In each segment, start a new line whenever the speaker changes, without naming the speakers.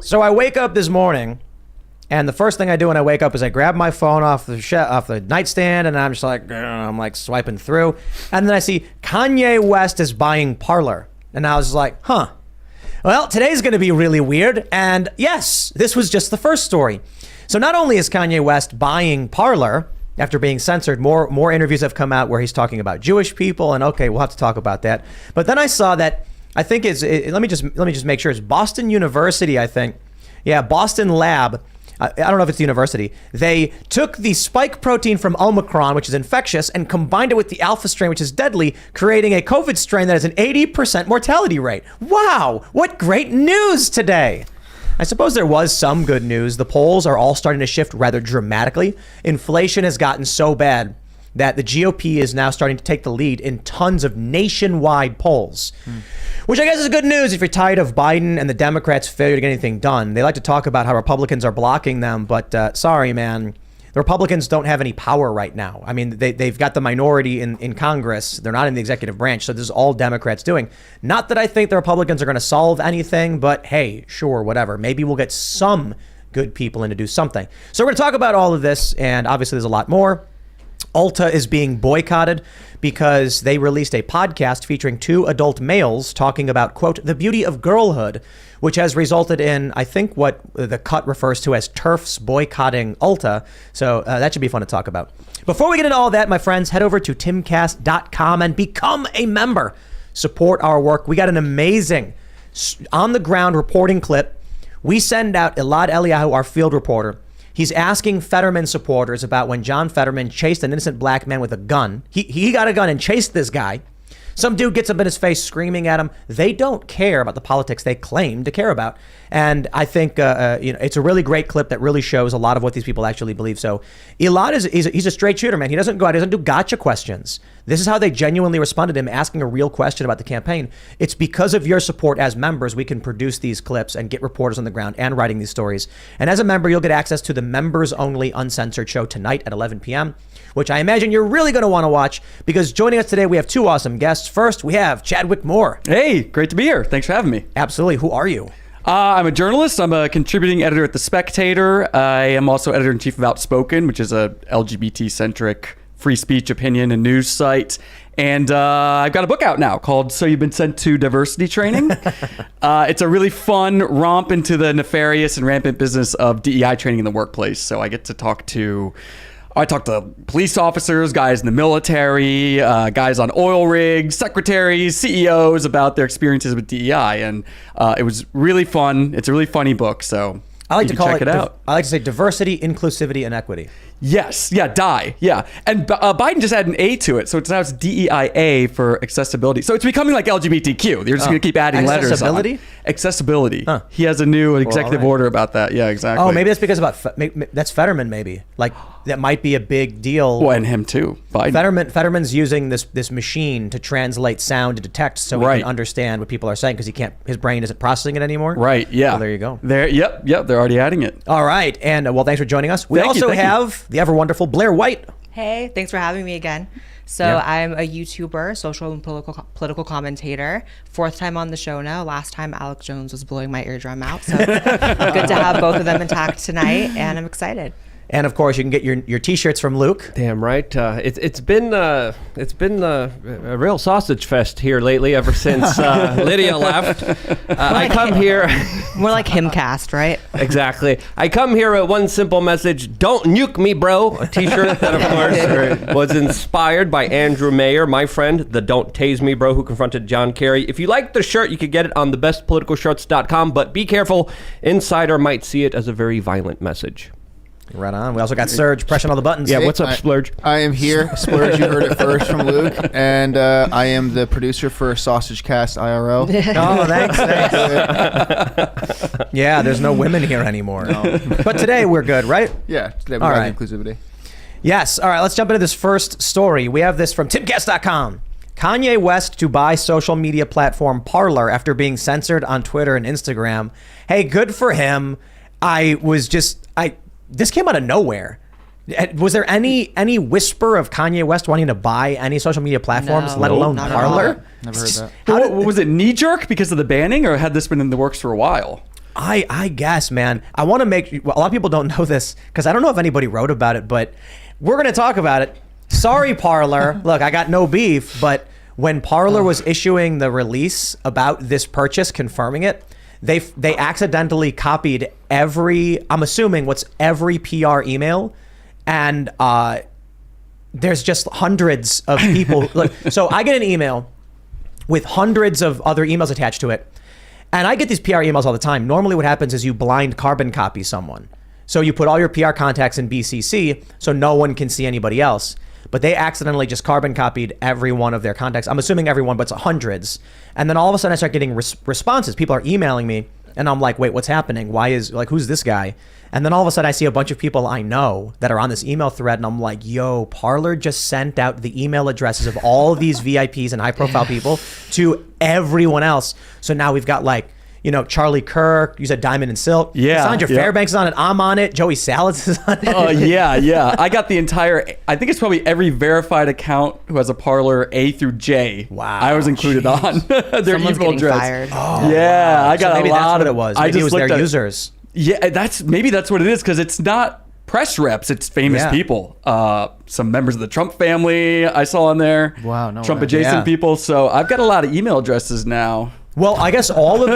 So I wake up this morning, and the first thing I do when I wake up is I grab my phone off the nightstand, and I'm just like, I'm like swiping through, and then I see Kanye West is buying Parler, and I was like, huh. Well, today's going to be really weird, and yes, this was just the first story. So not only is Kanye West buying Parler after being censored, more interviews have come out where he's talking about Jewish people, and okay, we'll have to talk about that. But then I saw that I think let me just make sure it's Boston University. I think, yeah, Boston Lab. I don't know if it's the university. They took the spike protein from Omicron, which is infectious, and combined it with the alpha strain, which is deadly, creating a COVID strain that has an 80% mortality rate. Wow, what great news today! I suppose there was some good news. The polls are all starting to shift rather dramatically. Inflation has gotten so bad that the GOP is now starting to take the lead in tons of nationwide polls, which I guess is good news if you're tired of Biden and the Democrats' failure to get anything done. They like to talk about how Republicans are blocking them, but sorry, man. The Republicans don't have any power right now. I mean, they've got the minority in Congress. They're not in the executive branch, so this is all Democrats doing. Not that I think the Republicans are going to solve anything, but hey, sure, whatever. Maybe we'll get some good people in to do something. So we're going to talk about all of this, and obviously there's a lot more. Ulta is being boycotted because they released a podcast featuring two adult males talking about, quote, the beauty of girlhood, which has resulted in, I think, what the cut refers to as TERFs boycotting Ulta. So that should be fun to talk about. Before we get into all that, my friends, head over to timcast.com and become a member. Support our work. We got an amazing on-the-ground reporting clip. We send out Elad Eliyahu, our field reporter. He's asking Fetterman supporters about when John Fetterman chased an innocent black man with a gun. He got a gun and chased this guy. Some dude gets up in his face screaming at him. They don't care about the politics they claim to care about. And I think it's a really great clip that really shows a lot of what these people actually believe. So Elad he's a straight shooter, man. He doesn't do gotcha questions. This is how they genuinely responded to him asking a real question about the campaign. It's because of your support as members we can produce these clips and get reporters on the ground and writing these stories. And as a member, you'll get access to the members only uncensored show tonight at 11 p.m., which I imagine you're really going to want to watch, because joining us today, we have two awesome guests. First, we have Chadwick Moore.
Hey, great to be here. Thanks for having me.
Absolutely. Who are you?
I'm a journalist. I'm a contributing editor at The Spectator. I am also editor-in-chief of Outspoken, which is a LGBT-centric free speech, opinion, and news site. And I've got a book out now called So You've Been Sent to Diversity Training. It's a really fun romp into the nefarious and rampant business of DEI training in the workplace. So I get to talk to police officers, guys in the military, guys on oil rigs, secretaries, CEOs about their experiences with DEI. And it was really fun. It's a really funny book. So
I like to call
check it out.
I like to say diversity, inclusivity, and equity.
Yes. Yeah. DI. Yeah. And Biden just added an A to it. So now it's DEIA for accessibility. So it's becoming like LGBTQ. They're just going to keep adding letters. Accessibility. Huh. He has a new executive order about that. Yeah, exactly.
Oh, maybe that's because that's Fetterman, maybe. Like, that might be a big deal.
Well, and him too. Biden.
Fetterman's using this machine to translate sound into text so he can understand what people are saying, because his brain isn't processing it anymore.
Right. Yeah.
So there you go.
Yep. They're already adding it.
All right. And well, thanks for joining us. We also have the ever wonderful Blaire White.
Hey, thanks for having me again. So I'm a YouTuber, social and political commentator. Fourth time on the show now. Last time Alex Jones was blowing my eardrum out. So good to have both of them intact tonight, and I'm excited.
And of course, you can get your T-shirts from Luke.
Damn right. It's been a real sausage fest here lately. Ever since Lydia left, I come here.
More like Himcast, right?
Exactly. I come here with one simple message: "Don't nuke me, bro." A T-shirt that, of course, was inspired by Andrew Mayer, my friend, the "Don't Tase Me, Bro," who confronted John Kerry. If you like the shirt, you could get it on thebestpoliticalshirts.com. But be careful; Insider might see it as a very violent message.
Right on. We also got Serge pressing all the buttons.
Yeah, what's up, Splurge?
I am here. Splurge, you heard it first from Luke. And I am the producer for Sausagecast IRL.
Oh, thanks. Yeah, there's no women here anymore. No. But today we're good, right?
Yeah, today we got inclusivity.
Yes. All right, let's jump into this first story. We have this from Timcast.com. Kanye West to buy social media platform Parler after being censored on Twitter and Instagram. Hey, good for him. This came out of nowhere. Was there any whisper of Kanye West wanting to buy any social media platforms, let alone Parler?
Never heard that.
Was it knee jerk because of the banning, or had this been in the works for a while?
I guess, man. I want to make a lot of people don't know this because I don't know if anybody wrote about it, but we're going to talk about it. Sorry, Parler. Look, I got no beef, but when Parler was issuing the release about this purchase, confirming it, they accidentally copied I'm assuming every PR email, and there's just hundreds of people. Look, so I get an email with hundreds of other emails attached to it. And I get these PR emails all the time. Normally what happens is you blind carbon copy someone. So you put all your PR contacts in BCC so no one can see anybody else. But they accidentally just carbon copied every one of their contacts. I'm assuming everyone, but it's hundreds. And then all of a sudden I start getting responses. People are emailing me and I'm like, wait, what's happening? Who's this guy? And then all of a sudden I see a bunch of people I know that are on this email thread and I'm like, yo, Parler just sent out the email addresses of all of these VIPs and high profile people to everyone else. So now we've got Charlie Kirk, you said Diamond and Silk.
Yeah.
Sandra Fairbanks is on it. I'm on it. Joey Salads is on it.
Oh, yeah. I got the I think it's probably every verified account who has a Parler A through J.
Wow.
I was included on their
Someone's
email
getting
address.
fired.
Oh,
Yeah,
wow.
I got
So maybe
a lot
that's what
of
it was.
I
Maybe
just
it was
looked
their
at-
users.
Yeah, maybe that's what it is because it's not press reps, it's famous
Yeah.
people. Some members of the Trump family I saw on there.
Wow, no
Trump
way.
adjacent
Yeah.
people. So I've got a lot of email addresses now.
Well, I guess all of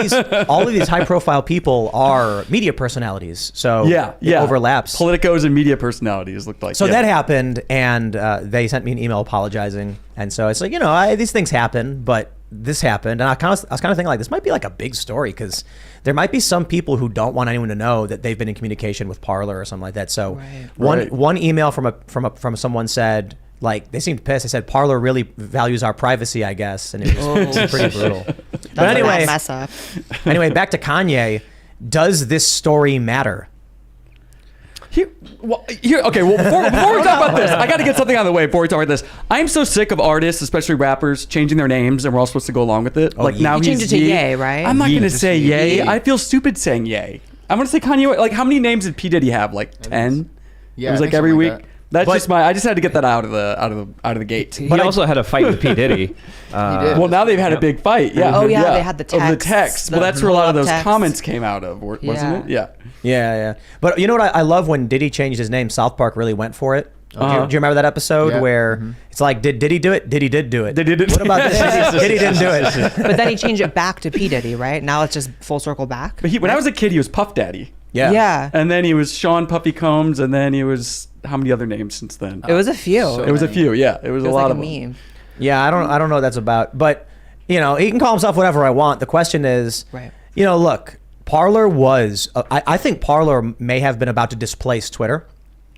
these high profile people are media personalities. So
Yeah,
it overlaps.
Politicos and media personalities looked like.
So
yeah.
that happened, and they sent me an email apologizing. And so it's like, these things happen, but this happened. And I was kind of thinking like, this might be like a big story because there might be some people who don't want anyone to know that they've been in communication with Parler or something like that. So one email from someone said, like, they seemed pissed. They said, Parler really values our privacy, I guess. And it was pretty brutal. But anyway,
mess up.
back to Kanye. Does this story matter?
Okay, well, before we talk about this, I got to get something out of the way before we talk about this. I'm so sick of artists, especially rappers, changing their names, and we're all supposed to go along with it. Like now
You
he's
changed it to Ye, right?
I'm not
Ye.
going to say Ye.
Ye.
I feel stupid saying Ye. I'm going to say Kanye. Like, how many names did P Diddy have? Like 10.
Yeah,
it was
I
like
think
every
something
week.
like that.
That's
But-
just I just had to get that out of the gate.
He also had a fight with P. Diddy.
did.
Well, now they've had a big fight. Yeah.
Oh, yeah, they had the
Over the
texts,
text. Well,
the
that's where a lot of those
blow-up
comments
texts.
came out of, wasn't
Yeah.
it? Yeah.
Yeah. But you know what I love when Diddy changed his name? South Park really went for it. Do you remember that episode
Yeah.
where it's like, did Diddy do it? Diddy did do it.
Diddy did-
What about this? Diddy didn't do it.
But then he changed it back to P. Diddy, right? Now it's just full circle back.
But when I was a kid, he was Puff Daddy.
Yeah.
Yeah.
And then he was Sean Puffy Combs, and then he was how many other names since then?
It was a few.
So-
It was a few, yeah. It was
It
a
was
lot
like
of
a
them.
meme.
Yeah, I don't know what that's about. But, he can call himself whatever I want. The question is,
Right.
Look, Parler was, I think Parler may have been about to displace Twitter.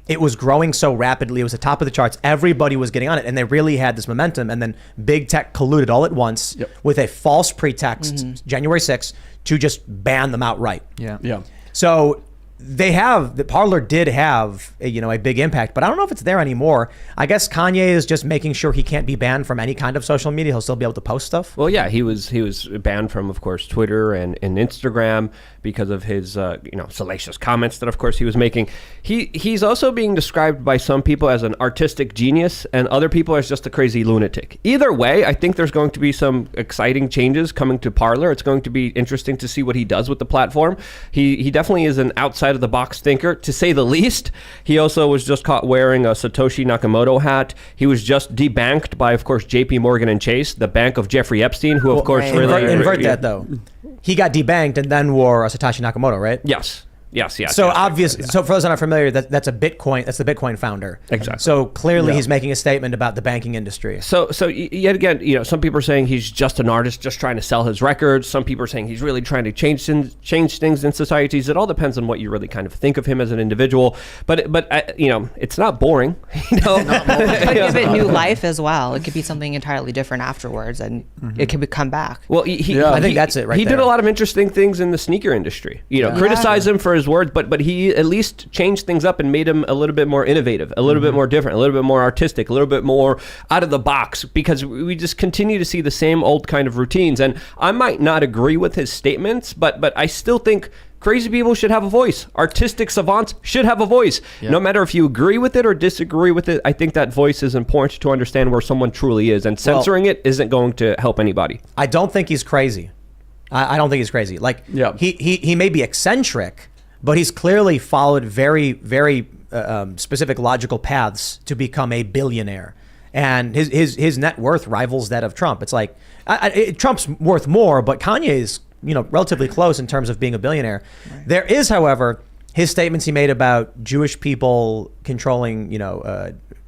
It was growing so rapidly. It was the top of the charts. Everybody was getting on it, and they really had this momentum. And then big tech colluded all at once with a false pretext, January 6th, to just ban them outright.
Yeah.
Yeah.
So the Parler did have a big impact, but I don't know if it's there anymore. I guess Kanye is just making sure he can't be banned from any kind of social media. He'll still be able to post stuff.
Well, yeah, he was banned from, of course, Twitter and Instagram because of his salacious comments that, of course, he was making. He's also being described by some people as an artistic genius, and other people as just a crazy lunatic. Either way, I think there's going to be some exciting changes coming to Parler. It's going to be interesting to see what he does with the platform. He definitely is an outside of the box thinker, to say the least. He also was just caught wearing a Satoshi Nakamoto hat. He was just debanked by, of course, JP Morgan and Chase, the bank of Jeffrey Epstein, who, of course,
right.
really
Invert that though. He got debanked and then wore a Satoshi Nakamoto, right?
Yes.
So obvious. So for those that aren't familiar, that's a Bitcoin. That's the Bitcoin founder.
Exactly.
So clearly, he's making a statement about the banking industry.
So yet again, some people are saying he's just an artist, just trying to sell his records. Some people are saying he's really trying to change things in societies. It all depends on what you really kind of think of him as an individual. But it's not boring.
It could give it new life as well. It could be something entirely different afterwards, and it could come back.
Well,
I think that's it right
He did
there.
a lot of interesting things in the sneaker industry. Criticize him for his words, but he at least changed things up and made him a little bit more innovative, a little bit more different, a little bit more artistic, a little bit more out of the box, because we just continue to see the same old kind of routines. And I might not agree with his statements, but I still think crazy people should have a voice. Artistic savants should have a voice.
Yeah.
No matter if you agree with it or disagree with it, I think that voice is important to understand where someone truly is. And censoring it isn't going to help anybody.
I don't think he's crazy. I don't think he's crazy. Like,
Yeah.
he may be eccentric, but he's clearly followed very, very specific logical paths to become a billionaire. And his net worth rivals that of Trump. It's like, Trump's worth more, but Kanye's, relatively close in terms of being a billionaire. Right. There is, however, his statements he made about Jewish people controlling,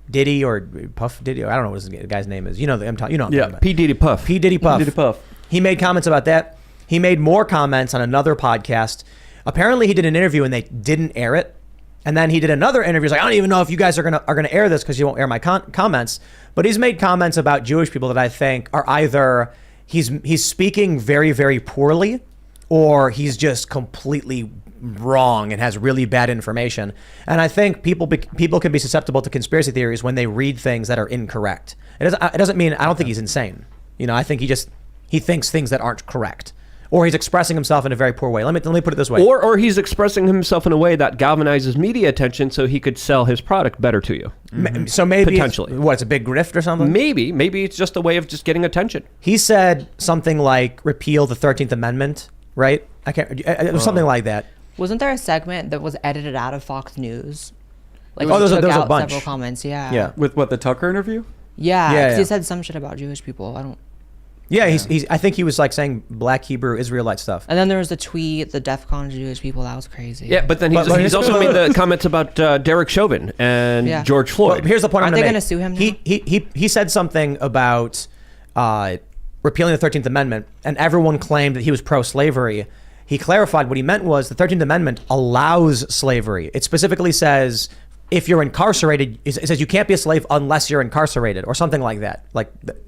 Diddy or Puff Diddy, or I don't know what his guy's name is.
P. Diddy Puff.
P. Diddy Puff.
P. Diddy Puff.
He made comments about that. He made more comments on another podcast. Apparently, he did an interview and they didn't air it. And then he did another interview. He's like, I don't even know if you guys are gonna air this because you won't air my comments. But he's made comments about Jewish people that I think are either he's speaking very, very poorly, or he's just completely wrong and has really bad information. And I think people can be susceptible to conspiracy theories when they read things that are incorrect. It doesn't mean I don't think he's insane. I think he thinks things that aren't correct. Or he's expressing himself in a very poor way. Let me put it this way.
Or he's expressing himself in a way that galvanizes media attention so he could sell his product better to you.
Mm-hmm. So maybe
potentially,
it's a big grift or something?
Maybe it's just a way of just getting attention.
He said something like repeal the 13th Amendment, right? It was something like that.
Wasn't there a segment that was edited out of Fox News? Like,
there was
took
a
out
bunch.
several comments. Yeah.
Yeah.
With what, the Tucker interview?
Yeah.
Yeah,
'cause
yeah.
he said some shit about Jewish people.
Yeah, I think he was like saying Black Hebrew Israelite stuff.
And then there was the tweet, the DEF CON Jewish people. That was crazy.
Yeah, but then he's also made the comments about Derek Chauvin and George Floyd.
Well, here's the point
Aren't
I'm
they
going to
sue him now?
He said something about repealing the 13th Amendment, and everyone claimed that he was pro-slavery. He clarified what he meant was the 13th Amendment allows slavery. It specifically says if you're incarcerated, it says you can't be a slave unless you're incarcerated or something like that.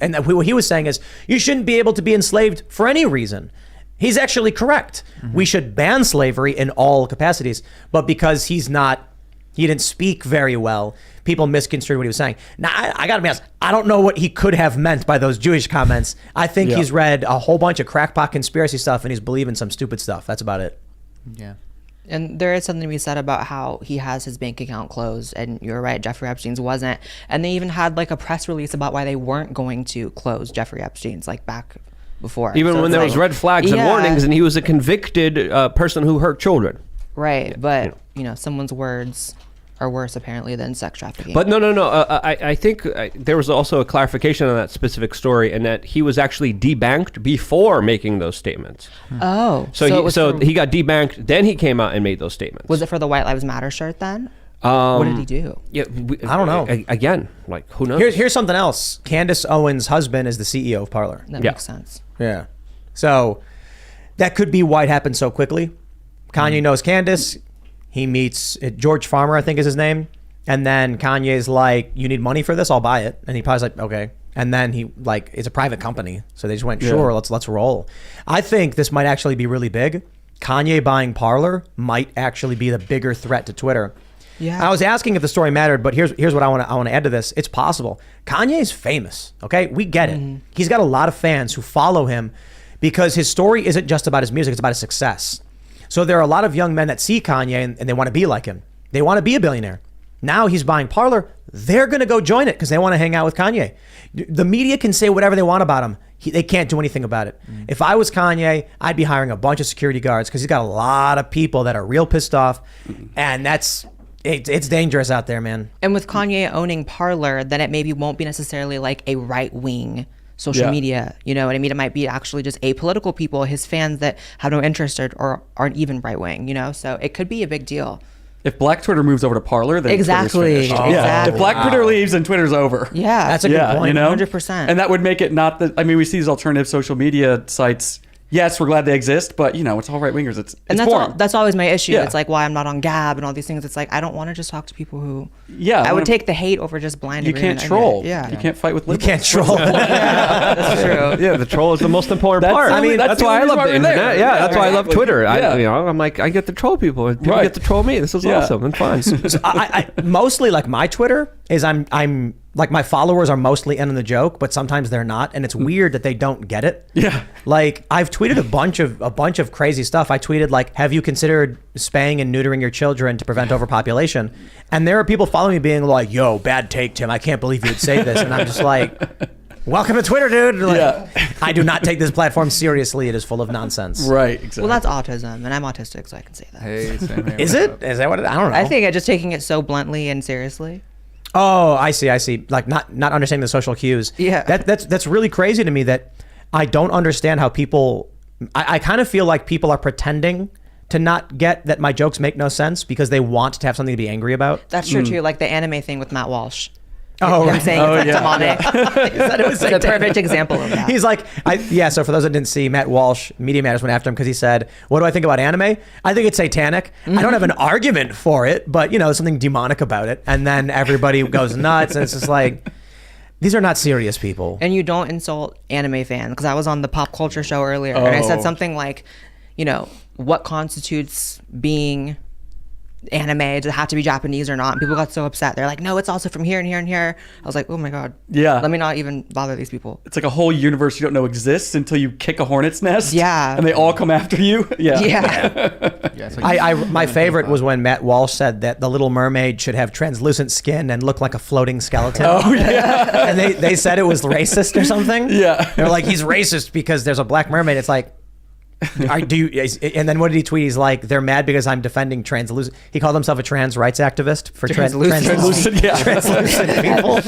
And what he was saying is you shouldn't be able to be enslaved for any reason. He's actually correct. Mm-hmm. We should ban slavery in all capacities, but because he didn't speak very well, people misconstrued what he was saying. Now, I gotta be honest, I don't know what he could have meant by those Jewish comments. I think he's read a whole bunch of crackpot conspiracy stuff and he's believing some stupid stuff. That's about it.
Yeah.
And there is something to be said about how he has his bank account closed, and you're right, Jeffrey Epstein's wasn't. And they even had like a press release about why they weren't going to close Jeffrey Epstein's like back before.
Even
So
when
it's
there
like,
was red flags and warnings, and he was a convicted person who hurt children.
Right, but someone's words are worse apparently than sex trafficking.
But no. I think there was also a clarification on that specific story, and that he was actually debanked before making those statements.
Oh,
So he got debanked, then he came out and made those statements.
Was it for the White Lives Matter shirt then? What did he do?
Yeah,
I don't know.
Again, like who knows?
Here's something else. Candace Owens' husband is the CEO of Parler.
That makes sense.
Yeah. So that could be why it happened so quickly. Kanye knows Candace. He meets George Farmer, I think is his name. And then Kanye's like, you need money for this? I'll buy it. And he probably's like, okay. And then he it's a private company. So they just went, sure, let's roll. I think this might actually be really big. Kanye buying Parler might actually be the bigger threat to Twitter. Yeah. I was asking if the story mattered, but here's what I want to add to this. It's possible. Kanye's famous, okay? We get it. He's got a lot of fans who follow him because his story isn't just about his music, it's about his success. So there are a lot of young men that see Kanye and they want to be like him. They want to be a billionaire. Now he's buying Parler. They're going to go join it because they want to hang out with Kanye. The media can say whatever they want about him. They can't do anything about it. If I was Kanye, I'd be hiring a bunch of security guards because he's got a lot of people that are real pissed off. And it's dangerous out there, man.
And with Kanye owning Parler, then it maybe won't be necessarily like a right-wing social media. You know what I mean? It might be actually just apolitical people, his fans that have no interest or aren't even right-wing, So it could be a big deal.
If Black Twitter moves over to Parler, then
exactly.
Twitter's finished. Yeah. If Black Twitter leaves, then Twitter's over.
Yeah.
That's a good point.
100%.
And that would make it not that. I mean, we see these alternative social media sites. Yes, we're glad they exist, but it's all right wingers. It's boring.
That's always my issue.
Yeah.
It's like why I'm not on Gab and all these things. It's like I don't want to just talk to people who.
Yeah,
I would take the hate over just blind.
You can't troll.
Yeah,
you can't fight with liberals.
You can't troll.
Yeah, that's true.
Yeah, the troll is the most important part.
I mean,
that's why I love the internet. Yeah, that's why I love Twitter.
Yeah.
I'm like, I get to troll people. People get to troll me. This is awesome and fun.
So I mostly like my Twitter is I'm like my followers are mostly in on the joke, but sometimes they're not, and it's weird that they don't get it.
Yeah.
Like I've tweeted a bunch of crazy stuff. I tweeted like, have you considered spaying and neutering your children to prevent overpopulation? And there are people following me being like, yo, bad take, Tim. I can't believe you would say this. And I'm just like, welcome to Twitter, dude. Like,
Yeah.
I do not take this platform seriously. It is full of nonsense.
Right. Exactly.
Well, that's autism, and I'm autistic, so I can say that.
Hey, same here.
Is it? Is that what I don't know.
I think just taking it so bluntly and seriously.
Oh, I see. Like not understanding the social cues.
Yeah.
That's really crazy to me that I don't understand how people. I kind of feel like people are pretending to not get that my jokes make no sense because they want to have something to be angry about.
That's true too. Like the anime thing with Matt Walsh.
Oh,
I'm
right.
saying it's demonic.
He said it was
It's a
satanic.
perfect example of that.
He's like, so for those that didn't see, Matt Walsh, Media Matters went after him because he said, what do I think about anime? I think it's satanic. I don't have an argument for it, but, something demonic about it. And then everybody goes nuts. And it's just like, these are not serious people.
And you don't insult anime fans, because I was on the pop culture show earlier and I said something like, what constitutes being anime? Does it have to be Japanese or not? And people got so upset. They're like, no, it's also from here and here and here. I was like, oh my God.
Yeah.
Let me not even bother these people.
It's like a whole universe you don't know exists until you kick a hornet's nest.
Yeah.
And they all come after you. Yeah.
Yeah.
Yeah, it's like
My favorite was when Matt Walsh said that the Little Mermaid should have translucent skin and look like a floating skeleton.
Oh, yeah.
And they said it was racist or something.
Yeah.
They're like, he's racist because there's a black mermaid. It's like, and then what did he tweet? He's like, they're mad because I'm defending translucent. He called himself a trans rights activist for
Translucent, yeah.
translucent people.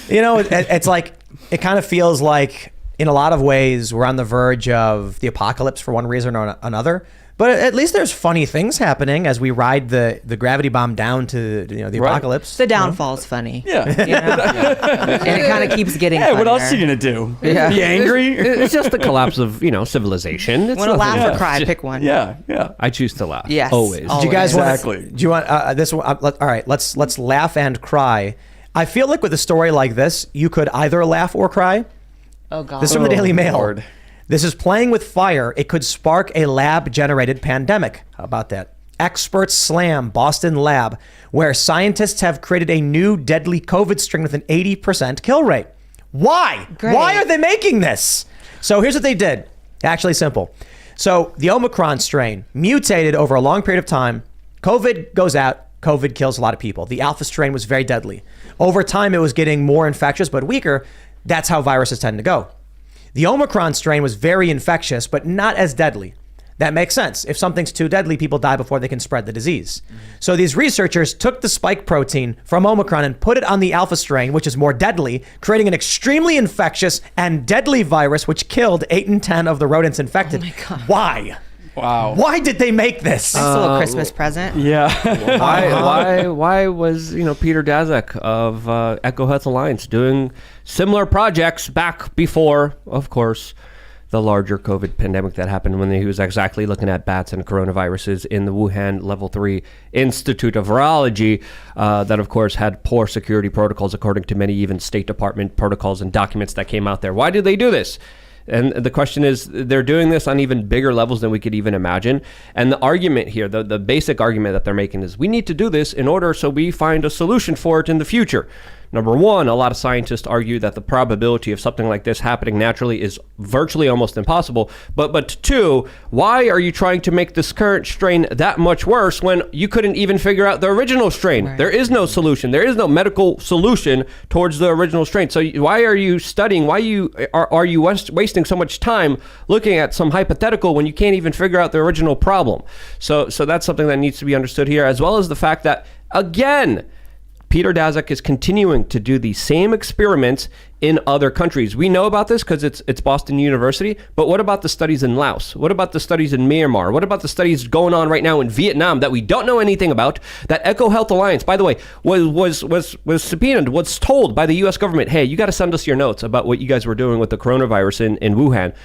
It's like, it kind of feels like in a lot of ways we're on the verge of the apocalypse for one reason or another. But at least there's funny things happening as we ride the gravity bomb down to the
Right.
apocalypse.
The downfall's funny.
Yeah.
And it kind of keeps getting
Hey, what else are
funnier.
you going to do?
Yeah.
Be angry?
It's just the collapse of civilization. It's
Want to
nothing-
laugh or cry? Pick one.
Yeah. Yeah.
I choose to laugh.
Yes.
Always.
Always.
Do you guys
Exactly.
want? Do you want this one? All right, let's laugh and cry. I feel like with a story like this, you could either laugh or cry.
Oh God.
This is from the Daily Mail.
Lord.
This is playing with fire. It could spark a lab-generated pandemic. How about that? Experts slam Boston lab, where scientists have created a new deadly COVID strain with an 80% kill rate. Why?
Great.
Why are they making this? So here's what they did. Actually simple. So the Omicron strain mutated over a long period of time. COVID goes out. COVID kills a lot of people. The Alpha strain was very deadly. Over time, it was getting more infectious but weaker. That's how viruses tend to go. The Omicron strain was very infectious, but not as deadly. That makes sense. If something's too deadly, people die before they can spread the disease. So these researchers took the spike protein from Omicron and put it on the Alpha strain, which is more deadly, creating an extremely infectious and deadly virus, which killed 8 in 10 of the rodents infected.
Oh my God.
Why?
Wow.
Why did they make this?
Nice little Christmas present.
Yeah.
Why was Peter Daszak of Echo Health Alliance doing similar projects back before, of course, the larger COVID pandemic that happened when he was exactly looking at bats and coronaviruses in the Wuhan Level 3 Institute of Virology that, of course, had poor security protocols, according to many even State Department protocols and documents that came out there. Why did they do this? And the question is, they're doing this on even bigger levels than we could even imagine. And the argument here, the basic argument that they're making is we need to do this in order so we find a solution for it in the future. Number one, a lot of scientists argue that the probability of something like this happening naturally is virtually almost impossible. But two, why are you trying to make this current strain that much worse when you couldn't even figure out the original strain?
Right.
There is no solution. There is no medical solution towards the original strain. So why are you studying? Why are you wasting so much time looking at some hypothetical when you can't even figure out the original problem? So that's something that needs to be understood here, as well as the fact that, again, Peter Daszak is continuing to do the same experiments in other countries. We know about this because it's Boston University, but what about the studies in Laos? What about the studies in Myanmar? What about the studies going on right now in Vietnam that we don't know anything about? That Echo Health Alliance, by the way, was subpoenaed, was told by the U.S. government, hey, you got to send us your notes about what you guys were doing with the coronavirus in Wuhan.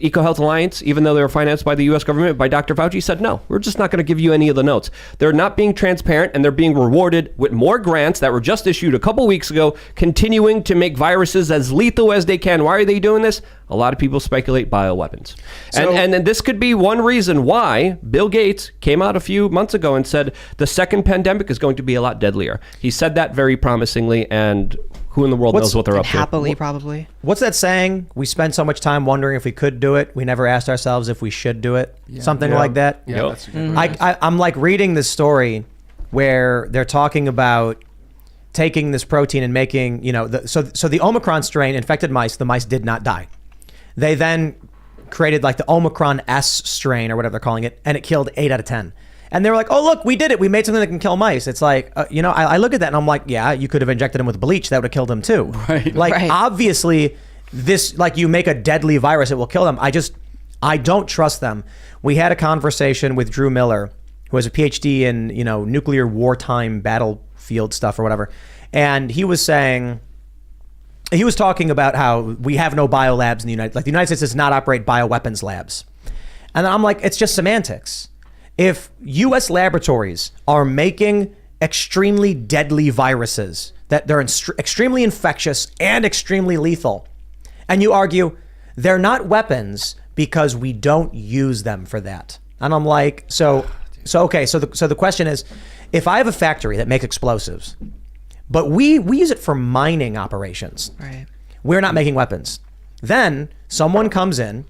EcoHealth Alliance, even though they were financed by the U.S. government, by Dr. Fauci, said, no, we're just not going to give you any of the notes. They're not being transparent, and they're being rewarded with more grants that were just issued a couple weeks ago, continuing to make viruses as lethal as they can. Why are they doing this? A lot of people speculate bioweapons. And this could be one reason why Bill Gates came out a few months ago and said the second pandemic is going to be a lot deadlier. He said that very promisingly, and who in the world knows what they're up to?
Happily, probably.
What's that saying? We spend so much time wondering if we could do it. We never asked ourselves if we should do it. Something like that.
Yeah,
Yep.
that's a good reference.
I'm like reading this story where they're talking about taking this protein and making, so the Omicron strain infected mice. The mice did not die. They then created like the Omicron S strain or whatever they're calling it, and it killed 8 out of 10. And they were like, oh, look, we did it. We made something that can kill mice. It's like, I look at that and I'm like, yeah, you could have injected them with bleach. That would have killed them too.
Right.
Like, obviously, this, like, you make a deadly virus, it will kill them. I don't trust them. We had a conversation with Drew Miller, who has a PhD in, nuclear wartime battlefield stuff or whatever. And he was talking about how we have no biolabs in the United States. Like, the United States does not operate bioweapons labs. And I'm like, it's just semantics. If U.S. laboratories are making extremely deadly viruses that they're extremely infectious and extremely lethal, and you argue they're not weapons because we don't use them for that, and I'm like, so the question is, if I have a factory that makes explosives, but we use it for mining operations,
right?
We're not making weapons. Then someone comes in,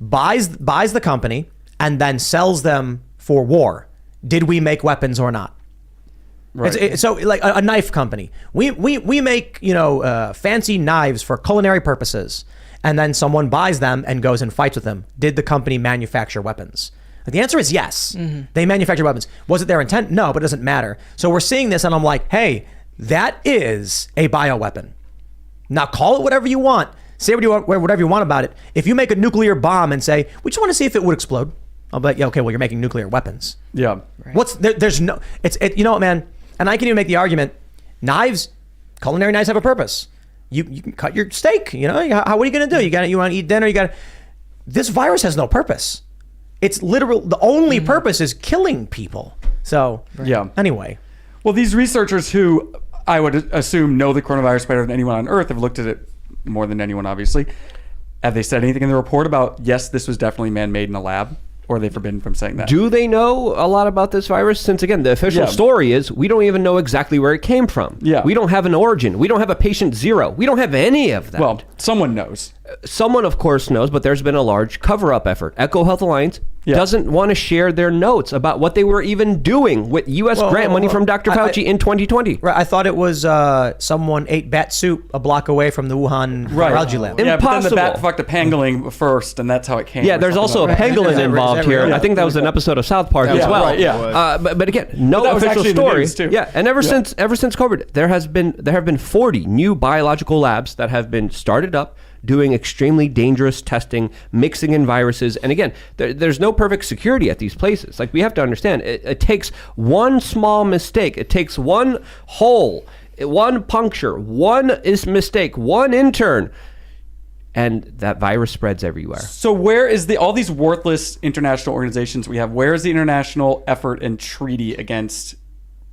buys the company, and then sells them for war. Did we make weapons or not? Right. So like a knife company, we make fancy knives for culinary purposes, and then someone buys them and goes and fights with them. Did the company manufacture weapons? The answer is yes. Mm-hmm. They manufactured weapons. Was it their intent? No, but it doesn't matter. So we're seeing this, and I'm like, hey, that is a bioweapon. Now call it whatever you want. Say whatever you want about it. If you make a nuclear bomb and say, we just want to see if it would explode, I'll be like, yeah, okay, well, you're making nuclear weapons.
Yeah.
Right. There's no, you know what, man? And I can even make the argument, knives, culinary knives have a purpose. You can cut your steak, what are you going to do? You want to eat dinner, this virus has no purpose. It's literal, the only purpose is killing people. So, anyway.
Well, these researchers who I would assume know the coronavirus better than anyone on Earth have looked at it more than anyone, obviously. Have they said anything in the report about, yes, this was definitely man-made in a lab? Or are they forbidden from saying that?
Do they know a lot about this virus? Since, again, the official story is we don't even know exactly where it came from.
Yeah.
We don't have an origin. We don't have a patient zero. We don't have any of that.
Well, someone knows.
Someone, of course, knows, but there's been a large cover-up effort. EcoHealth Alliance doesn't want to share their notes about what they were even doing with U.S. grant money from Dr. Fauci in 2020.
Right, I thought it was someone ate bat soup a block away from the Wuhan virology lab.
Yeah, but then the
Impossible.
bat fucked a pangolin first, and that's how it came.
Yeah, there's also a pangolin involved here.
real?
I think that was an episode of South Park as well.
Right, yeah.
But again, no
that was
official
actually in the
story.
news, too.
Yeah, and ever since COVID, there have been 40 new biological labs that have been started up, doing extremely dangerous testing, mixing in viruses. And again, there's no perfect security at these places. Like, we have to understand, it takes one small mistake. It takes one hole, one puncture, one mistake, one intern, and that virus spreads everywhere.
So where is all these worthless international organizations we have, where is the international effort and treaty against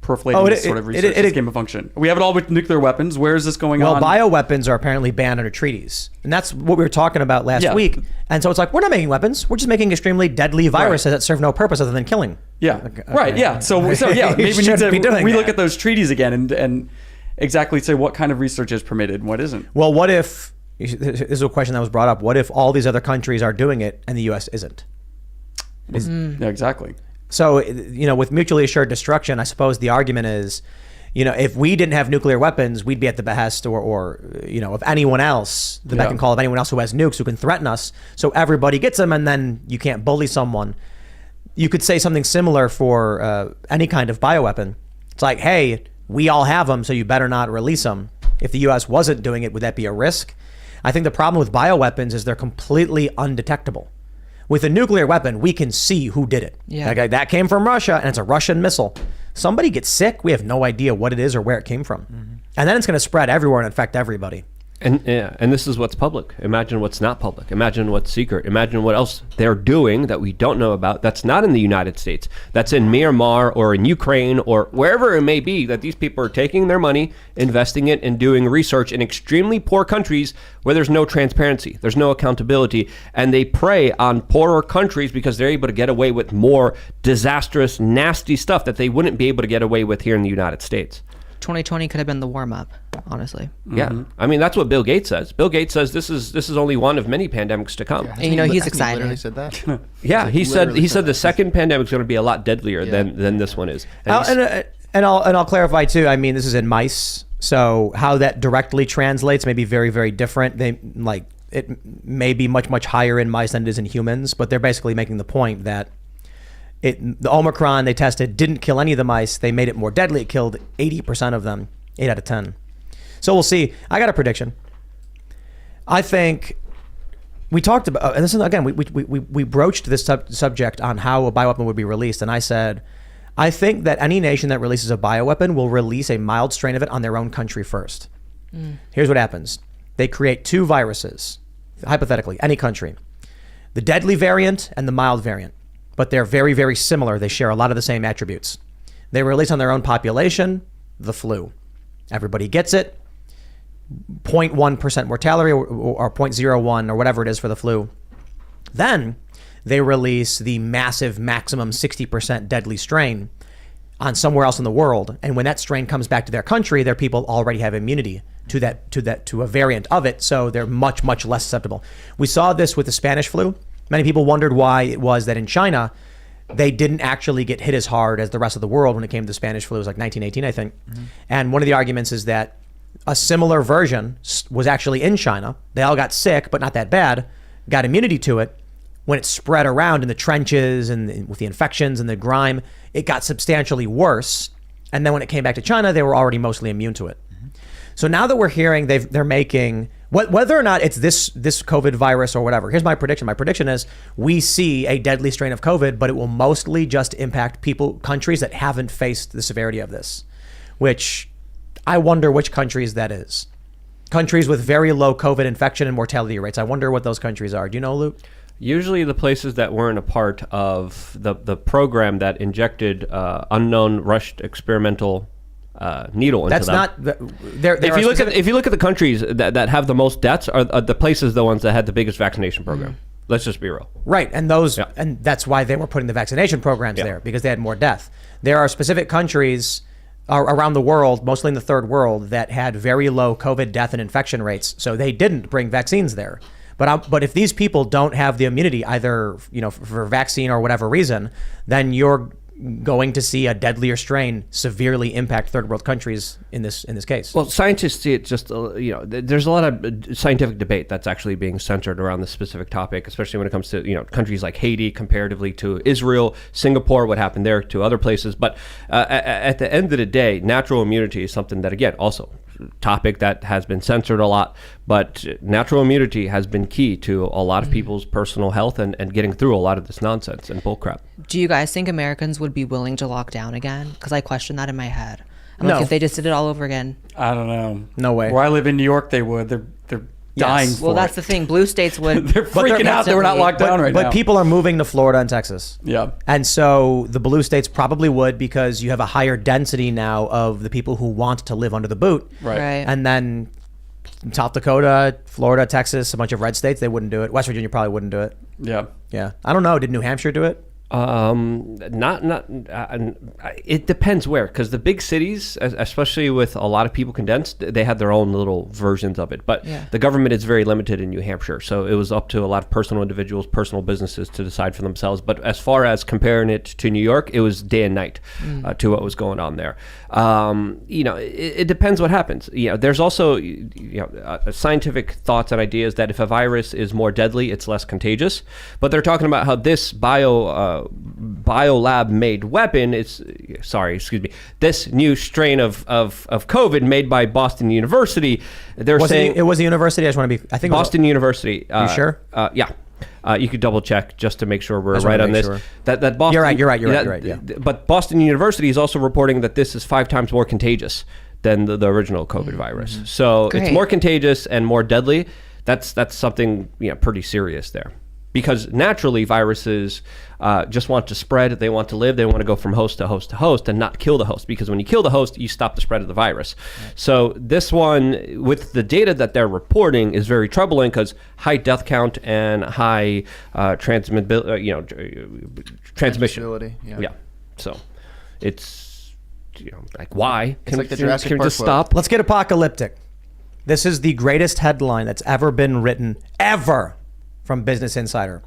proliferating this sort of research, this game of function? We have it all with nuclear weapons. Where is this going on?
Well, bioweapons are apparently banned under treaties. And that's what we were talking about last week. And so it's like, we're not making weapons. We're just making extremely deadly viruses that serve no purpose other than killing.
Yeah. Okay. Right. Yeah. So yeah, maybe we need to relook at those treaties again and exactly say what kind of research is permitted and what isn't.
Well, what if, this is a question that was brought up, what if all these other countries are doing it and the U.S. isn't?
Yeah, exactly.
So, with mutually assured destruction, I suppose the argument is, if we didn't have nuclear weapons, we'd be at the behest or of anyone else, the beck and call of anyone else who has nukes, who can threaten us. So everybody gets them, and then you can't bully someone. You could say something similar for any kind of bioweapon. It's like, hey, we all have them, so you better not release them. If the U.S. wasn't doing it, would that be a risk? I think the problem with bioweapons is they're completely undetectable. With a nuclear weapon, we can see who did it. Yeah. Like, that came from Russia, and it's a Russian missile. Somebody gets sick, we have no idea what it is or where it came from. Mm-hmm. And then it's going to spread everywhere and infect everybody.
And this is what's public. Imagine what's not public. Imagine what's secret. Imagine what else they're doing that we don't know about, that's not in the United States, that's in Myanmar or in Ukraine or wherever it may be, that these people are taking their money, investing it, and doing research in extremely poor countries where there's no transparency, there's no accountability, and they prey on poorer countries because they're able to get away with more disastrous, nasty stuff that they wouldn't be able to get away with here in the United States.
2020 could have been the warm-up, honestly.
Yeah, I mean, that's what Bill Gates says. Bill Gates says this is only one of many pandemics to come.
Yeah, and he's excited.
He literally said that.
Yeah, he said the second pandemic is going to be a lot deadlier than this one is.
And I'll clarify too. I mean, this is in mice. So how that directly translates may be very, very different. It may be much, much higher in mice than it is in humans, but they're basically making the point that the Omicron they tested didn't kill any of the mice. They made it more deadly. It killed 80% of them, 8 out of 10. So we'll see. I got a prediction. I think we talked about, and this is, again, we broached this subject on how a bioweapon would be released. And I said, I think that any nation that releases a bioweapon will release a mild strain of it on their own country first. Here's what happens. They create 2 viruses, hypothetically, any country. The deadly variant and the mild variant. But they're very, very similar. They share a lot of the same attributes. They release on their own population the flu. Everybody gets it. 0.1% mortality or 0.01 or whatever it is for the flu. Then they release the massive maximum 60% deadly strain on somewhere else in the world. And when that strain comes back to their country, their people already have immunity to a variant of it. So they're much, much less susceptible. We saw this with the Spanish flu. Many people wondered why it was that in China, they didn't actually get hit as hard as the rest of the world when it came to the Spanish flu. It was like 1918, I think. And one of the arguments is that a similar version was actually in China. They all got sick, but not that bad, got immunity to it. When it spread around in the trenches and with the infections and the grime, it got substantially worse. And then when it came back to China, they were already mostly immune to it. So now that we're hearing they're making, whether or not it's this COVID virus or whatever, here's my prediction. My prediction is we see a deadly strain of COVID, but it will mostly just impact countries that haven't faced the severity of this, which I wonder which countries that is. Countries with very low COVID infection and mortality rates. I wonder what those countries are. Do you know, Luke?
Usually the places that weren't a part of the program that injected unknown rushed experimental needle into
That's
them.
not.
If you look at the countries that have the most deaths are the places, the ones that had the biggest vaccination program. Let's just be real.
Right, and and that's why they were putting the vaccination programs there, because they had more death. There are specific countries around the world, mostly in the third world, that had very low COVID death and infection rates, so they didn't bring vaccines there. But if these people don't have the immunity, either for vaccine or whatever reason, then you're going to see a deadlier strain severely impact third world countries in this case.
Well, scientists see it just, there's a lot of scientific debate that's actually being centered around this specific topic, especially when it comes to, countries like Haiti comparatively to Israel, Singapore, what happened there to other places. But at the end of the day, natural immunity is something that, again, also topic that has been censored a lot, but natural immunity has been key to a lot of people's personal health and getting through a lot of this nonsense and bullcrap.
Do you guys think Americans would be willing to lock down again? Because I question that in my head. I'm like, if they just did it all over again.
I don't know.
No way.
Where I live in New York, they would. They're dying for
Well, that's the thing. Blue states would.
They're freaking out that we're not locked down right now.
But people are moving to Florida and Texas.
Yeah.
And so the blue states probably would, because you have a higher density now of the people who want to live under the boot.
Right.
And then South Dakota, Florida, Texas, a bunch of red states, they wouldn't do it. West Virginia probably wouldn't do it.
Yeah.
Yeah. I don't know. Did New Hampshire do it?
It depends where, because the big cities, especially with a lot of people condensed, they had their own little versions of it. But the government is very limited in New Hampshire, so it was up to a lot of personal individuals, personal businesses to decide for themselves. But as far as comparing it to New York, it was day and night to what was going on there. It depends what happens. There's also scientific thoughts and ideas that if a virus is more deadly, it's less contagious. But they're talking about how this biolab made weapon this new strain of COVID made by Boston University. They're saying
it was a university. I just want to be. I think
Boston University.
You sure?
Yeah. You could double check just to make sure we're right on this.
Sure.
That Boston.
You're right. Yeah.
But Boston University is also reporting that this is 5 times more contagious than the original COVID virus. So it's more contagious and more deadly. That's something pretty serious there. Because naturally, viruses just want to spread. They want to live. They want to go from host to host to host and not kill the host. Because when you kill the host, you stop the spread of the virus. Right. So this one, with the data that they're reporting, is very troubling because high death count and high transmission. Yeah. So it's why?
It's like the Jurassic Park
just stop?
Let's get apocalyptic. This is the greatest headline that's ever been written ever. From Business Insider.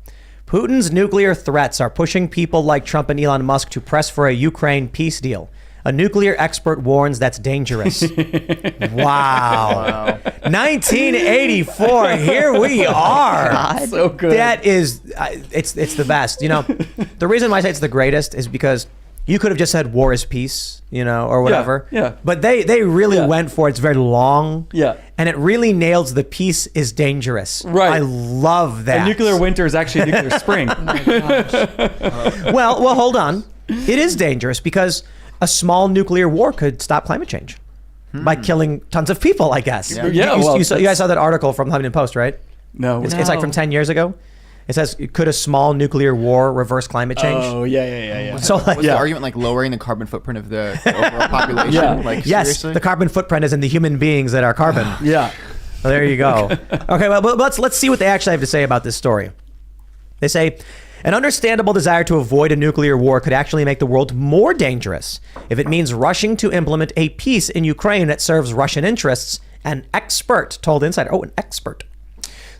Putin's nuclear threats are pushing people like Trump and Elon Musk to press for a Ukraine peace deal. A nuclear expert warns that's dangerous. Wow. 1984. Here we are.
So good.
That is, it's the best. You know, the reason why I say it's the greatest is because you could have just said war is peace, you know, or whatever.
Yeah.
But they really went for it. It's very long.
Yeah.
And it really nails the peace is dangerous.
Right.
I love that.
A nuclear winter is actually a nuclear spring.
Oh my gosh.
Well, hold on. It is dangerous because a small nuclear war could stop climate change by killing tons of people, I guess.
Yeah.
Yeah,
You
well,
guys saw that article from Huffington Post, right?
No.
It's like from 10 years ago. It says, could a small nuclear war reverse climate change?
Oh, yeah.
So, like,
What's the argument, like lowering the carbon footprint of the overall population?
Yeah.
Like,
yes,
seriously?
the carbon footprint is in the human beings that are carbon.
Yeah.
Well, there you go. Okay, well, let's see what they actually have to say about this story. They say, an understandable desire to avoid a nuclear war could actually make the world more dangerous if it means rushing to implement a peace in Ukraine that serves Russian interests, an expert told Insider. Oh, an expert.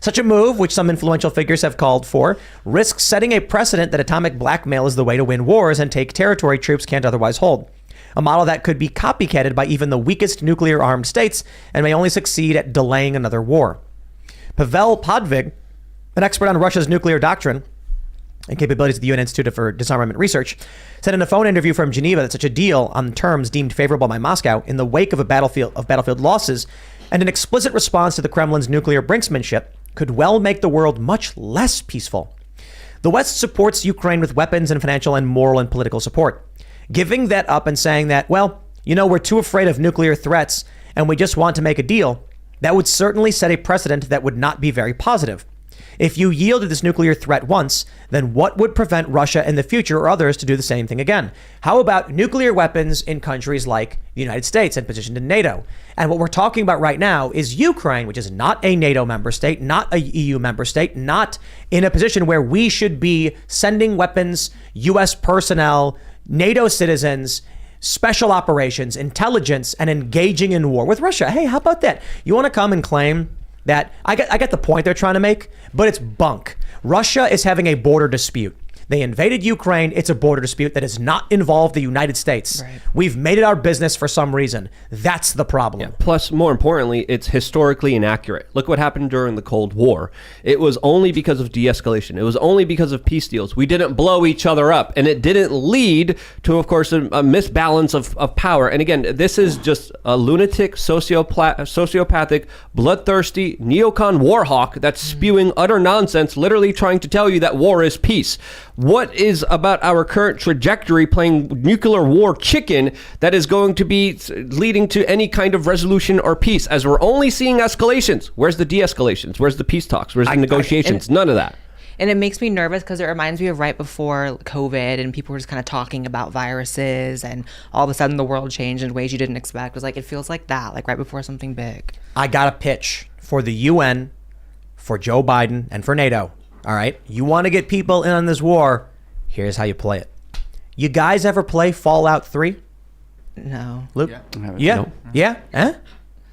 Such a move, which some influential figures have called for, risks setting a precedent that atomic blackmail is the way to win wars and take territory troops can't otherwise hold. A model that could be copycatted by even the weakest nuclear-armed states and may only succeed at delaying another war. Pavel Podvig, an expert on Russia's nuclear doctrine and capabilities at the UN Institute for Disarmament Research, said in a phone interview from Geneva that such a deal on terms deemed favorable by Moscow in the wake of battlefield losses and an explicit response to the Kremlin's nuclear brinksmanship could well make the world much less peaceful. The West supports Ukraine with weapons and financial and moral and political support. Giving that up and saying that, well, you know, we're too afraid of nuclear threats and we just want to make a deal, that would certainly set a precedent that would not be very positive. If you yield to this nuclear threat once, then what would prevent Russia in the future or others to do the same thing again? How about nuclear weapons in countries like the United States and positioned in NATO? And what we're talking about right now is Ukraine, which is not a NATO member state, not a EU member state, not in a position where we should be sending weapons, US personnel, NATO citizens, special operations, intelligence, and engaging in war with Russia. Hey, how about that? You want to come and claim that I get the point they're trying to make, but it's bunk. Russia is having a border dispute. They invaded Ukraine. It's a border dispute that does not involve the United States.
Right.
We've made it our business for some reason. That's the problem.
Yeah. Plus, more importantly, it's historically inaccurate. Look what happened during the Cold War. It was only because of de-escalation. It was only because of peace deals. We didn't blow each other up, and it didn't lead to, of course, a misbalance of power. And again, this is just a lunatic, sociopathic, bloodthirsty, neocon war hawk that's spewing utter nonsense, literally trying to tell you that war is peace. What is about our current trajectory playing nuclear war chicken that is going to be leading to any kind of resolution or peace, as we're only seeing escalations? Where's the de-escalations? Where's the peace talks? Where's the negotiations? None of that.
And it makes me nervous because it reminds me of right before COVID and people were just kind of talking about viruses and all of a sudden the world changed in ways you didn't expect. It was like, it feels like that, like right before something big.
I got a pitch for the UN, for Joe Biden, and for NATO. All right. You want to get people in on this war. Here's how you play it. You guys ever play Fallout 3?
No.
Luke?
Yeah.
Yeah.
Nope.
Yeah. Eh?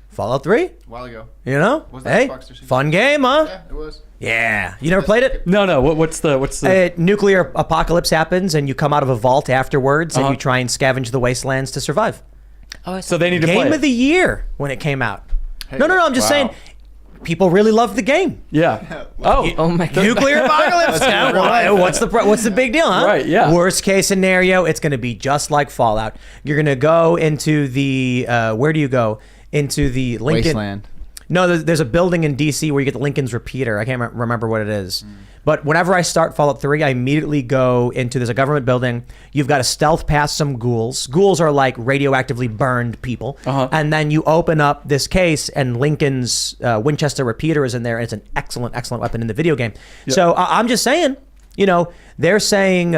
Fallout 3?
A while ago.
You know?
Was that
Hey,
Xbox 360?
fun game, huh?
Yeah, it was.
Yeah. You never played it?
No. What's the?
Nuclear apocalypse happens and you come out of a vault afterwards and
Uh-huh.
you try and scavenge the wastelands to survive.
Oh,
So they need to play
Game
it.
of the year when it came out.
Hey,
No, I'm just
wow.
saying people really loved the game.
Yeah. Oh.
Oh my god.
Nuclear apocalypse. Yeah, what's the big deal, huh?
Right, yeah.
Worst case scenario, it's going to be just like Fallout. You're going to go into the where do you go? Into the Lincoln.
Wasteland.
No, there's a building in DC where you get the Lincoln's repeater. I can't remember what it is. But whenever I start Fallout 3, I immediately go into, there's a government building. You've got to stealth past some ghouls. Ghouls are like radioactively burned people.
Uh-huh.
And then you open up this case and Lincoln's Winchester repeater is in there. And it's an excellent, excellent weapon in the video game.
Yep.
So I'm just saying, you know, they're saying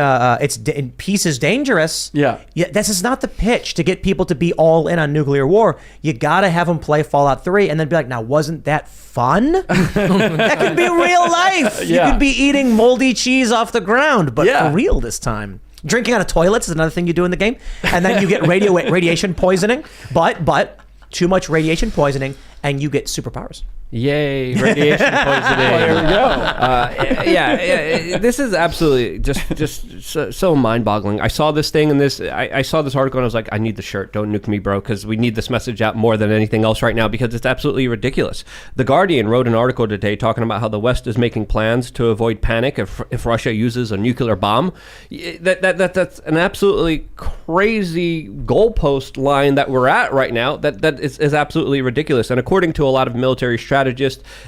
peace is dangerous.
Yeah.
This is not the pitch to get people to be all in on nuclear war. You got to have them play Fallout 3 and then be like, now, wasn't that fun? That could be real life.
Yeah.
You could be eating moldy cheese off the ground, but
Yeah.
for real this time. Drinking out of toilets is another thing you do in the game. And then you get radiation poisoning. But too much radiation poisoning and you get superpowers.
Yay, radiation poisoning.
There we go.
This is absolutely just so mind-boggling. I saw this thing and I saw this article and I was like, I need the shirt. Don't nuke me, bro, because we need this message out more than anything else right now because it's absolutely ridiculous. The Guardian wrote an article today talking about how the West is making plans to avoid panic if Russia uses a nuclear bomb. That's an absolutely crazy goalpost line that we're at right now. That is absolutely ridiculous. And according to a lot of military strategists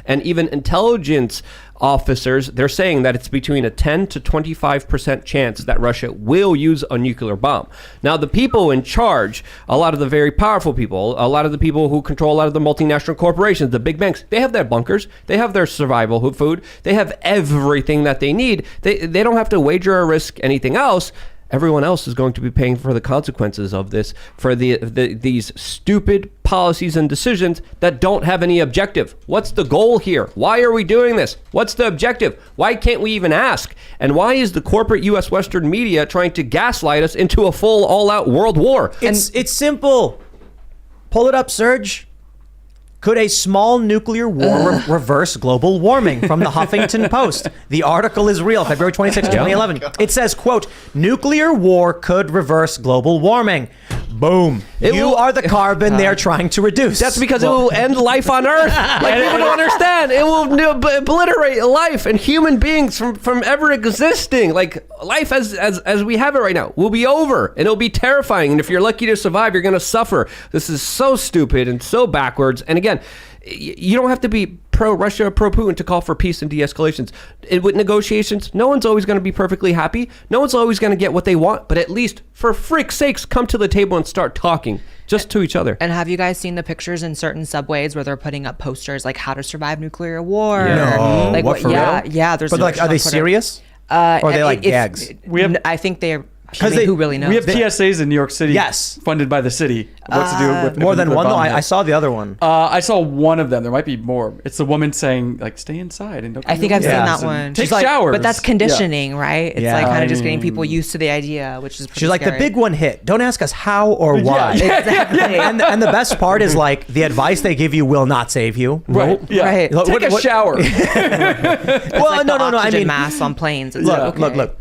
and even intelligence officers, they're saying that it's between a 10 to 25% chance that Russia will use a nuclear bomb. Now, the people in charge, a lot of the very powerful people, a lot of the people who control a lot of the multinational corporations, the big banks, they have their bunkers, they have their survival food, they have everything that they need. They don't have to wager or risk anything else. Everyone else is going to be paying for the consequences of this, for these stupid policies and decisions that don't have any objective. What's the goal here? Why are we doing this? What's the objective? Why can't we even ask? And why is the corporate U.S. Western media trying to gaslight us into a full all-out world war?
It's simple. Pull it up, Serge. Could a small nuclear war reverse global warming? From the Huffington Post. The article is real, February 26, 2011. It says, quote, nuclear war could reverse global warming. Boom. You are the carbon they're trying to reduce.
That's because it will end life on Earth. Like, people don't understand. It will obliterate life and human beings from ever existing. Like, life as we have it right now will be over, and it'll be terrifying. And if you're lucky to survive, you're going to suffer. This is so stupid and so backwards. And again, you don't have to be pro-Russia or pro-Putin to call for peace and de-escalations. With negotiations, no one's always going to be perfectly happy. No one's always going to get what they want. But at least, for frick's sakes, come to the table and start talking just to each other.
And have you guys seen the pictures in certain subways where they're putting up posters like how to survive nuclear war?
No.
Like,
What, for
yeah,
real?
yeah. There's
But like, are they serious? Or are they like gags?
I think they're.
'Cause
Who really knows?
We have PSAs in New York City,
Yes.
funded by the city. What to do with
More than
nuclear
one, though?
bomb
I
hits.
saw the other one.
I saw one of them. There might be more. It's the woman saying, like, stay inside and don't.
I think I've seen
Yeah.
that one.
Take
She's like-
showers.
But that's conditioning, right? It's
Yeah.
like kind of just getting people used to the idea, which is pretty
She's like,
scary.
the big one hit. Don't ask us how or why.
Exactly.
And the best part is, like, the advice they give you will not save you.
Right.
Nope.
Yeah.
Right.
Take a shower.
Well,
Like
no.
the
I
oxygen
mean,
masks on planes. It's like,
look.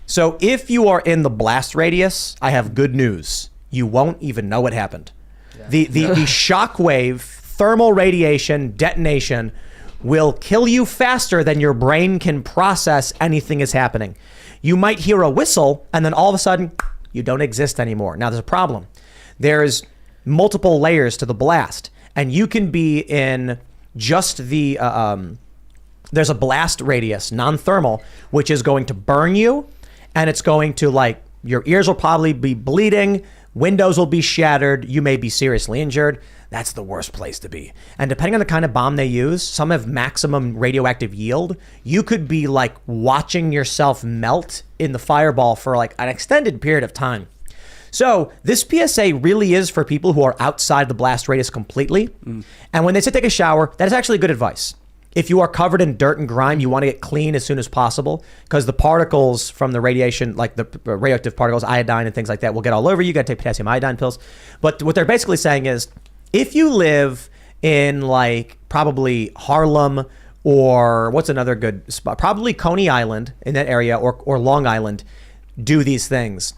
So if you are in the blast radius, I have good news. You won't even know what happened. The shockwave, thermal radiation detonation will kill you faster than your brain can process anything is happening. You might hear a whistle, and then all of a sudden, you don't exist anymore. Now, there's a problem. There's multiple layers to the blast, and you can be in just the... there's a blast radius, non-thermal, which is going to burn you, and it's going to, like, your ears will probably be bleeding, windows will be shattered, you may be seriously injured. That's the worst place to be. And depending on the kind of bomb they use, some have maximum radioactive yield. You could be, like, watching yourself melt in the fireball for, like, an extended period of time. So this PSA really is for people who are outside the blast radius completely. And when they say take a shower, that is actually good advice. If you are covered in dirt and grime, you want to get clean as soon as possible, because the particles from the radiation, like the radioactive particles, iodine and things like that, will get all over you. You got to take potassium iodine pills. But what they're basically saying is, if you live in, like, probably Harlem, or what's another good spot? Probably Coney Island in that area, or Long Island, do these things.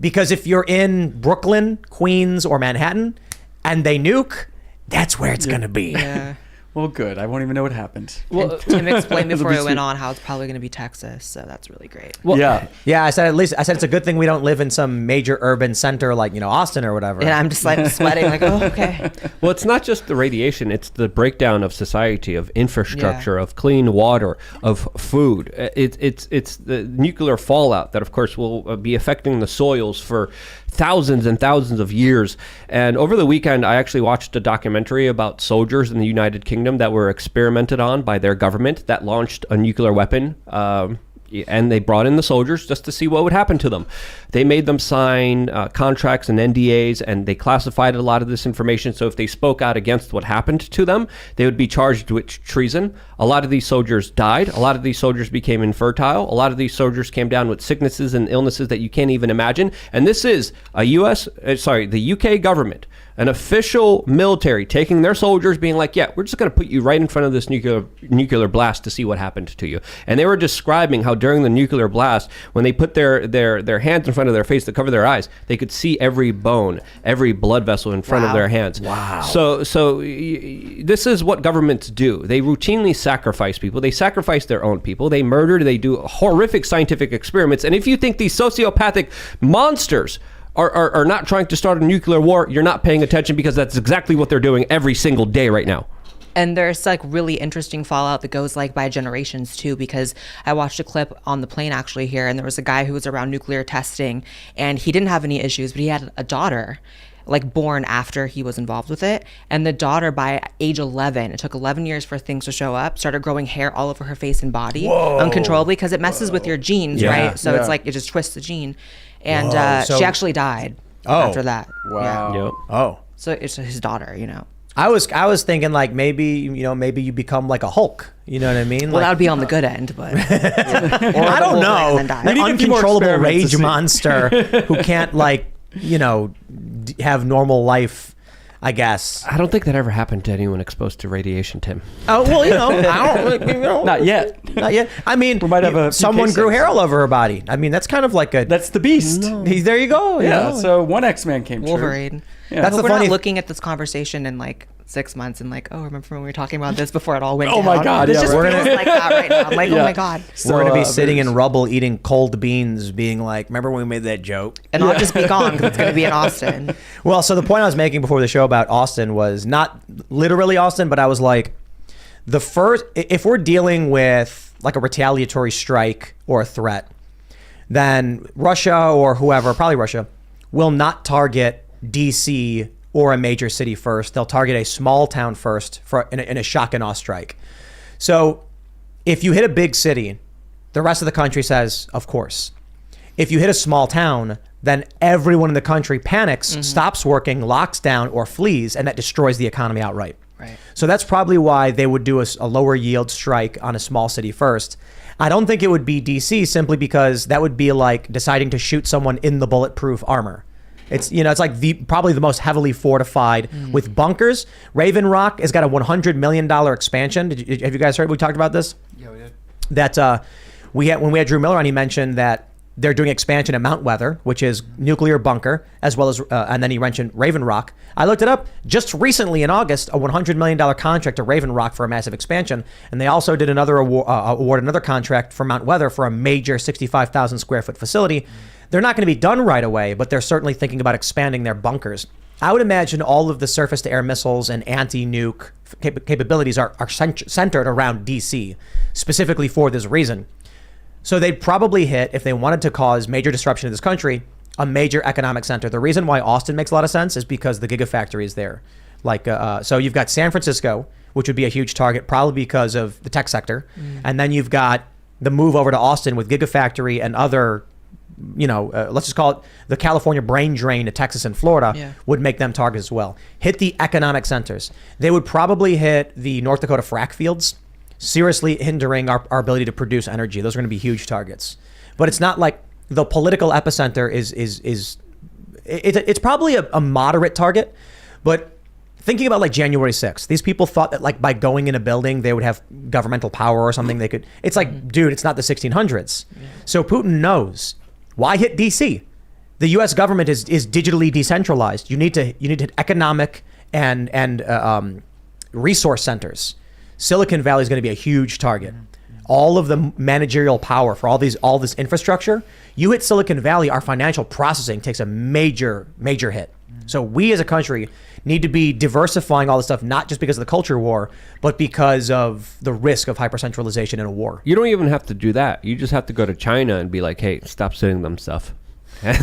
Because if you're in Brooklyn, Queens, or Manhattan, and they nuke, that's where it's going to be.
Yeah.
Well, good. I won't even know what happened.
And Tim explained before
It'll
we
be
went
sweet.
on how it's probably going to be Texas, so that's really great.
Well,
Yeah.
Yeah, I said it's a good thing we don't live in some major urban center like, Austin or whatever.
And I'm just like sweating, like, oh, okay.
Well, it's not just the radiation, it's the breakdown of society, of infrastructure, of clean water, of food. It's the nuclear fallout that, of course, will be affecting the soils for thousands and thousands of years. And over the weekend, I actually watched a documentary about soldiers in the United Kingdom that were experimented on by their government that launched a nuclear weapon. And they brought in the soldiers just to see what would happen to them. They made them sign contracts and NDAs, and they classified a lot of this information. So if they spoke out against what happened to them, they would be charged with treason. A lot of these soldiers died. A lot of these soldiers became infertile. A lot of these soldiers came down with sicknesses and illnesses that you can't even imagine. And this is the UK government An official military taking their soldiers, being like, yeah, we're just going to put you right in front of this nuclear blast to see what happened to you. And they were describing how during the nuclear blast, when they put their hands in front of their face to cover their eyes, they could see every bone, every blood vessel in front of their hands.
Wow.
So this is what governments do. They routinely sacrifice people. They sacrifice their own people. They murder. They do horrific scientific experiments. And if you think these sociopathic monsters are not trying to start a nuclear war, you're not paying attention, because that's exactly what they're doing every single day right now.
And there's like really interesting fallout that goes like by generations too, because I watched a clip on the plane actually here, and there was a guy who was around nuclear testing, and he didn't have any issues, but he had a daughter like born after he was involved with it. And the daughter, by age 11, it took 11 years for things to show up, started growing hair all over her face and body uncontrollably, because it messes with your genes, right? So it's like it just twists the gene. And
So-
she actually died after that.
Wow.
Yeah.
Yep.
Oh.
So it's his daughter, you know.
I was thinking like maybe you become like a Hulk. You know what I mean?
Well,
Like,
that would be on the good end, but
I don't know.
And then die.
An
We need a few more
uncontrollable
experiments to
rage
see.
monster who can't have normal life, I guess.
I don't think that ever happened to anyone exposed to radiation, Tim.
Oh well, I don't.
Not yet.
Not yet. I mean,
We might have a few
someone grew
cases.
hair all over her body. I mean, that's kind of like a.
That's the beast.
There you go.
Yeah.
you know.
So one X-Man came true.
Wolverine.
Yeah.
That's
But
the
we're
funny.
not looking at this conversation in like 6 months and like, oh, remember when we were talking about this before it all went
Oh
down?
my God,
This
yeah,
just
we're
feels
gonna-
like that right now. I'm like, oh
Yeah.
my God.
We're gonna be
So,
sitting in rubble eating cold beans, being like, "Remember when we made that joke?"
And I'll just be gone because it's going to be in Austin.
Well, so the point I was making before the show about Austin was not literally Austin, but I was like, if we're dealing with like a retaliatory strike or a threat, then Russia or whoever, probably Russia, will not target DC or a major city first. They'll target a small town first in a shock and awe strike. So if you hit a big city, the rest of the country says, of course. If you hit a small town, then everyone in the country panics, stops working, locks down, or flees, and that destroys the economy outright.
Right.
So that's probably why they would do a lower yield strike on a small city first. I don't think it would be DC, simply because that would be like deciding to shoot someone in the bulletproof armor. It's it's like probably the most heavily fortified with bunkers. Raven Rock has got a $100 million expansion. Have you guys heard? We talked about this.
Yeah, we did.
That when we had Drew Miller on, he mentioned that they're doing expansion at Mount Weather, which is nuclear bunker, as well as, and then he mentioned Raven Rock. I looked it up just recently in August, a $100 million contract to Raven Rock for a massive expansion. And they also did another award another contract for Mount Weather for a major 65,000 square foot facility. They're not going to be done right away, but they're certainly thinking about expanding their bunkers. I would imagine all of the surface to air missiles and anti-nuke capabilities are centered around DC, specifically for this reason. So they'd probably hit, if they wanted to cause major disruption to this country, a major economic center. The reason why Austin makes a lot of sense is because the gigafactory is there. So you've got San Francisco, which would be a huge target, probably because of the tech sector. And then you've got the move over to Austin with gigafactory and other, let's just call it the California brain drain to Texas and Florida would make them targets as well. Hit the economic centers. They would probably hit the North Dakota frack fields, seriously hindering our ability to produce energy. Those are going to be huge targets. But it's not like the political epicenter it's probably a moderate target. But thinking about like January 6th, these people thought that like by going in a building, they would have governmental power or something. It's like, dude, it's not the 1600s. So Putin knows. Why hit DC? The U.S. government is digitally decentralized. You need to hit economic and resource centers. Silicon Valley is going to be a huge target. All of the managerial power for all this infrastructure, you hit Silicon Valley, our financial processing takes a major hit. So we as a country need to be diversifying all this stuff, not just because of the culture war, but because of the risk of hypercentralization in a war.
You don't even have to do that. You just have to go to China and be like, hey, stop sending them stuff. And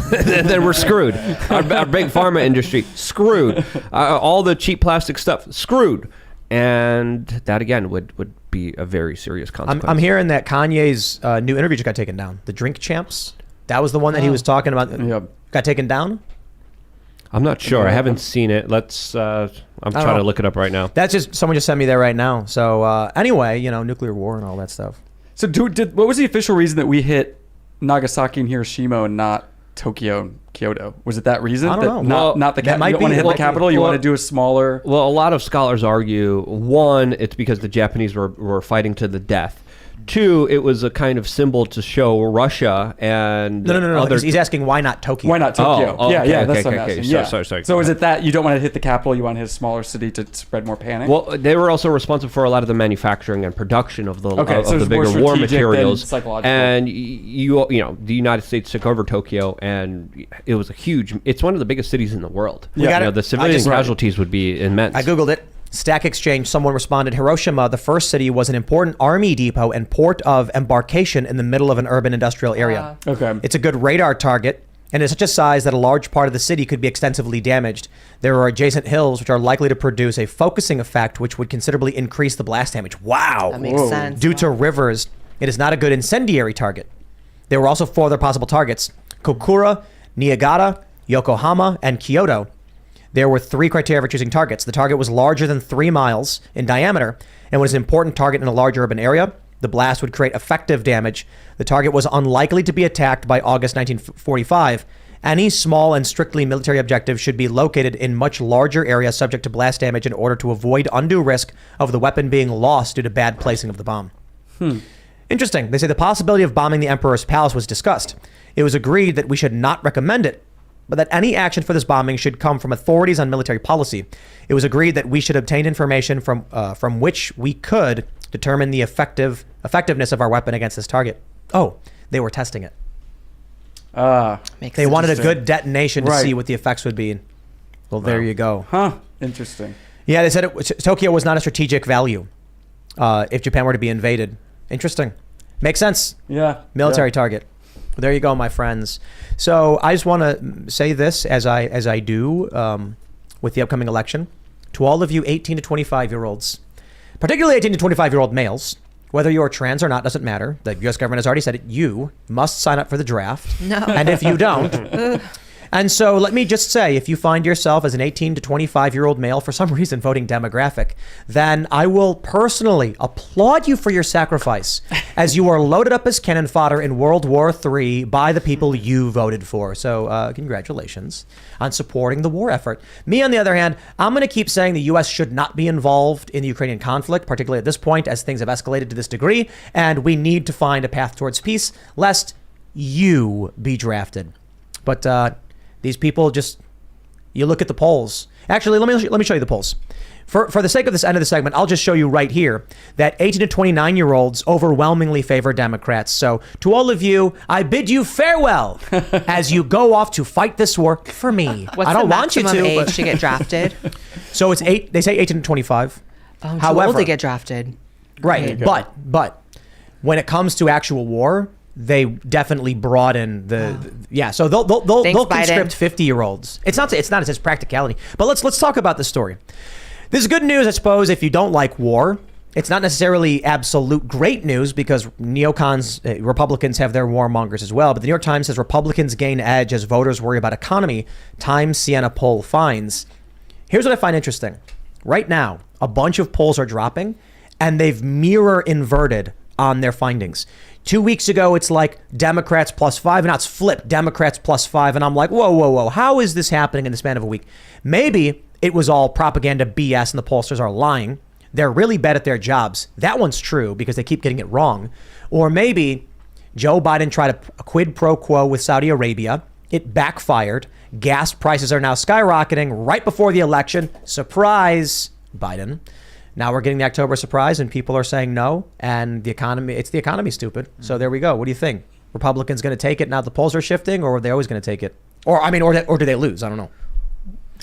then we're screwed. Our big pharma industry, screwed. All the cheap plastic stuff, screwed. And that, again, would be a very serious consequence.
I'm hearing that Kanye's new interview just got taken down. The Drink Champs. That was the one that he was talking about.
Yep.
Got taken down?
I'm not sure. I haven't seen it. I'm trying to look it up right now.
That's just, someone just sent me there right now. So anyway, nuclear war and all that stuff.
So what was the official reason that we hit Nagasaki and Hiroshima and not Tokyo and Kyoto? Was it that reason?
I don't know.
Not the
that might
you don't want to
be-
hit the capital. You
well-
want to do a smaller.
Well, a lot of scholars argue, one, it's because the Japanese were fighting to the death. Two, it was a kind of symbol to show Russia and
No.
other.
He's asking why not Tokyo?
Why not Tokyo?
Oh,
yeah,
okay,
yeah, that's
okay,
what I'm
okay.
asking. Yeah.
Sorry.
So is it that you don't want to hit the capital? You want his smaller city to spread more panic?
Well, they were also responsible for a lot of the manufacturing and production of the
Okay,
of
so
the
it's more
bigger war
strategic than
materials.
psychological.
And you know, the United States took over Tokyo, and it was a huge. It's one of the biggest cities in the world.
We got
You know,
it.
the civilian
just-
casualties would be immense.
I googled it. Stack Exchange. Someone responded, Hiroshima, the first city, was an important army depot and port of embarkation in the middle of an urban industrial area.
Okay.
It's a good radar target and is such a size that a large part of the city could be extensively damaged. There are adjacent hills which are likely to produce a focusing effect which would considerably increase the blast damage. Wow.
That makes sense.
Due to rivers, it is not a good incendiary target. There were also 4 other possible targets: Kokura, Niigata, Yokohama, and Kyoto. There were 3 criteria for choosing targets. The target was larger than 3 miles in diameter and was an important target in a large urban area. The blast would create effective damage. The target was unlikely to be attacked by August 1945. Any small and strictly military objective should be located in much larger areas subject to blast damage in order to avoid undue risk of the weapon being lost due to bad placing of the bomb. Interesting. They say the possibility of bombing the Emperor's palace was discussed. It was agreed that we should not recommend it, but that any action for this bombing should come from authorities on military policy. It was agreed that we should obtain information from which we could determine the effectiveness of our weapon against this target. Oh, they were testing it.
Makes
They
sense.
wanted a good detonation to
Right.
see what the effects would be. Well, there you go.
Huh. Interesting.
Yeah, they said Tokyo was not a strategic value if Japan were to be invaded. Interesting. Makes sense.
Yeah.
Military
Yeah.
target. Well, there you go, my friends. So I just want to say this as I do with the upcoming election to all of you 18 to 25-year-olds, particularly 18 to 25-year-old males. Whether you're trans or not doesn't matter. The U.S. government has already said it. You must sign up for the draft.
No.
And if you don't, and so let me just say, if you find yourself as an 18 to 25-year-old male for some reason voting demographic, then I will personally applaud you for your sacrifice as you are loaded up as cannon fodder in World War III by the people you voted for. So congratulations on supporting the war effort. Me, on the other hand, I'm going to keep saying the U.S. should not be involved in the Ukrainian conflict, particularly at this point as things have escalated to this degree, and we need to find a path towards peace, lest you be drafted. But these people just, you look at the polls. Actually, let me show you the polls. For the sake of this end of the segment, I'll just show you right here that 18 to 29-year-olds overwhelmingly favor Democrats. So to all of you, I bid you farewell as you go off to fight this war for me.
What's
I don't
the
want you
maximum
to.
age
But,
to get drafted?
so it's 8. They say 18 to 25.
I'm too
However,
old to get drafted.
right, but when it comes to actual war, they definitely broaden the. So they'll
Thanks,
conscript
Biden.
50-year-olds. It's not as practicality. But let's talk about the story. This is good news, I suppose, if you don't like war. It's not necessarily absolute great news because neocons, Republicans have their warmongers as well. But the New York Times says Republicans gain edge as voters worry about economy. Times Siena poll finds. Here's what I find interesting. Right now, a bunch of polls are dropping, and they've mirror inverted on their findings. 2 weeks ago, it's like Democrats +5, and now it's flipped, Democrats +5. And I'm like, whoa. How is this happening in the span of a week? Maybe it was all propaganda BS and the pollsters are lying. They're really bad at their jobs. That one's true because they keep getting it wrong. Or maybe Joe Biden tried a quid pro quo with Saudi Arabia. It backfired. Gas prices are now skyrocketing right before the election. Surprise, Biden. Now we're getting the October surprise and people are saying no. And the economy, it's the economy, stupid. So there we go. What do you think? Republicans going to take it now the polls are shifting, or are they always going to take it? Or do they lose? I don't know.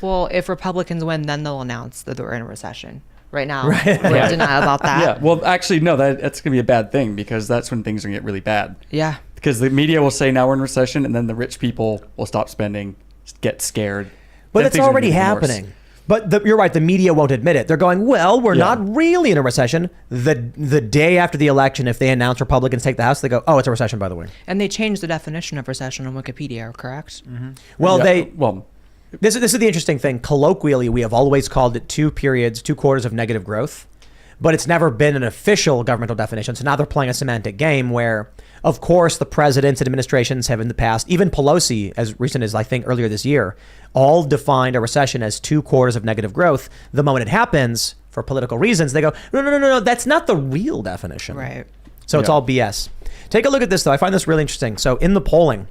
Well, if Republicans win, then they'll announce that they're in a recession. Right now, we're in denial about that.
Yeah. Well, actually, no. That's going to be a bad thing because that's when things are going to get really bad.
Yeah.
Because the media will say now we're in recession, and then the rich people will stop spending, get scared.
But
Then
it's
things are gonna
already
get even worse.
happening. But you're right. The media won't admit it. They're going, well, we're
Yeah.
not really in a recession. The day after the election, if they announce Republicans take the House, they go, oh, it's a recession, by the way.
And they changed the definition of recession on Wikipedia, correct?
Well,
Yeah, well,
this is the interesting thing. Colloquially, we have always called it 2 quarters of negative growth, but it's never been an official governmental definition. So now they're playing a semantic game where, Of course, the presidents and administrations have in the past, even Pelosi, as recent as I think earlier this year, all defined a recession as 2 quarters of negative growth. The moment it happens, for political reasons, they go, no, that's not the real definition.
Right.
So it's all BS. Take a look at this, though. I find this really interesting. So in the polling,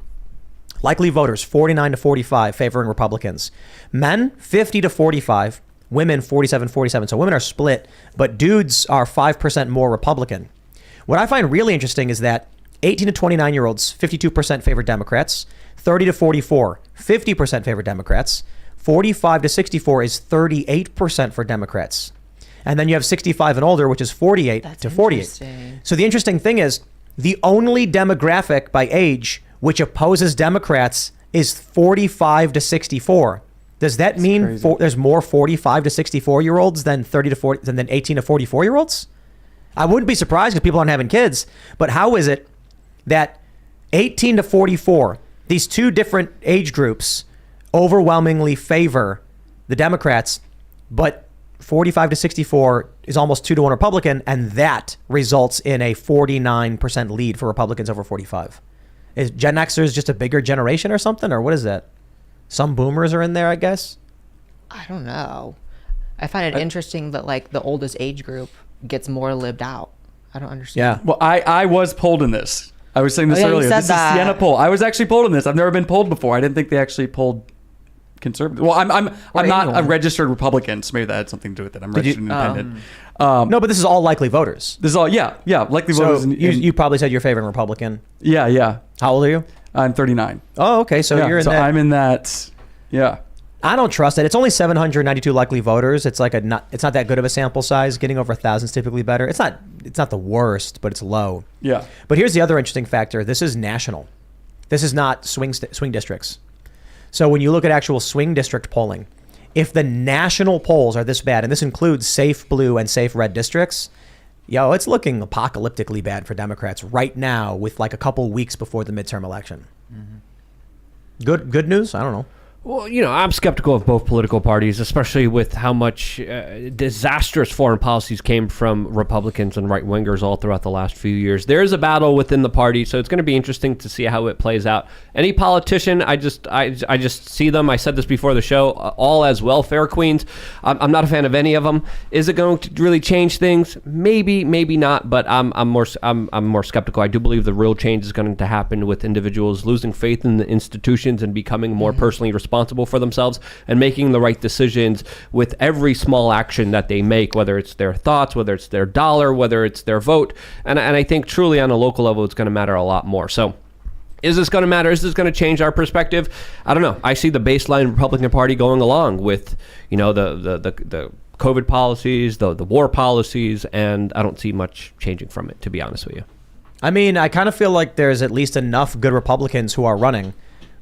likely voters, 49 to 45 favoring Republicans. Men, 50 to 45. Women, 47. So women are split, but dudes are 5% more Republican. What I find really interesting is that 18 to 29-year-olds, 52% favor Democrats. 30 to 44, 50% favor Democrats. 45 to 64 is 38% for Democrats. And then you have 65 and older, which is 48 to 48. So the interesting thing is the only demographic by age which opposes Democrats is 45 to 64. Does that mean there's more 45 to 64-year-olds than 30 to 40 than 18 to 44-year-olds? I wouldn't be surprised because people aren't having kids. But how is it that 18 to 44, these two different age groups, overwhelmingly favor the Democrats, but 45 to 64 is almost 2 to 1 Republican, and that results in a 49% lead for Republicans over 45? Is Gen Xers just a bigger generation or something, or what is that? Some boomers are in there, I guess.
I don't know. I find it interesting that like the oldest age group gets more lived out. I don't understand.
Yeah.
Well, I was polled in this. I was saying this
Oh, yeah, you
earlier.
said
This is
that.
Siena poll. I was actually polled in this. I've never been polled before. I didn't think they actually polled conservative. Well, I'm not a registered Republican, so maybe that had something to do with it. I'm registered independent.
No, but this is all likely voters.
This is all likely
So
voters.
you probably said you're favoring Republican.
Yeah.
How old are you?
I'm 39.
Oh, okay. So
Yeah,
you're in
so
that.
I'm in that. Yeah.
I don't trust it. It's only 792 likely voters. It's like it's not that good of a sample size. Getting over 1,000 is typically better. It's not the worst, but it's low.
Yeah.
But here's the other interesting factor. This is national. This is not swing districts. So when you look at actual swing district polling, if the national polls are this bad, and this includes safe blue and safe red districts, it's looking apocalyptically bad for Democrats right now with like a couple weeks before the midterm election. Mm-hmm. Good news? I don't know.
Well, I'm skeptical of both political parties, especially with how much disastrous foreign policies came from Republicans and right-wingers all throughout the last few years. There is a battle within the party, so it's going to be interesting to see how it plays out. Any politician, I just see them. I said this before the show, all as welfare queens. I'm not a fan of any of them. Is it going to really change things? Maybe, maybe not. But I'm more skeptical. I do believe the real change is going to happen with individuals losing faith in the institutions and becoming more personally responsible for themselves and making the right decisions with every small action that they make, whether it's their thoughts, whether it's their dollar, whether it's their vote. And I think truly on a local level, it's going to matter a lot more. So is this going to matter? Is this going to change our perspective? I don't know. I see the baseline Republican Party going along with, the COVID policies, the war policies, and I don't see much changing from it, to be honest with you.
I mean, I kind of feel like there's at least enough good Republicans who are running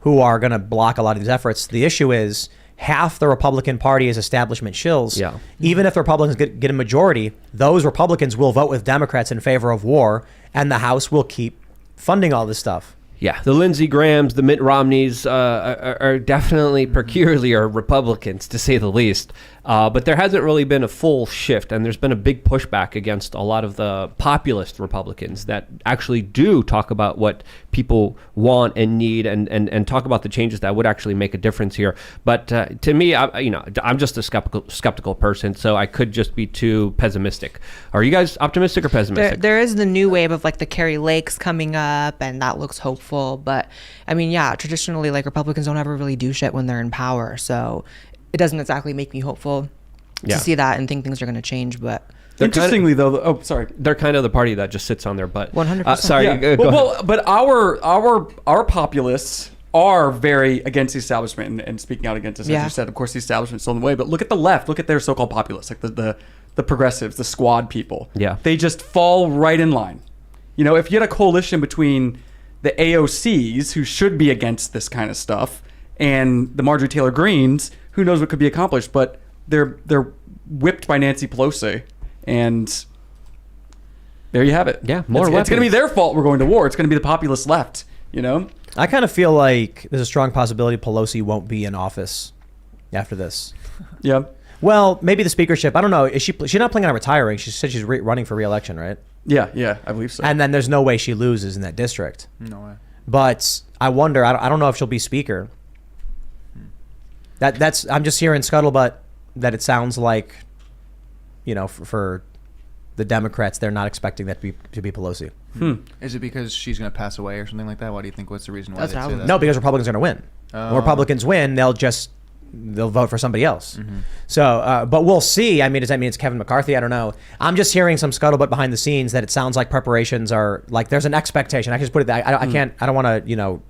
who are going to block a lot of these efforts. The issue is half the Republican Party is establishment shills.
Yeah.
Even if the Republicans get a majority, those Republicans will vote with Democrats in favor of war, and the House will keep funding all this stuff.
Yeah, the Lindsey Grahams, the Mitt Romneys are definitely peculiar Republicans, to say the least. But there hasn't really been a full shift, and there's been a big pushback against a lot of the populist Republicans that actually do talk about what people want and need and talk about the changes that would actually make a difference here. But to me, I'm just a skeptical person, so I could just be too pessimistic. Are you guys optimistic or pessimistic?
There is the new wave of like the Carrie Lakes coming up, and that looks hopeful. But I mean, traditionally, like Republicans don't ever really do shit when they're in power, so it doesn't exactly make me hopeful to see that and think things are going to change. But
Interestingly, though, sorry,
they're kind of the party that just sits on their butt.
100%.
Sorry,
Yeah.
go ahead.
Well, but our populists are very against the establishment and speaking out against us. As you said, of course, the establishment's still in the way. But look at the left. Look at their so-called populists, like the progressives, the squad people.
Yeah.
They just fall right in line. If you had a coalition between the AOCs, who should be against this kind of stuff, and the Marjorie Taylor Greens, who knows what could be accomplished, but they're whipped by Nancy Pelosi, and there you have it.
Yeah, more
It's going to be
weapons.
their fault we're going to war. It's going to be the populist left,
I kind of feel like there's a strong possibility Pelosi won't be in office after this.
Yeah.
Well, maybe the speakership. I don't know. She's not planning on retiring. She said she's running for re-election, right?
Yeah, I believe so.
And then there's no way she loses in that district.
No way.
But I wonder. I don't know if she'll be speaker. That's. I'm just hearing scuttlebutt that it sounds like, for the Democrats, they're not expecting that to be Pelosi.
Is it because she's going to pass away or something like that? Why do you think? What's the reason why
That's
they
what I
say
was-
that?
No, because Republicans are going to win. When Republicans win, they'll vote for somebody else. So, but we'll see. I mean, does that mean it's Kevin McCarthy? I don't know. I'm just hearing some scuttlebutt behind the scenes that it sounds like preparations are like there's an expectation. I can just put it that I can't. I don't want to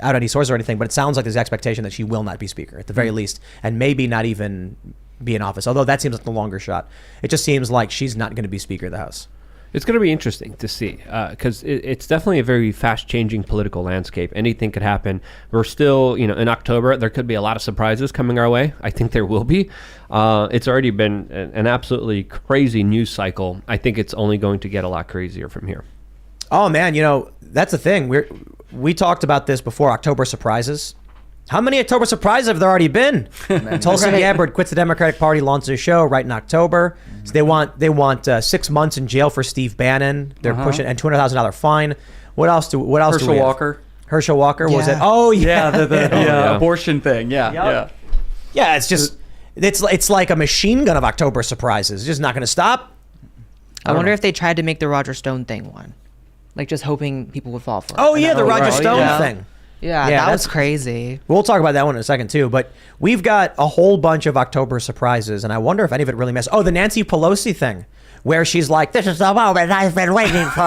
out any source or anything, but it sounds like there's expectation that she will not be speaker at the very least, and maybe not even be in office. Although that seems like the longer shot. It just seems like she's not going to be Speaker of the House.
It's going to be interesting to see because it's definitely a very fast-changing political landscape. Anything could happen. We're still, in October. There could be a lot of surprises coming our way. I think there will be. It's already been an absolutely crazy news cycle. I think it's only going to get a lot crazier from here.
Oh man, that's the thing. We talked about this before. October surprises. How many October surprises have there already been? Tulsi Gabbard quits the Democratic Party, launches a show right in October. So they want 6 months in jail for Steve Bannon. They're pushing and $200,000 fine. What else do we have? Herschel Walker was it? Oh yeah,
the abortion thing. Yeah.
It's just it's like a machine gun of October surprises. It's just not going to stop.
I wonder if they tried to make the Roger Stone thing one, like just hoping people would fall for it.
Oh yeah, the Roger
right.
Stone
Yeah.
thing.
Yeah, that was crazy.
We'll talk about that one in a second too, but we've got a whole bunch of October surprises, and I wonder if any of it really missed. Oh, the Nancy Pelosi thing, where she's like, "This is the moment I've been waiting for."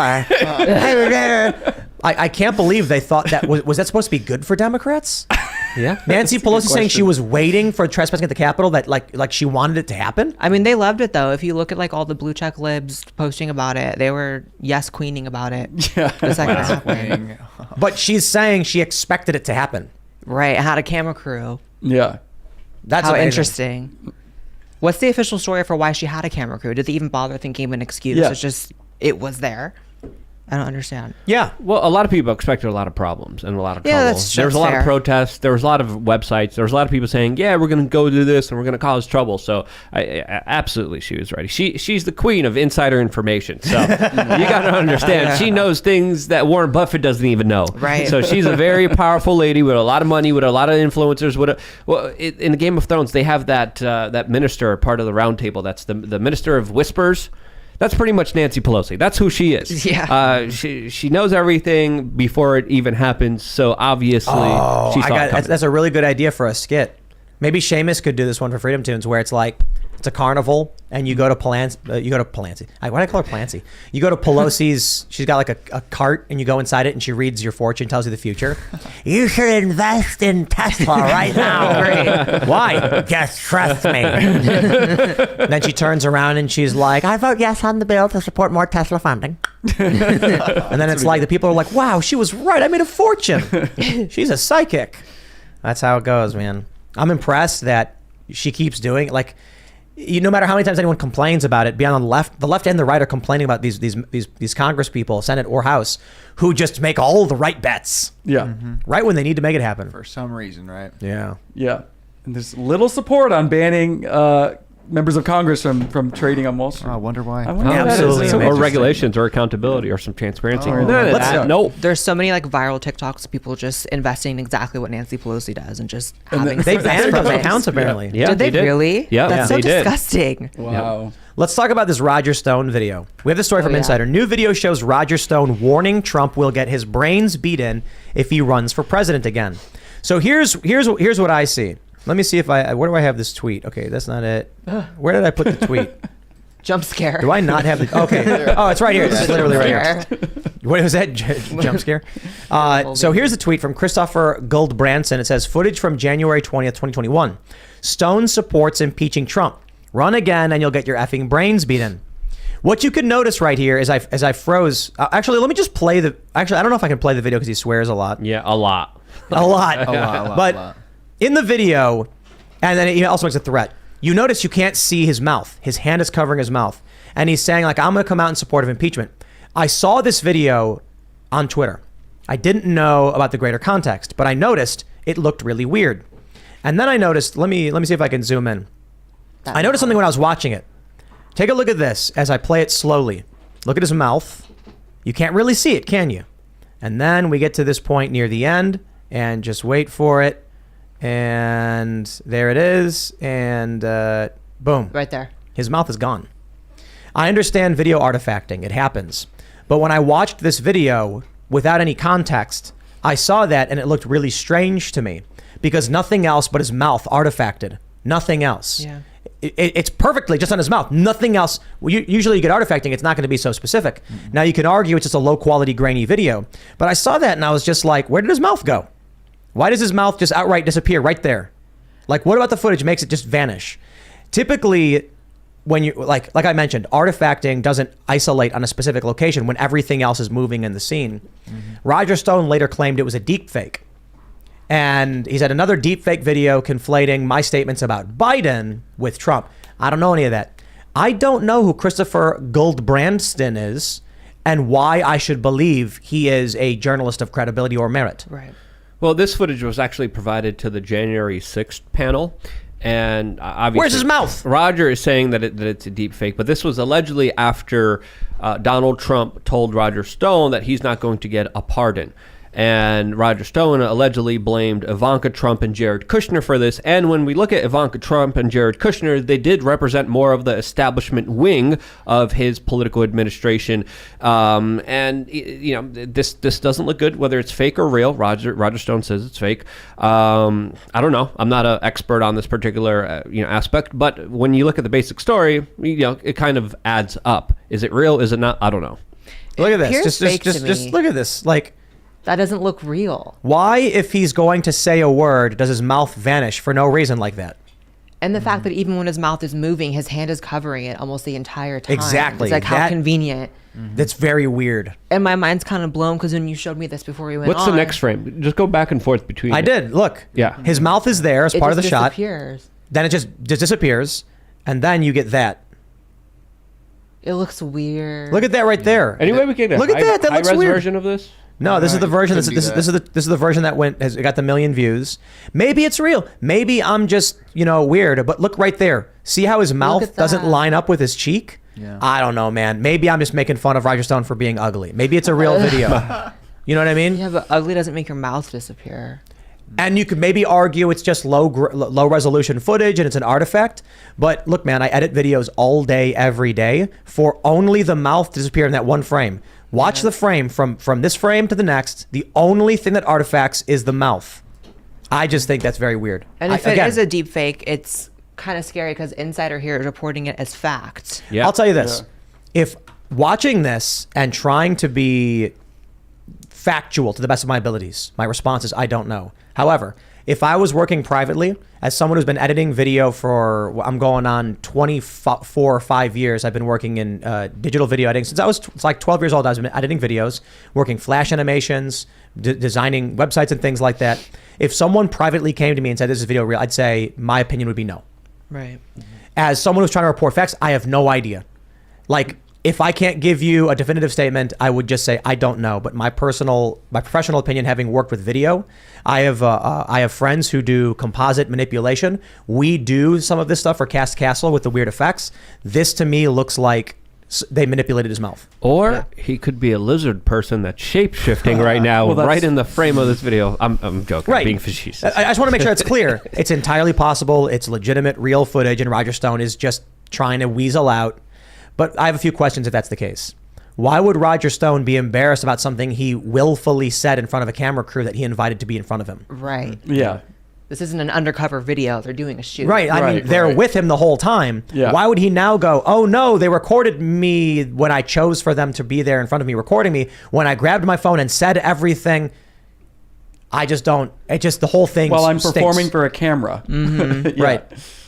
I can't believe they thought that was that supposed to be good for Democrats?
Yeah,
Nancy Pelosi saying she was waiting for trespassing at the Capitol, that like she wanted it to happen.
I mean, they loved it though. If you look at like all the blue check libs posting about it, they were yes queening about it.
Yeah.
The second it happened.
But she's saying she expected it to happen.
Right, had a camera crew.
Yeah.
That's
How
amazing.
interesting. What's the official story for why she had a camera crew? Did they even bother thinking of an excuse?
Yeah.
It's just it was there. I don't understand.
Yeah.
Well, a lot of people expected a lot of problems and a lot of trouble.
Yeah, that's
there was a lot
fair.
of protests. There was a lot of websites. There was a lot of people saying, "Yeah, we're going to go do this and we're going to cause trouble." So, absolutely, she was ready. She's the queen of insider information. So you got to understand, she knows things that Warren Buffett doesn't even know.
Right.
So she's a very powerful lady with a lot of money, with a lot of influencers. In the Game of Thrones, they have that minister part of the round table. That's the minister of whispers. That's pretty much Nancy Pelosi. That's who she is.
Yeah.
She knows everything before it even happens. So obviously, she saw it coming.
That's a really good idea for a skit. Maybe Seamus could do this one for Freedom Tunes, where it's like it's a carnival and you go to Palancy. Why do I call her Palancy? You go to Pelosi's. She's got like a cart, and you go inside it, and she reads your fortune, tells you the future. You should invest in Tesla right now. Great. Why? Just trust me. Then she turns around and she's like, "I vote yes on the bill to support more Tesla funding." And then it's like the people are like, "Wow, she was right. I made a fortune. She's a psychic." That's how it goes, man. I'm impressed that she keeps doing it. Like, no matter how many times anyone complains about it, beyond the left and the right are complaining about these Congress people, Senate or House, who just make all the right bets.
Yeah.
Right when they need to make it happen.
For some reason, right?
Yeah.
Yeah. And there's little support on banning members of Congress from trading on Wall Street.
I wonder why.
I wonder why that is.
Absolutely
It's so
amazing.
Or
interesting.
regulations or accountability or some transparency.
Oh,
None of
let's-
that. No.
There's so many like viral TikToks of people just investing in exactly what Nancy Pelosi does and just having
They
success
banned
from
those
it.
accounts apparently.
Yeah,
Did they really?
Yeah,
That's so
they did.
disgusting.
Wow.
Let's talk about this Roger Stone video. We have this story from
yeah.
Insider. New video shows Roger Stone warning Trump will get his brains beat in if he runs for president again. So here's what I see. Let me see if where do I have this tweet? Okay, that's not it. Where did I put the tweet?
Jump scare.
Do I not have the? Okay. Oh, it's right here. It's literally right here. What was that? Jump scare? So here's the tweet from Christopher Goldbranson. It says, footage from January 20th, 2021. Stone supports impeaching Trump. Run again and you'll get your effing brains beaten. What you can notice right here is as I froze. Actually, let me just play the. Actually, I don't know if I can play the video because he swears a lot.
Yeah, a lot.
A lot.
A lot,
But
a lot.
in the video, and then he also makes a threat. You notice you can't see his mouth. His hand is covering his mouth. And he's saying, like, I'm going to come out in support of impeachment. I saw this video on Twitter. I didn't know about the greater context, but I noticed it looked really weird. And then I noticed, let me see if I can zoom in. I noticed something when I was watching it. Take a look at this as I play it slowly. Look at his mouth. You can't really see it, can you? And then we get to this point near the end, and just wait for it. And there it is. And boom.
Right there.
His mouth is gone. I understand video artifacting. It happens. But when I watched this video without any context, I saw that and it looked really strange to me because nothing else but his mouth artifacted. Nothing else.
Yeah.
It's perfectly just on his mouth. Nothing else. Usually you get artifacting, it's not going to be so specific. Now you can argue it's just a low quality grainy video. But I saw that and I was just like, where did his mouth go? Why does his mouth just outright disappear right there? Like, what about the footage makes it just vanish? Typically, when you like I mentioned, artifacting doesn't isolate on a specific location when everything else is moving in the scene. Roger Stone later claimed it was a deep fake. And he said another deep fake video conflating my statements about Biden with Trump. I don't know any of that. I don't know who Christopher Goldbrandston is and why I should believe he is a journalist of credibility or merit.
Right.
Well, this footage was actually provided to the January 6th panel. And obviously,
Where's his mouth?
Roger is saying that it's a deep fake, but this was allegedly after Donald Trump told Roger Stone that he's not going to get a pardon. And Roger Stone allegedly blamed Ivanka Trump and Jared Kushner for this. And when we look at Ivanka Trump and Jared Kushner, they did represent more of the establishment wing of his political administration. And you know, this doesn't look good, whether it's fake or real. Roger Stone says it's fake. I don't know. I'm not an expert on this particular aspect, but when you look at the basic story, it kind of adds up. Is it real? Is it not? I don't know.
Look at
appears
this.
fake to
Just
me.
look at this. Like,
That doesn't look real.
why, if he's going to say a word, does his mouth vanish for no reason like that?
And the fact that even when his mouth is moving, his hand is covering it almost the entire time.
Exactly.
It's like how
That-
convenient.
That's very weird.
And my mind's kind of blown because when you showed me this before we went
What's
on.
the next frame? Just go back and forth between.
I did. Look.
Yeah.
His mouth is there as
It
part of the
just
shot.
disappears.
Then it just disappears. And then you get that.
It looks weird.
Look at that right there.
Anyway, we can get a
Look at that. That looks
high-res
weird.
version of this.
No, this is the version. This,
couldn't
this,
do
this is the version that has got the million views. Maybe it's real. Maybe I'm just weird. But look right there. See how his mouth
at
doesn't
that.
line up with his cheek?
Yeah.
I don't know, man. Maybe I'm just making fun of Roger Stone for being ugly. Maybe it's a real video. You know what I mean?
Yeah, but ugly doesn't make your mouth disappear.
And you could maybe argue it's just low resolution footage and it's an artifact. But look, man, I edit videos all day, every day for only the mouth to disappear in that one frame. Watch the frame from this frame to the next. The only thing that artifacts is the mouth. I just think that's very weird.
And if
Again,
it is a deep fake, it's kind of scary because Insider here is reporting it as fact.
Yeah.
I'll tell you this. If watching this and trying to be factual to the best of my abilities, my response is I don't know. However, if I was working privately as someone who's been editing video for, I'm going on 24 or 5 years. I've been working in digital video editing since I was like 12 years old. I've been editing videos, working flash animations, designing websites and things like that. If someone privately came to me and said, this is video real, I'd say my opinion would be no.
Right.
As someone who's trying to report facts, I have no idea. Like, if I can't give you a definitive statement, I would just say I don't know. But my professional opinion, having worked with video, I have friends who do composite manipulation. We do some of this stuff for Cast Castle with the weird effects. This to me looks like they manipulated his mouth.
Or he could be a lizard person that's shape-shifting right now,
Well, that's-
right in the frame of this video. I'm joking.
Right.
I'm being facetious.
I just want to make sure it's clear. It's entirely possible. It's legitimate, real footage, and Roger Stone is just trying to weasel out. But I have a few questions if that's the case. Why would Roger Stone be embarrassed about something he willfully said in front of a camera crew that he invited to be in front of him?
Right.
Yeah.
This isn't an undercover video. They're doing a shoot.
Right. I mean,
Right,
they're
right.
with him the whole time.
Yeah.
Why would he now go, oh no, they recorded me when I chose for them to be there in front of me recording me, when I grabbed my phone and said everything? I just don't. It just, the whole thing
While I'm
stinks.
performing for a camera. Yeah.
Right.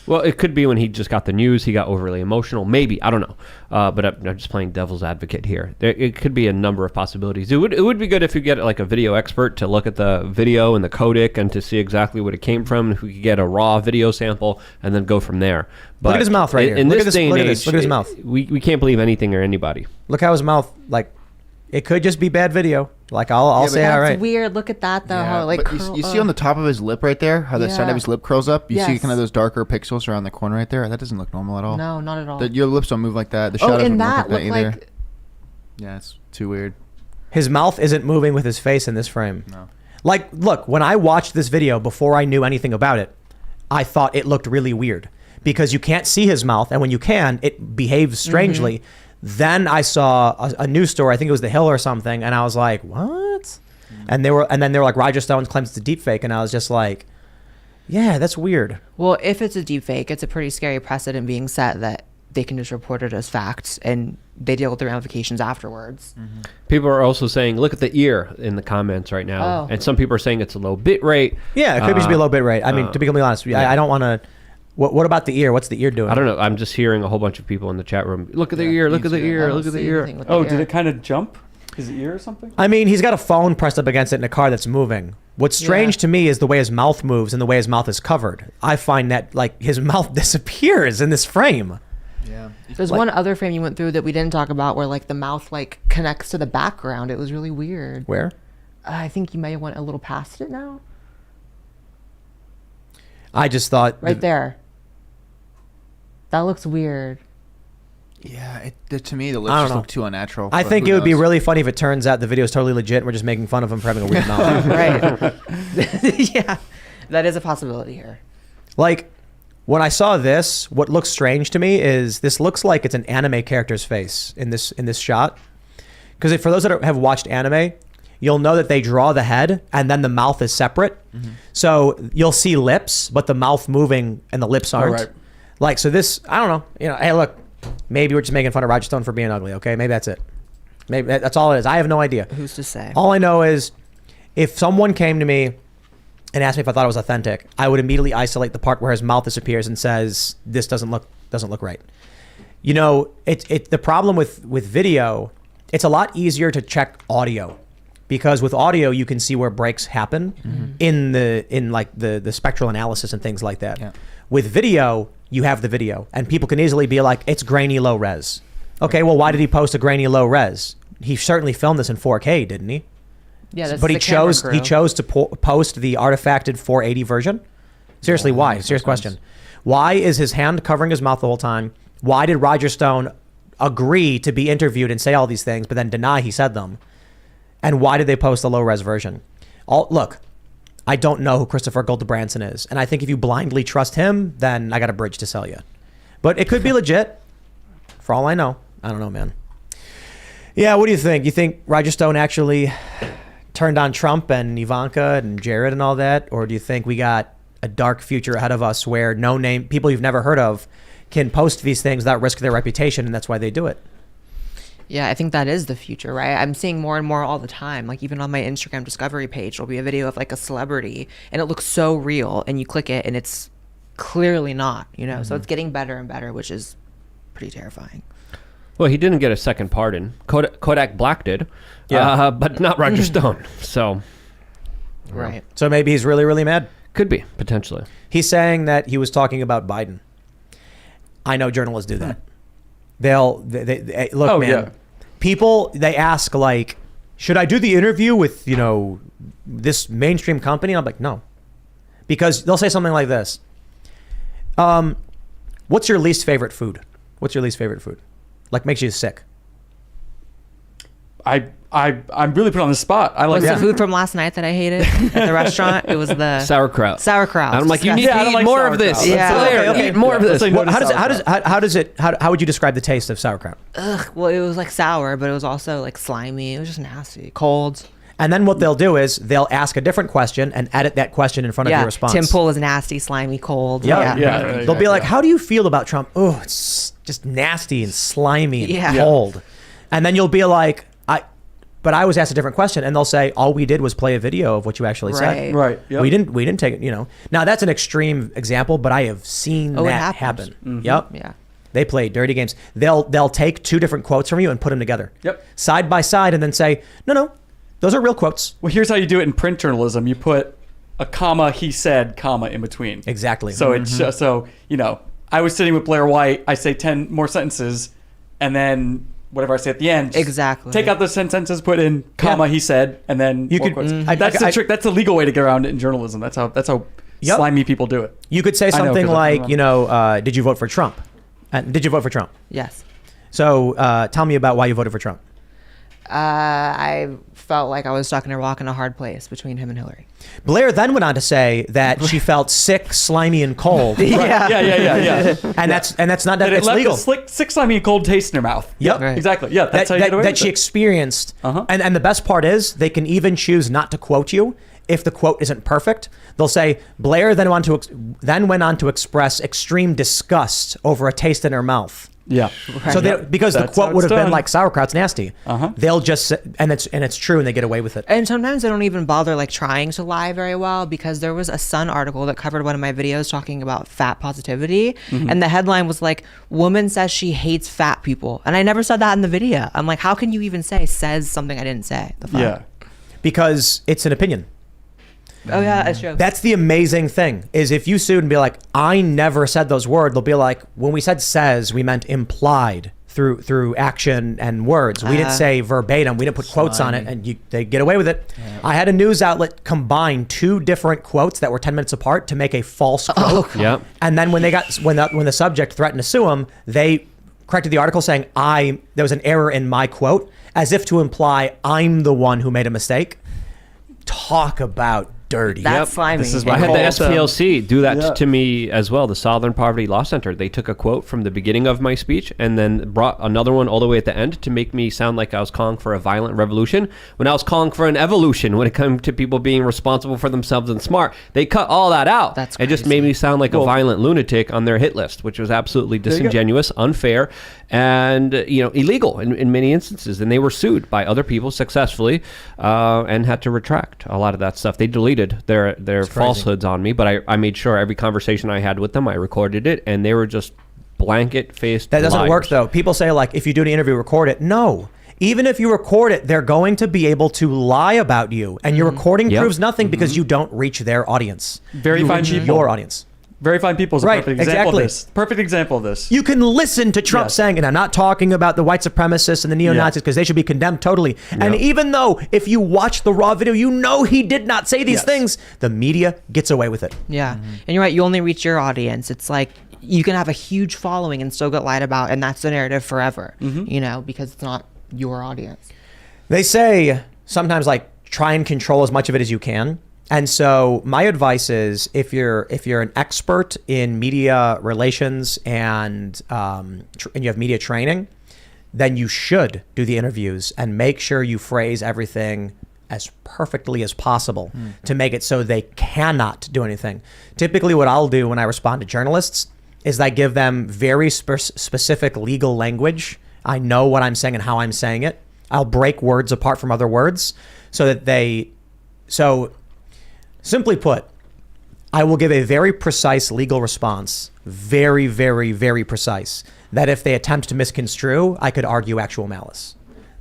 Well, it could be when he just got the news, he got overly emotional. Maybe, I don't know. But I'm just playing devil's advocate here. It could be a number of possibilities. It would be good if you get like a video expert to look at the video and the codec and to see exactly what it came from. If we could get a raw video sample and then go from there. But
Look at his mouth right here.
In
Look
this
at this-
day and
look at
age,
this. Look at his mouth.
We can't believe anything or anybody.
Look how his mouth, like, it could just be bad video. Like, I'll
but
say,
that's
all
That's
right.
weird. Look at that though. How it, like
but you see on the top of his lip right there, how the side
Yeah.
of his lip curls up. You see
Yes.
kind of those darker pixels around the corner right there. That doesn't look normal at all.
No, not at all.
Your lips don't move like that. The
Oh,
shadows
and
don't look
that
like that
looked
either.
like
Yeah, it's too weird.
His mouth isn't moving with his face in this frame.
No.
Like, look, when I watched this video before I knew anything about it, I thought it looked really weird because you can't see his mouth, and when you can, it behaves strangely. Then I saw a news story, I think it was The Hill or something, and I was like, what? And then they were like, Roger Stone claims it's a deep fake, and I was just like, yeah, that's weird.
Well, if it's a deep fake, it's a pretty scary precedent being set that they can just report it as facts and they deal with the ramifications afterwards.
People are also saying, look at the ear in the comments right now.
Oh.
And some people are saying it's a low bit rate.
Yeah, it could just be a low bit rate. I mean, to be completely honest, I don't want to. What about the ear? What's the ear doing?
I don't know. I'm just hearing a whole bunch of people in the chat room. Look at the ear. Look at the ear. Look at the ear.
Oh, did it kind of jump? His ear or something?
I mean, he's got a phone pressed up against it in a car that's moving. What's strange to me is the way his mouth moves and the way his mouth is covered. I find that like his mouth disappears in this frame.
Yeah.
There's one other frame you went through that we didn't talk about where like the mouth like connects to the background. It was really weird.
Where?
I think you may have went a little past it now.
I just thought
Right there. That looks weird.
Yeah, to me, the
I
lips
don't
just
know.
look too unnatural.
I
but
think
who
it would be
knows?
really funny if it turns out the video is totally legit and we're just making fun of him for having a weird mouth.
Right. Yeah. That is a possibility here.
Like, when I saw this, what looks strange to me is this looks like it's an anime character's face in this shot. Because for those that have watched anime, you'll know that they draw the head and then the mouth is separate. So you'll see lips, but the mouth moving and the lips aren't.
right.
Like, so this, I don't know. You know, hey, look, maybe we're just making fun of Roger Stone for being ugly, okay? Maybe that's it. Maybe that's all it is. I have no idea.
Who's to say?
All I know is if someone came to me and asked me if I thought it was authentic, I would immediately isolate the part where his mouth disappears and says, this doesn't look right. You know, the problem with video, it's a lot easier to check audio. Because with audio, you can see where breaks happen in the spectral analysis and things like that.
Yeah.
With video, you have the video, and people can easily be like, "It's grainy low res." Okay, well, why did he post a grainy low res? He certainly filmed this in 4K, didn't he?
Yeah, that's
But he
the camera
chose
crew.
to post the artifacted 480 version. Seriously, why? Serious question. Why is his hand covering his mouth the whole time? Why did Roger Stone agree to be interviewed and say all these things, but then deny he said them? And why did they post the low-res version? Look, I don't know who Christopher Goldbranson is. And I think if you blindly trust him, then I got a bridge to sell you. But it could be legit. For all I know. I don't know, man. Yeah, what do you think? You think Roger Stone actually turned on Trump and Ivanka and Jared and all that? Or do you think we got a dark future ahead of us where no-name people you've never heard of can post these things without risk their reputation, and that's why they do it?
Yeah, I think that is the future, right? I'm seeing more and more all the time. Like even on my Instagram discovery page, there'll be a video of like a celebrity and it looks so real and you click it and it's clearly not, you know? So it's getting better and better, which is pretty terrifying.
Well, he didn't get a second pardon. Kodak Black did.
Yeah.
But not Roger Stone. So
Right.
So maybe he's really, really mad.
could be, potentially.
He's saying that he was talking about Biden. I know journalists do that. They look,
Oh,
man.
yeah.
People, they ask like, should I do the interview with, you know, this mainstream company? And I'm like, no. Because they'll say something like this. What's your least favorite food? What's your least favorite food? Like makes you sick.
I'm really put on the spot. I like
What's the food from last night that I hated at the restaurant? It was the
Sauerkraut.
sauerkraut.
I'm like, you need
Yeah, I
to
don't
eat
like
more of
sauerkraut.
this.
Yeah.
Blaire,
Okay,
eat more of this.
Let's say no
What,
to sauerkraut.
how would you describe the taste of sauerkraut?
Ugh, well, it was like sour, but it was also like slimy. It was just nasty, cold.
And then what they'll do is they'll ask a different question and edit that question in front of
Yeah,
your response.
Tim Pool is nasty, slimy, cold.
Yeah.
Yeah.
They'll be like, how do you feel about Trump? Oh, it's just nasty and slimy and
Yeah.
cold. And then you'll be like, but I was asked a different question, and they'll say, all we did was play a video of what you actually said.
Right.
Right. Yep.
We didn't take it, you know. Now that's an extreme example, but I have seen
Oh, it
that
happens.
happen. Yep.
Yeah.
They play dirty games. They'll take two different quotes from you and put them together.
Yep.
Side by side, and then say, no, those are real quotes.
Well, here's how you do it in print journalism. You put a comma, he said, comma in between.
Exactly.
So it's just, so, you know, I was sitting with Blaire White. I say 10 more sentences, and then whatever I say at the end. just
Exactly.
Take out those 10 sentences, put in comma, he said, and then
You
more
could-
quotes.
I-
That's
I-
the trick. That's the legal way to get around it in journalism. That's how
Yep.
slimy people do it.
You could say
I know,
something
'cause I've
like,
done
you know, did you vote for Trump? Did you vote for Trump?
Yes.
So tell me about why you voted for Trump.
I felt like I was stuck in a rock and a hard place between him and Hillary.
Blaire then went on to say that she felt sick, slimy, and cold.
Yeah.
Yeah.
And that's not
That it
it's
left
legal.
a sick, slimy, and cold taste in her mouth.
Yep.
Right.
Exactly. Yeah, that's how you get away
that
with
she
it.
experienced. And the best part is they can even choose not to quote you if the quote isn't perfect. They'll say Blaire then went on to express extreme disgust over a taste in her mouth.
Yeah.
So because the
That's
quote
how
would have
it's
been
done.
like sauerkraut's nasty. They'll just and it's true and they get away with it.
And sometimes I don't even bother like trying to lie very well, because there was a Sun article that covered one of my videos talking about fat positivity. And the headline was like, "Woman says she hates fat people." And I never said that in the video. I'm like, how can you even says something I didn't say? The fuck?
Yeah.
Because it's an opinion.
Oh yeah, that's true.
That's the amazing thing is if you sued and be like, I never said those words, they'll be like, when we said says, we meant implied through action and words. We didn't say verbatim. We didn't put quotes on it, and they get away with it. Yeah. I had a news outlet combine 2 different quotes that were 10 minutes apart to make a false quote.
Yep.
And then when the subject threatened to sue them, they corrected the article saying there was an error in my quote, as if to imply I'm the one who made a mistake. Talk about dirty.
That's slimy.
This is why
I had the
called,
SPLC do that to me as well, the Southern Poverty Law Center. They took a quote from the beginning of my speech and then brought another one all the way at the end to make me sound like I was calling for a violent revolution when I was calling for an evolution when it comes to people being responsible for themselves and smart. They cut all that out.
That's
It just
crazy.
made me sound like a violent lunatic on their hit list, which was absolutely disingenuous, unfair, and illegal in many instances. And they were sued by other people successfully and had to retract a lot of that stuff. They deleted their falsehoods on me, but I made sure every conversation I had with them, I recorded it, and they were just blanket-faced
That doesn't
liars.
work though. People say like, if you do an interview, record it. No. Even if you record it, they're going to be able to lie about you, and your recording
Yep.
proves nothing because you don't reach their audience.
Very
you
fine
reach
people.
your audience.
Very fine people is a
Right,
perfect example
exactly.
of this. Perfect example of this.
You can listen to Trump
Yes.
saying, and I'm not talking about the white supremacists and the neo-Nazis because they should be condemned totally. And even though if you watch the raw video, you know he did not say these
Yes.
things, the media gets away with it.
Yeah. And you're right, you only reach your audience. It's like you can have a huge following and still get lied about, and that's the narrative forever, because it's not your audience.
They say sometimes like try and control as much of it as you can. And so my advice is if you're an expert in media relations and you have media training, then you should do the interviews and make sure you phrase everything as perfectly as possible to make it so they cannot do anything. Typically what I'll do when I respond to journalists is I give them very specific legal language. I know what I'm saying and how I'm saying it. I'll break words apart from other words so that simply put, I will give a very precise legal response, very, very, very precise, that if they attempt to misconstrue, I could argue actual malice.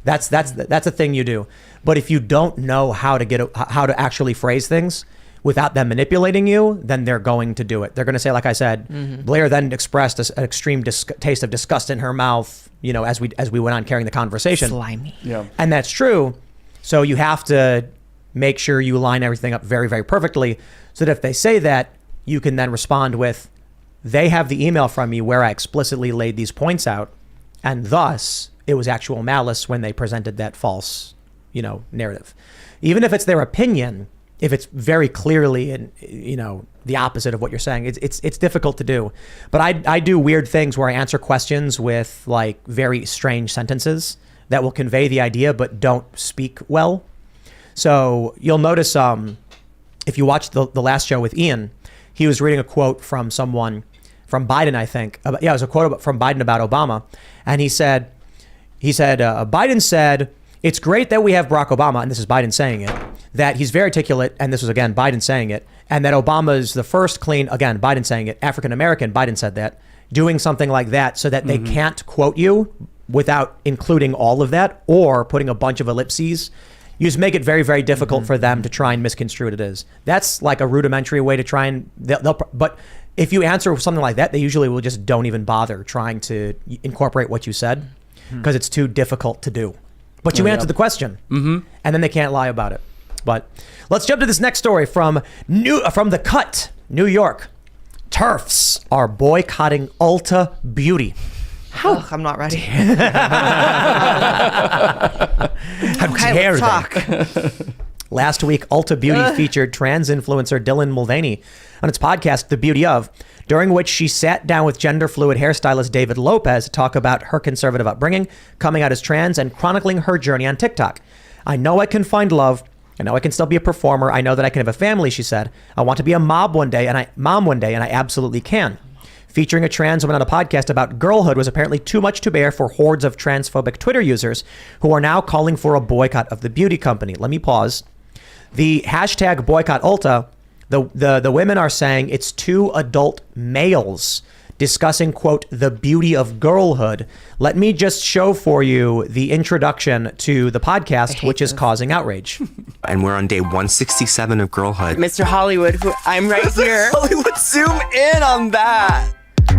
That's a thing you do. But if you don't know how to actually phrase things without them manipulating you, then they're going to do it. They're going to say, like I said, Blaire then expressed an extreme taste of disgust in her mouth, as we went on carrying the conversation.
Slimy.
Yeah.
And that's true. So you have to make sure you line everything up very, very perfectly so that if they say that, you can then respond with, they have the email from me where I explicitly laid these points out, and thus it was actual malice when they presented that false, narrative. Even if it's their opinion, if it's very clearly the opposite of what you're saying, it's difficult to do. But I do weird things where I answer questions with like very strange sentences that will convey the idea but don't speak well. So you'll notice if you watch the last show with Ian, he was reading a quote from someone, from Biden, I think. It was a quote from Biden about Obama. And he said, Biden said, it's great that we have Barack Obama, and this is Biden saying it, that he's very articulate, and this was, again, Biden saying it, and that Obama is the first clean, again, Biden saying it, African-American, Biden said that, doing something like that so that they can't quote you without including all of that or putting a bunch of ellipses. You just make it very, very difficult for them to try and misconstrue what it is. That's like a rudimentary way to try and, but if you answer something like that, they usually will just don't even bother trying to incorporate what you said because it's too difficult to do. But you answered the question, and then they can't lie about it. But let's jump to this next story from The Cut, New York. TERFs are boycotting Ulta Beauty.
Ugh, I'm not ready.
How dare they? Last week, Ulta Beauty featured trans influencer Dylan Mulvaney on its podcast, The Beauty Of, during which she sat down with gender fluid hairstylist David Lopez to talk about her conservative upbringing, coming out as trans, and chronicling her journey on TikTok. I know I can find love. I know I can still be a performer. I know that I can have a family, she said. I want to be a mom one day, and I absolutely can. Featuring a trans woman on a podcast about girlhood was apparently too much to bear for hordes of transphobic Twitter users who are now calling for a boycott of the beauty company. Let me pause. The hashtag boycott Ulta, the women are saying it's two adult males discussing, quote, the beauty of girlhood. Let me just show for you the introduction to the podcast, which is causing outrage.
And we're on day 167 of girlhood.
Mr. Hollywood, who I'm right here.
Hollywood, zoom in on that.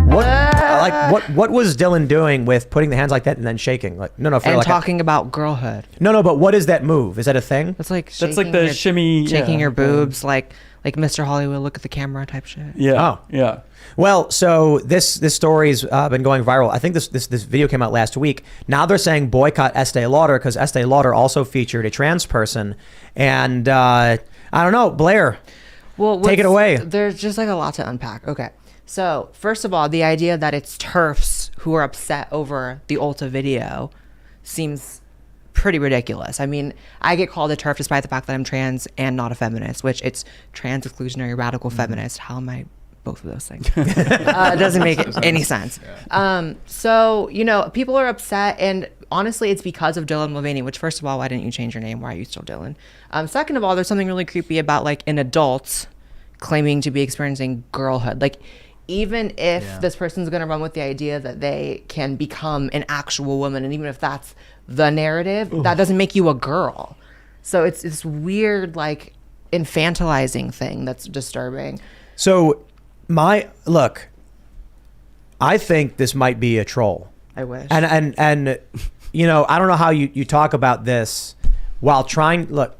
What was Dylan doing with putting the hands like that and then shaking? Like
And talking about girlhood.
No, but what is that move? Is that a thing?
It's like
That's like the shimmy.
shaking
yeah.
your boobs, like Mr. Hollywood, look at the camera type shit.
Yeah.
Oh.
Yeah.
Well, so this story's been going viral. I think this video came out last week. Now they're saying boycott Estee Lauder because Estee Lauder also featured a trans person. And I don't know, Blaire, take it away.
There's just like a lot to unpack. Okay. So first of all, the idea that it's TERFs who are upset over the Ulta video seems pretty ridiculous. I mean, I get called a TERF despite the fact that I'm trans and not a feminist, which it's trans exclusionary radical feminist. How am I both of those things? It doesn't make any sense. So, people are upset, and honestly, it's because of Dylan Mulvaney, which, first of all, why didn't you change your name? Why are you still Dylan? Second of all, there's something really creepy about like an adult claiming to be experiencing girlhood. Like, even if this person's going to run with the idea that they can become an actual woman, and even if that's the narrative, that doesn't make you a girl. So it's this weird, like, infantilizing thing that's disturbing.
So I think this might be a troll.
I wish.
And I don't know how you talk about this while trying. Look,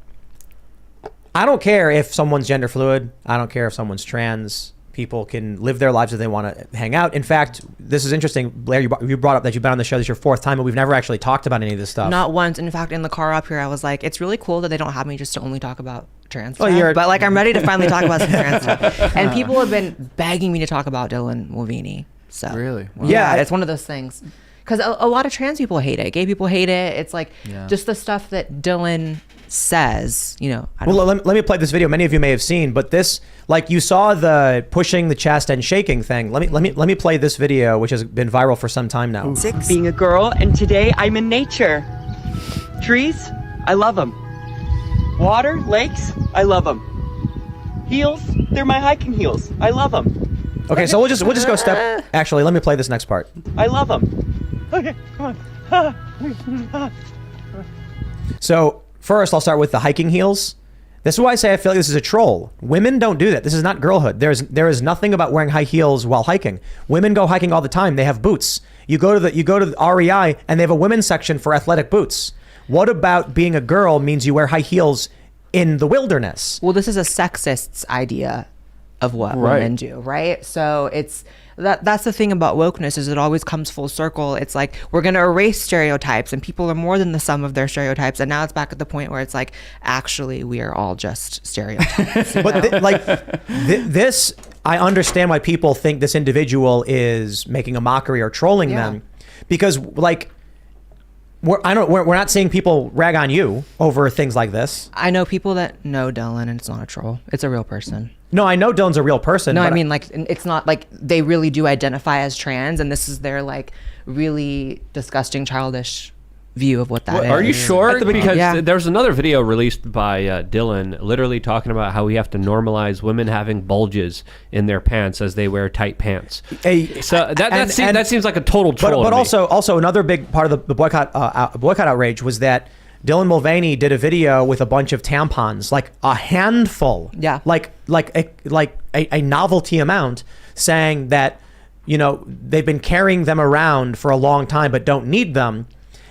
I don't care if someone's gender fluid. I don't care if someone's trans. People can live their lives if they want to hang out. In fact, this is interesting, Blaire. You brought up that you've been on the show. This is your fourth time, but we've never actually talked about any of this stuff.
Not once. In fact, in the car up here, I was like, it's really cool that they don't have me just to only talk about trans
Well,
stuff. But like, I'm ready to finally talk about some trans stuff. And people have been begging me to talk about Dylan Mulvaney. So
Really? Wow.
yeah, it's one of those things. Because a lot of trans people hate it. Gay people hate it. It's like just the stuff that Dylan says,
Let me play this video. Many of you may have seen, but this, like, you saw the pushing the chest and shaking thing. Let me play this video, which has been viral for some time now.
Being a girl, and today I'm in nature. Trees, I love them. Water, lakes, I love them. Heels, they're my hiking heels. I love them.
Okay, so we'll just go step. Actually, let me play this next part.
I love them. Okay, come on.
So first, I'll start with the hiking heels. This is why I say I feel like this is a troll. Women don't do that. This is not girlhood. There is nothing about wearing high heels while hiking. Women go hiking all the time. They have boots. You go to the REI and they have a women's section for athletic boots. What about being a girl means you wear high heels in the wilderness?
Well, this is a sexist's idea of what women do, right? So that's the thing about wokeness, is it always comes full circle. It's like, we're going to erase stereotypes, and people are more than the sum of their stereotypes. And now it's back at the point where it's like, actually, we are all just stereotypes.
But this, I understand why people think this individual is making a mockery or trolling them, because like, we're not seeing people rag on you over things like this.
I know people that know Dylan, and it's not a troll. It's a real person.
No, I know Dylan's a real person.
No, I mean, like, it's not like they really do identify as trans, and this is their like really disgusting, childish view of what that is.
Are you sure? Because
Yeah.
there's another video released by Dylan literally talking about how we have to normalize women having bulges in their pants as they wear tight pants. So that seems like a total troll.
But
to me.
also another big part of the boycott outrage was that Dylan Mulvaney did a video with a bunch of tampons, like a handful, like a novelty amount, saying that they've been carrying them around for a long time but don't need them,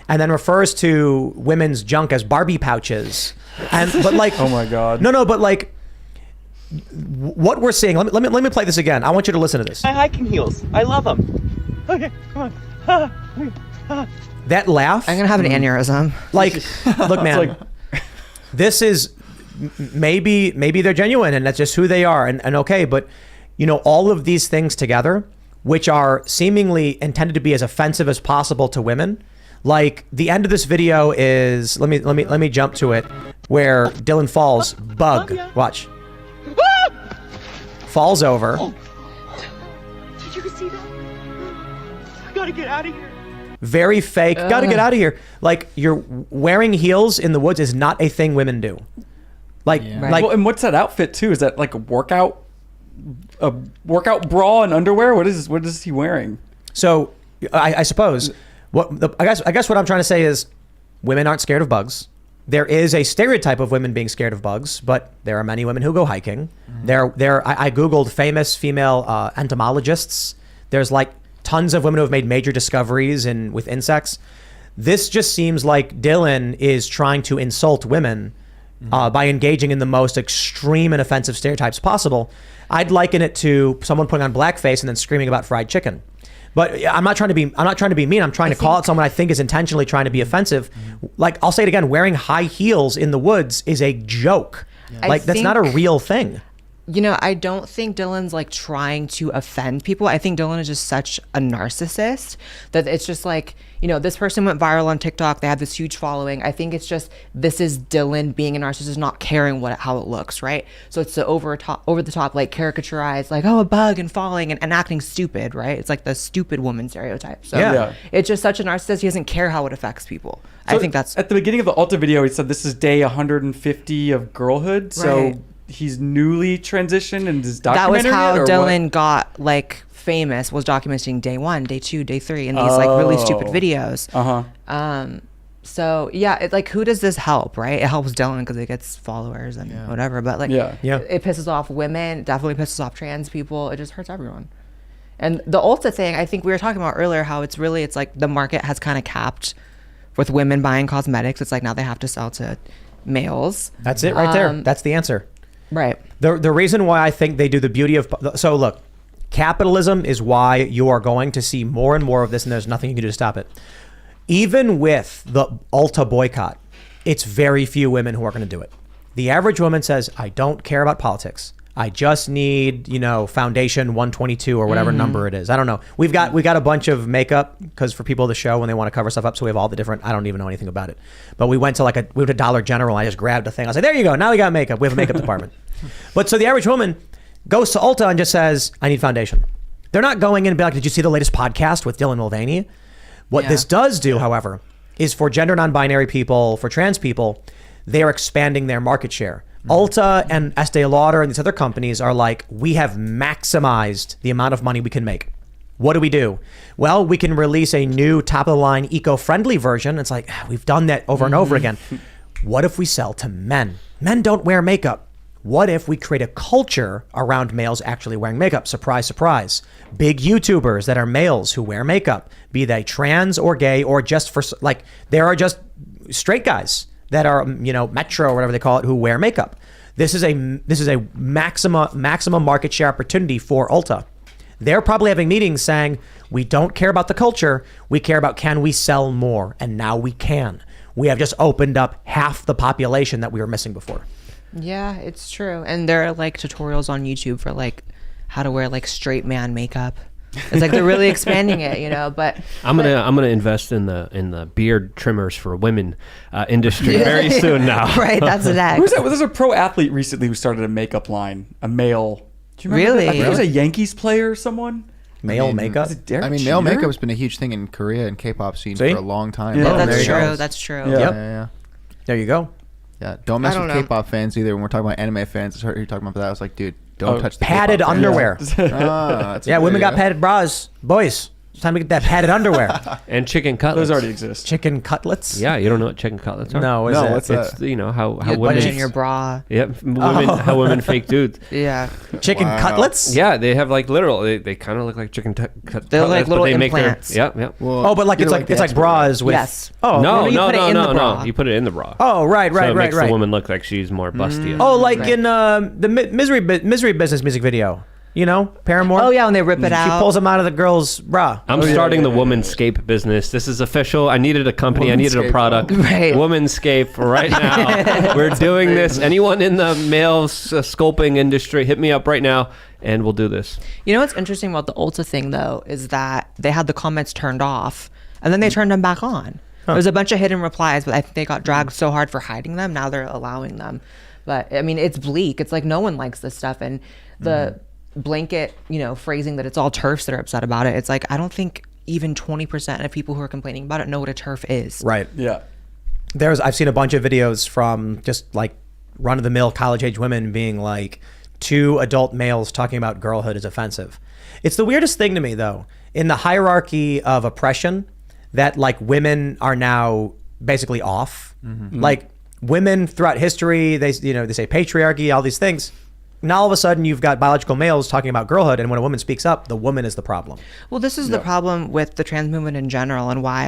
and then refers to women's junk as Barbie pouches. But like,
Oh my God.
no, but like, what we're seeing. Let me play this again. I want you to listen to this.
My hiking heels, I love them. Okay, come
That laugh.
I'm gonna have an aneurysm.
Like, look, man. This is maybe they're genuine and that's just who they are and okay, but you know, all of these things together, which are seemingly intended to be as offensive as possible to women. Like the end of this video is let me jump to it where Dylan falls. Bug. Watch. Falls over.
Did you see that? I gotta get out of here.
Very fake. Gotta get out of here. Like you're wearing heels in the woods is not a thing women do. Like, like,
well, and what's that outfit too? Is that like a workout bra and underwear? What is he wearing?
So I suppose I guess what I'm trying to say is women aren't scared of bugs. There is a stereotype of women being scared of bugs, but there are many women who go hiking. I Googled famous female entomologists. There's like tons of women who have made major discoveries with insects. This just seems like Dylan is trying to insult women by engaging in the most extreme and offensive stereotypes possible. I'd liken it to someone putting on blackface and then screaming about fried chicken. But I'm not trying to be mean. I'm trying to call out someone I think is intentionally trying to be offensive. Like I'll say it again, wearing high heels in the woods is a joke.
Yeah.
Like that's not a real thing.
You know, I don't think Dylan's like trying to offend people. I think Dylan is just such a narcissist that it's just like, you know, this person went viral on TikTok. They have this huge following. I think it's just, this is Dylan being a narcissist, not caring how it looks, right? So it's the over the top, like caricaturized, like, oh, a bug and falling and acting stupid, right? It's like the stupid woman stereotype. So it's just such a narcissist. He doesn't care how it affects people. So I think that's...
At the beginning of the Ulta video, he said this is day 150 of girlhood. So...
Right.
He's newly transitioned and is documenting it?
That was how Dylan got like famous, was documenting day 1, day 2, day 3 in these like really stupid videos. So yeah, it, like who does this help, right? It helps Dylan because it gets followers and whatever, but like it pisses off women, definitely pisses off trans people. It just hurts everyone. And the Ulta thing, I think we were talking about earlier, how it's like the market has kind of capped with women buying cosmetics. It's like now they have to sell to males.
That's it right there. That's the answer.
Right.
The reason why I think they do the beauty of... So look, capitalism is why you are going to see more and more of this and there's nothing you can do to stop it. Even with the Ulta boycott, it's very few women who are going to do it. The average woman says, I don't care about politics. I just need, you know, foundation 122 or whatever number it is. I don't know. We've got a bunch of makeup because for people of the show when they want to cover stuff up, so we have all the different. I don't even know anything about it, but we went to Dollar General. And I just grabbed a thing. I was like, there you go. Now we got makeup. We have a makeup department. But so the average woman goes to Ulta and just says, I need foundation. They're not going in and be like, did you see the latest podcast with Dylan Mulvaney? What this does do, however, is for gender non-binary people, for trans people, they are expanding their market share. Ulta and Estee Lauder and these other companies are like, we have maximized the amount of money we can make. What do? Well, we can release a new top-of-the-line eco-friendly version. It's like, we've done that over and over again. What if we sell to men? Men don't wear makeup. What if we create a culture around males actually wearing makeup? Surprise, surprise. Big YouTubers that are males who wear makeup, be they trans or gay or just for, like, there are just straight guys that are, you know, metro or whatever they call it, who wear makeup. This is a maximum market share opportunity for Ulta. They're probably having meetings saying, we don't care about the culture. We care about, can we sell more? And now we can. We have just opened up half the population that we were missing before.
Yeah, it's true. And there are like tutorials on YouTube for like how to wear like straight man makeup. It's like they're really expanding it, you know. But
I'm gonna invest in the beard trimmers for women industry very soon now.
Right, that's next.
There's a pro athlete recently who started a makeup line, a male. Do you remember
Really?
that? I think it was a Yankees player or someone.
Male makeup?
Male makeup has been a huge thing in Korea and K-pop scene for a long time.
Yeah,
that's true. That's true.
Yep. There you go.
Yeah, don't mess with K-pop fans either. When we're talking about anime fans, I heard you talking about that. I was like, dude, don't touch the
padded
K-pop
underwear.
Yeah,
women got padded bras. Boys, it's time to get that padded underwear.
And chicken cutlets.
Those already exist.
Chicken cutlets?
Yeah, you don't know what chicken cutlets are?
No,
what's
it?
It's you know how
You
women
put it in your bra.
Yep, how women fake dudes.
Yeah.
Chicken cutlets?
Yeah, they have like literal. They kind of look like chicken cutlets.
They're like little
but they
implants.
Make their, yeah.
Well, but like it's like bras with.
Yes.
Oh
No.
bra.
You put it in the bra.
Oh right.
So it makes the woman look like she's more busty.
Oh, like in the misery business music video. You know, Paramore.
Oh yeah, when they rip it out.
She pulls them out of the girl's bra.
I'm starting the Womanscape business. This is official. I needed a company. I needed a product.
Right.
Womanscape right now. We're doing this. Anyone in the male sculpting industry, hit me up right now, and we'll do this.
You know what's interesting about the Ulta thing, though, is that they had the comments turned off, and then they turned them back on. There was a bunch of hidden replies, but I think they got dragged so hard for hiding them. Now they're allowing them. But, I mean, it's bleak. It's like no one likes this stuff. And the blanket, phrasing that it's all TERFs that are upset about it. It's like, I don't think even 20% of people who are complaining about it know what a TERF is.
Right.
Yeah.
I've seen a bunch of videos from just like run-of-the-mill college-age women being like, 2 adult males talking about girlhood is offensive. It's the weirdest thing to me, though, in the hierarchy of oppression, that like women are now basically off. Like women throughout history, they say patriarchy, all these things. Now all of a sudden you've got biological males talking about girlhood, and when a woman speaks up, the woman is the problem.
Well, this is the problem with the trans movement in general, and why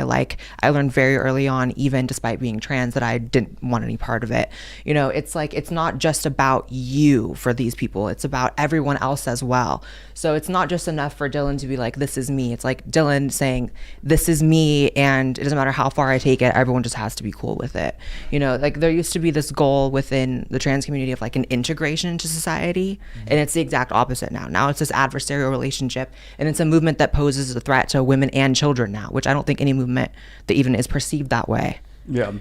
I learned very early on, even despite being trans, that I didn't want any part of it. It's like, it's not just about you for these people, it's about everyone else as well. So it's not just enough for Dylan to be like, this is me. It's like Dylan saying, this is me, and it doesn't matter how far I take it, everyone just has to be cool with it. Like there used to be this goal within the trans community of like an integration into society. And it's the exact opposite now. Now it's this adversarial relationship, and it's a movement that poses a threat to women and children now, which I don't think any movement that even is perceived that way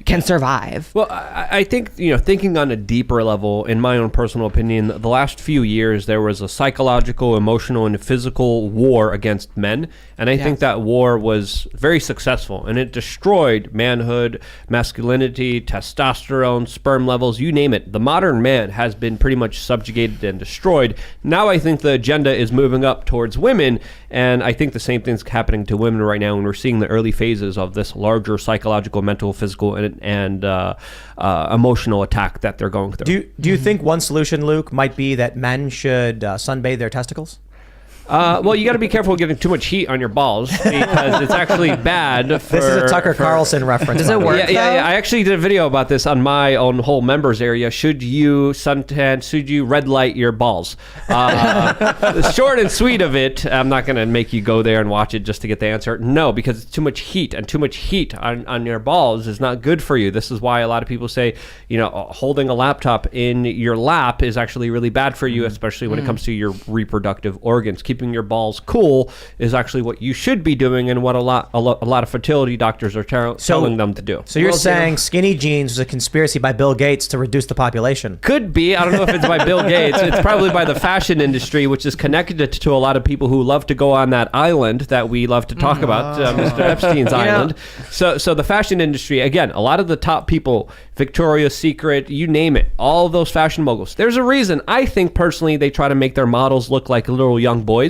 can survive.
Well, I think, thinking on a deeper level, in my own personal opinion, the last few years, there was a psychological, emotional, and physical war against men. And I think that war was very successful, and it destroyed manhood, masculinity, testosterone, sperm levels, you name it. The modern man has been pretty much subjugated and destroyed. Now I think the agenda is moving up towards women, and I think the same thing's happening to women right now, and we're seeing the early phases of this larger psychological, mental, physical, and emotional attack that they're going through.
Do you think one solution, Luke, might be that men should sunbathe their testicles?
Well, you got to be careful getting too much heat on your balls, because it's actually bad.
This is a Tucker Carlson reference.
Does it work?
Yeah. I actually did a video about this on my own whole members area. Should you suntan? Should you red light your balls? The short and sweet of it, I'm not going to make you go there and watch it just to get the answer. No, because it's too much heat, and too much heat on your balls is not good for you. This is why a lot of people say, holding a laptop in your lap is actually really bad for you, especially when it comes to your reproductive organs. Keeping your balls cool is actually what you should be doing, and what a lot of fertility doctors are telling them to do.
So you're saying skinny jeans was a conspiracy by Bill Gates to reduce the population?
Could be. I don't know if it's by Bill Gates. It's probably by the fashion industry, which is connected to a lot of people who love to go on that island that we love to talk about, Mr. Epstein's island. So the fashion industry, again, a lot of the top people, Victoria's Secret, you name it, all of those fashion moguls. There's a reason. I think personally they try to make their models look like little young boys.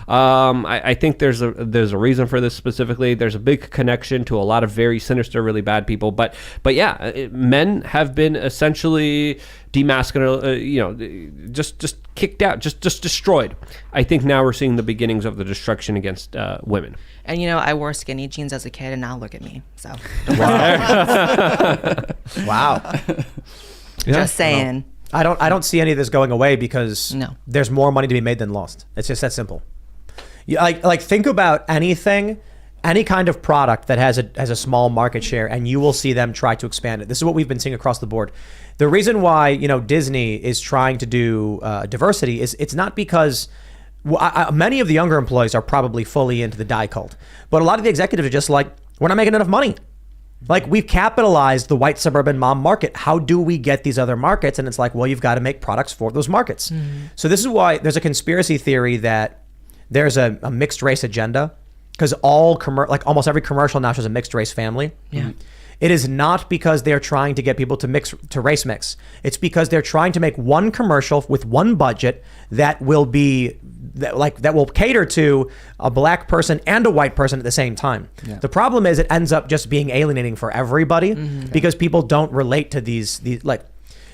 I think there's a reason for this specifically. There's a big connection to a lot of very sinister, really bad people. But yeah, men have been essentially demasculated, just kicked out, just destroyed. I think now we're seeing the beginnings of the destruction against women.
And I wore skinny jeans as a kid, and now look at me. So
Wow.
just saying.
I don't see any of this going away, because
No.
there's more money to be made than lost. It's just that simple. Like think about anything, any kind of product that has a small market share, and you will see them try to expand it. This is what we've been seeing across the board. The reason why Disney is trying to do diversity is it's not because many of the younger employees are probably fully into the die cult, but a lot of the executives are just like, we're not making enough money. Like, we've capitalized the white suburban mom market. How do we get these other markets? And it's like, well, you've got to make products for those markets. So this is why there's a conspiracy theory that there's a mixed race agenda, because almost every commercial now shows a mixed race family.
Yeah.
It is not because they're trying to get people to race mix. It's because they're trying to make one commercial with one budget that will cater to a black person and a white person at the same time. Yeah. The problem is it ends up just being alienating for everybody, because people don't relate to these like.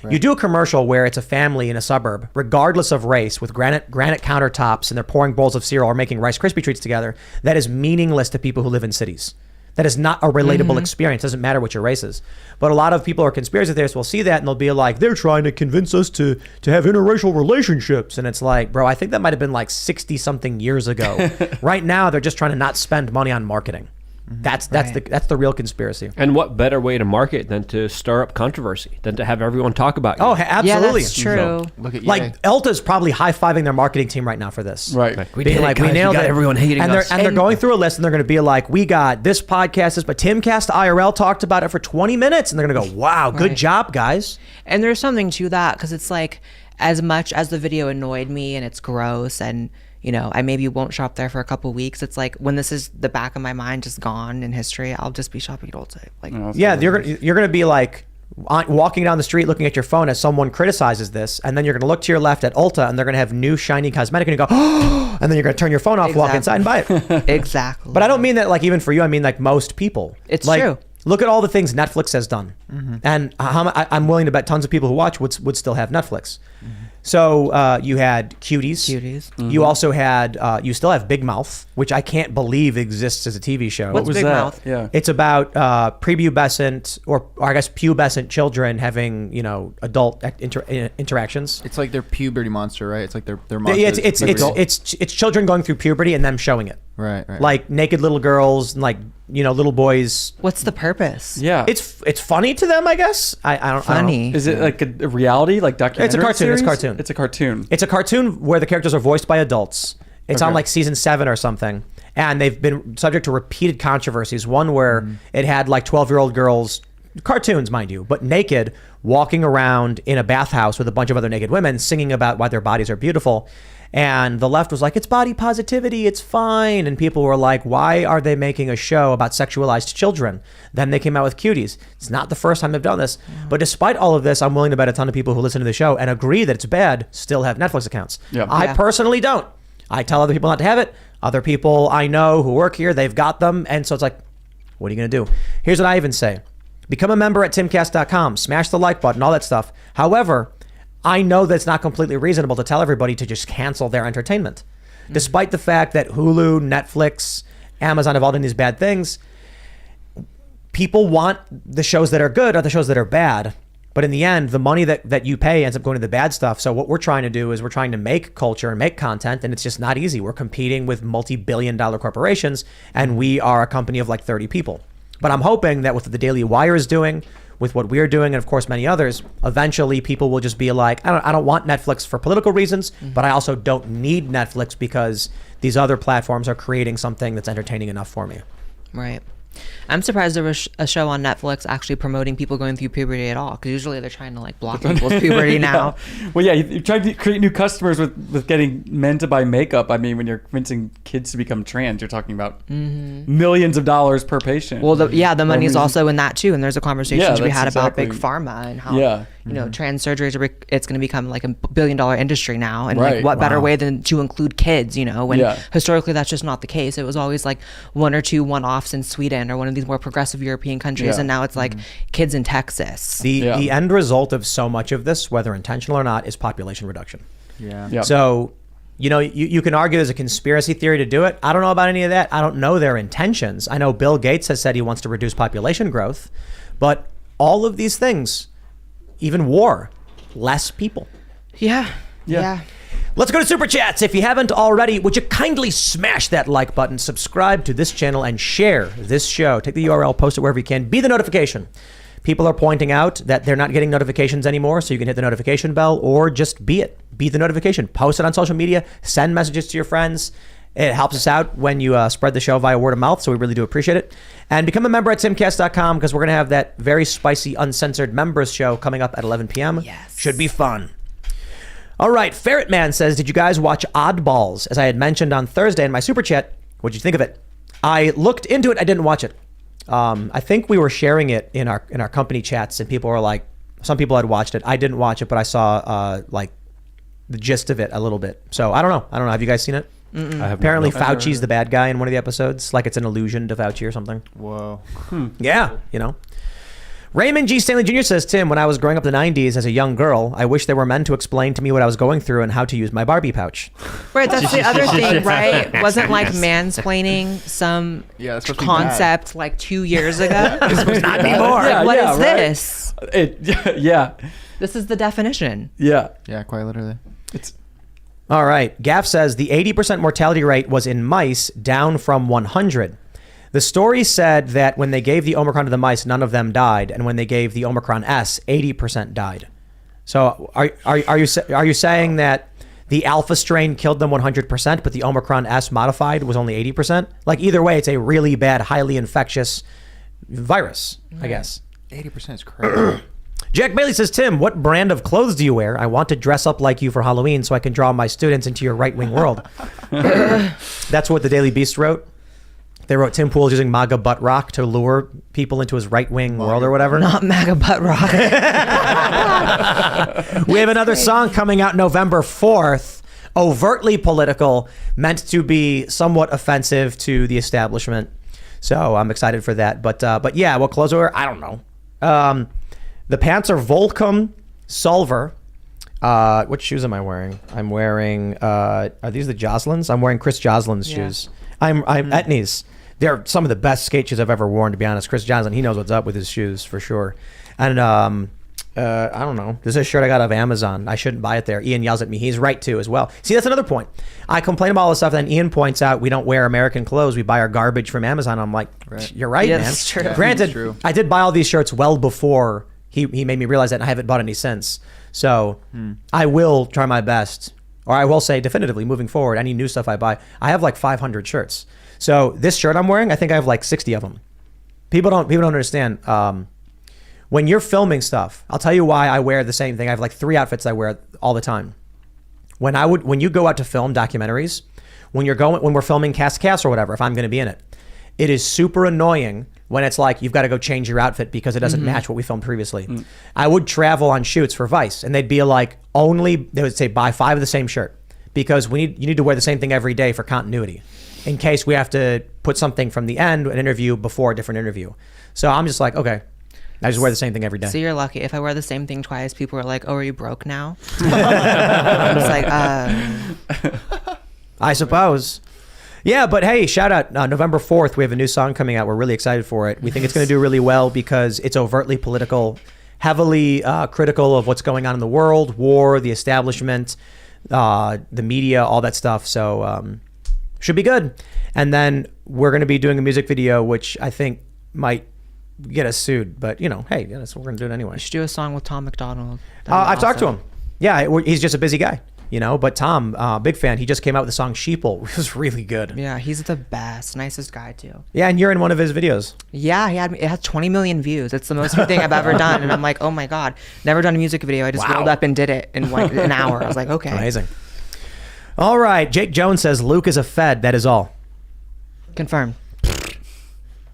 Right. You do a commercial where it's a family in a suburb, regardless of race, with granite countertops, and they're pouring bowls of cereal or making Rice Krispie treats together. That is meaningless to people who live in cities. That is not a relatable experience. Doesn't matter what your race is. But a lot of people who are conspiracy theorists will see that and they'll be like, they're trying to convince us to have interracial relationships. And it's like, bro, I think that might have been like 60 something years ago. Right now, they're just trying to not spend money on marketing. That's the real conspiracy.
And what better way to market than to stir up controversy, than to have everyone talk about you?
Oh, absolutely.
Yeah, that's true.
Look at
Like Elta's probably high-fiving their marketing team right now for this.
Right.
We
Being
did
like,
it,
we
guys.
nailed
got
it.
everyone hating
and
us.
they're going through a list and they're going to be like, we got this podcast, but Timcast IRL talked about it for 20 minutes. And they're going to go, wow, good job, guys.
And there's something to that because it's like, as much as the video annoyed me and it's gross and, you know, I maybe won't shop there for a couple weeks. It's like when this is the back of my mind just gone in history, I'll just be shopping at Ulta. Like,
Yeah, you're going to be like walking down the street looking at your phone as someone criticizes this, and then you're going to look to your left at Ulta and they're going to have new shiny cosmetic and you go, oh, and then you're going to turn your phone off, walk inside and buy it.
Exactly.
But I don't mean that like even for you. I mean like most people.
It's
like,
true.
Look at all the things Netflix has done, and I'm willing to bet tons of people who watch would still have Netflix. So you had Cuties. You also had you still have Big Mouth, which I can't believe exists as a TV show.
What's
was
Big
that?
Mouth?
Yeah.
It's about prepubescent or I guess pubescent children having adult interactions.
It's like their puberty monster, right? It's like their
Yeah,
monster.
it's children going through puberty and them showing it.
Right.
Like naked little girls and like little boys.
What's the purpose?
Yeah.
It's funny to them, I guess. I don't
Funny.
Is it like a reality, like documentary?
It's a cartoon,
series?
it's a cartoon.
It's a cartoon.
It's a cartoon where the characters are voiced by adults. It's on like season 7 or something. And they've been subject to repeated controversies. One where it had like 12-year-old girls, cartoons, mind you, but naked, walking around in a bathhouse with a bunch of other naked women singing about why their bodies are beautiful. And the left was like, it's body positivity, it's fine. And people were like, why are they making a show about sexualized children? Then they came out with Cuties. It's not the first time they've done this. But despite all of this, I'm willing to bet a ton of people who listen to the show and agree that it's bad still have Netflix accounts.
Yeah.
I personally don't. I tell other people not to have it. Other people I know who work here, they've got them. And so it's like, what are you going to do? Here's what I even say. Become a member at timcast.com. Smash the like button, all that stuff. However, I know that it's not completely reasonable to tell everybody to just cancel their entertainment. Despite the fact that Hulu, Netflix, Amazon have all done these bad things, people want the shows that are good or the shows that are bad. But in the end, the money that you pay ends up going to the bad stuff. So what we're trying to do is we're trying to make culture and make content, and it's just not easy. We're competing with multi-billion-dollar corporations, and we are a company of like 30 people. But I'm hoping that with what the Daily Wire is doing, with what we're doing, and of course many others, eventually people will just be like, I don't want Netflix for political reasons, but I also don't need Netflix because these other platforms are creating something that's entertaining enough for me.
Right. I'm surprised there was a show on Netflix actually promoting people going through puberty at all, because usually they're trying to like block people's puberty now.
Well, yeah, you're trying to create new customers with getting men to buy makeup. I mean, when you're convincing kids to become trans, you're talking about millions of dollars per patient.
Well, the money is also in that too, and there's a conversation to be had about big
exactly.
pharma and how trans surgeries it's going to become like $1 billion industry now, and
Right.
like what better way than to include kids? When historically that's just not the case. It was always like one or two one-offs in Sweden or one of these more progressive European countries, and now it's like kids in Texas.
The end result of so much of this, whether intentional or not, is population reduction.
Yeah.
So, you can argue there's a conspiracy theory to do it. I don't know about any of that. I don't know their intentions. I know Bill Gates has said he wants to reduce population growth, but all of these things, even war, less people.
Yeah.
Let's go to Super Chats. If you haven't already, would you kindly smash that like button, subscribe to this channel, and share this show. Take the URL, post it wherever you can. Be the notification. People are pointing out that they're not getting notifications anymore, so you can hit the notification bell or just be it. Be the notification. Post it on social media. Send messages to your friends. It helps us out when you spread the show via word of mouth, so we really do appreciate it. And become a member at timcast.com because we're going to have that very spicy, uncensored members show coming up at 11 p.m.
Yes.
Should be fun. All right, Ferret Man says, did you guys watch Oddballs? As I had mentioned on Thursday in my super chat, what'd you think of it? I looked into it. I didn't watch it. I think we were sharing it in our company chats, and people were like, some people had watched it. I didn't watch it, but I saw like the gist of it a little bit. So I don't know. Have you guys seen it? Apparently Fauci's the bad guy in one of the episodes. Like it's an allusion to Fauci or something.
Whoa.
Yeah, Raymond G. Stanley Jr. says, Tim, when I was growing up in the 90s as a young girl, I wish there were men to explain to me what I was going through and how to use my Barbie pouch.
Right, that's the other thing, right? Wasn't like mansplaining some
Yeah, that's supposed to be
concept like 2 years ago?
Not anymore.
Yeah,
What
yeah,
is
right.
this?
Yeah.
This is the definition.
Yeah.
Yeah, quite literally.
All right. Gaff says the 80% mortality rate was in mice, down from 100. The story said that when they gave the Omicron to the mice, none of them died, and when they gave the Omicron S, 80% died. So are you saying that the alpha strain killed them 100%, but the Omicron S modified was only 80%? Like either way, it's a really bad, highly infectious virus, I guess.
80% is crazy.
Jack Bailey says, Tim, what brand of clothes do you wear? I want to dress up like you for Halloween so I can draw my students into your right-wing world. That's what the Daily Beast wrote. They wrote Tim Pool's using MAGA butt rock to lure people into his right-wing world or whatever.
Not MAGA butt rock.
We have another song coming out November 4th, overtly political, meant to be somewhat offensive to the establishment. So I'm excited for that. But yeah, what clothes I wear? I don't know. The pants are Volcom Solver. What shoes am I wearing? I'm wearing, are these the Jocelyn's? I'm wearing Chris Joslin's shoes. I'm Etnies. They're some of the best skate shoes I've ever worn, to be honest. Chris Joslin, he knows what's up with his shoes for sure. And I don't know. This is a shirt I got off Amazon. I shouldn't buy it there. Ian yells at me. He's right too as well. See, that's another point. I complain about all this stuff, and then Ian points out we don't wear American clothes. We buy our garbage from Amazon. I'm like, you're right,
Yeah,
man.
that's true.
Granted,
That's true.
I did buy all these shirts well before he made me realize that, and I haven't bought any since. So I will try my best, or I will say definitively moving forward, any new stuff I buy, I have like 500 shirts. So this shirt I'm wearing, I think I have like 60 of them. People don't understand. When you're filming stuff, I'll tell you why I wear the same thing. I have like 3 outfits I wear all the time. When you go out to film documentaries, when we're filming Cast or whatever, if I'm going to be in it, it is super annoying when it's like you've got to go change your outfit because it doesn't match what we filmed previously. I would travel on shoots for Vice, and they'd be like, they would say buy 5 of the same shirt because you need to wear the same thing every day for continuity, in case we have to put something from the end, an interview before a different interview. So I'm just like, okay, I just wear the same thing every day.
So you're lucky. If I wear the same thing twice, people are like, "Oh, are you broke now?" I'm just like,
I suppose. Yeah, but hey, shout out. November 4th, we have a new song coming out. We're really excited for it. We think it's going to do really well because it's overtly political, heavily critical of what's going on in the world, war, the establishment, the media, all that stuff. So should be good. And then we're going to be doing a music video, which I think might get us sued. But, hey, that's what we're going to do it anyway.
you should do a song with Tom McDonald.
I've talked to him. Yeah, he's just a busy guy. But Tom, big fan. He just came out with the song Sheeple, which was really good.
Yeah, he's the best, nicest guy too.
Yeah, and you're in one of his videos.
Yeah, it has 20 million views. It's the most viewed thing I've ever done, and I'm like, oh my god, never done a music video. I just rolled up and did it in like an hour. I was like, okay,
Amazing. All right, Jake Jones says Luke is a Fed. That is all.
confirmed.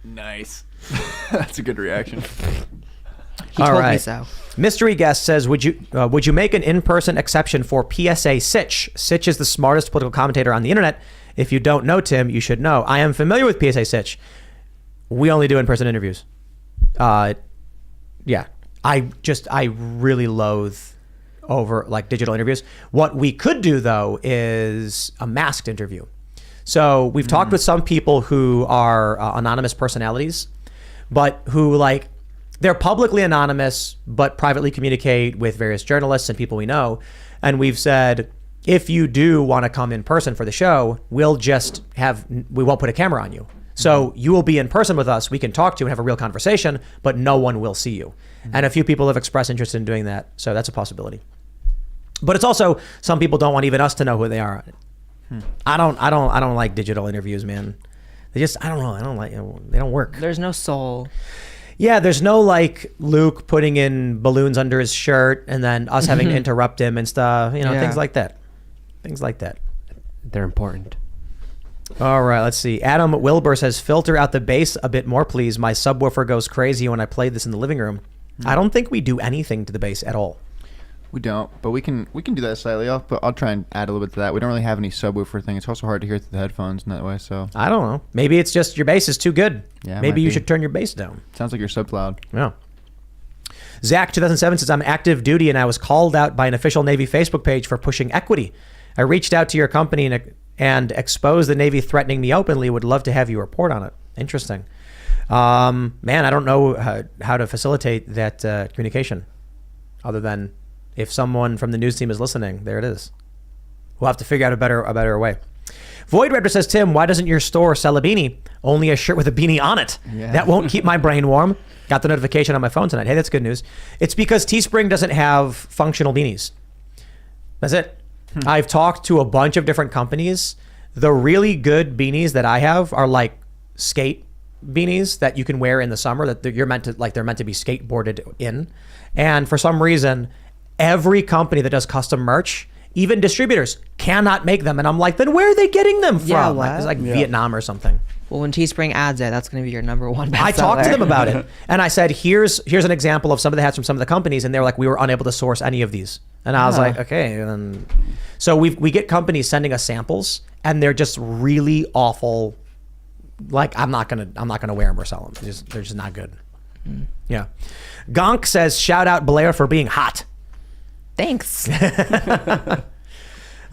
Nice. That's a good reaction.
He
All
told me
right.
so.
Mystery guest says, would you make an in-person exception for PSA Sitch? Sitch is the smartest political commentator on the internet. If you don't know Tim, you should know. I am familiar with PSA Sitch. We only do in-person interviews. Yeah. I really loathe over like digital interviews. What we could do though is a masked interview. So we've talked with some people who are anonymous personalities, but who like, they're publicly anonymous, but privately communicate with various journalists and people we know. And we've said, if you do want to come in person for the show, we won't put a camera on you. So you will be in person with us. We can talk to you and have a real conversation, but no one will see you. And a few people have expressed interest in doing that. So that's a possibility. But it's also, some people don't want even us to know who they are. I don't like digital interviews, man. They just, I don't know. I don't like, they don't work.
There's no soul.
Yeah, there's no like Luke putting in balloons under his shirt and then us having to interrupt him and stuff, things like that. Things like that.
They're important.
All right, let's see. Adam Wilbur says, filter out the bass a bit more, please. My subwoofer goes crazy when I play this in the living room. I don't think we do anything to the bass at all.
We don't, but we can do that slightly. I'll try and add a little bit to that. We don't really have any subwoofer thing. It's also hard to hear through the headphones in that way. So
I don't know. Maybe it's just your bass is too good.
Yeah,
Maybe
might
you
be.
should turn your bass down.
Sounds like you're sub's loud.
Yeah. Zach 2007 says, I'm active duty and I was called out by an official Navy Facebook page for pushing equity. I reached out to your company and exposed the Navy threatening me openly. Would love to have you report on it. Interesting. Man, I don't know how to facilitate that communication other than if someone from the news team is listening, there it is. We'll have to figure out a better way. Void Raptor says, Tim, why doesn't your store sell a beanie? Only a shirt with a beanie on it. Yeah. That won't keep my brain warm. Got the notification on my phone tonight. Hey, that's good news. It's because Teespring doesn't have functional beanies. That's it. I've talked to a bunch of different companies. The really good beanies that I have are like skate beanies that you can wear in the summer that they're meant to be skateboarded in. And for some reason, every company that does custom merch, even distributors, cannot make them. And I'm like, then where are they getting them from?
Yeah,
It's like Vietnam or something.
Well, when Teespring adds it, that's going to be your number one bestseller.
I talked to them about it. And I said, here's an example of some of the hats from some of the companies. And they were like, we were unable to source any of these. And I was like, okay. And so we get companies sending us samples and they're just really awful. Like, I'm not gonna wear them or sell them. They're just not good. Yeah. Gonk says, shout out Blaire for being hot.
Thanks.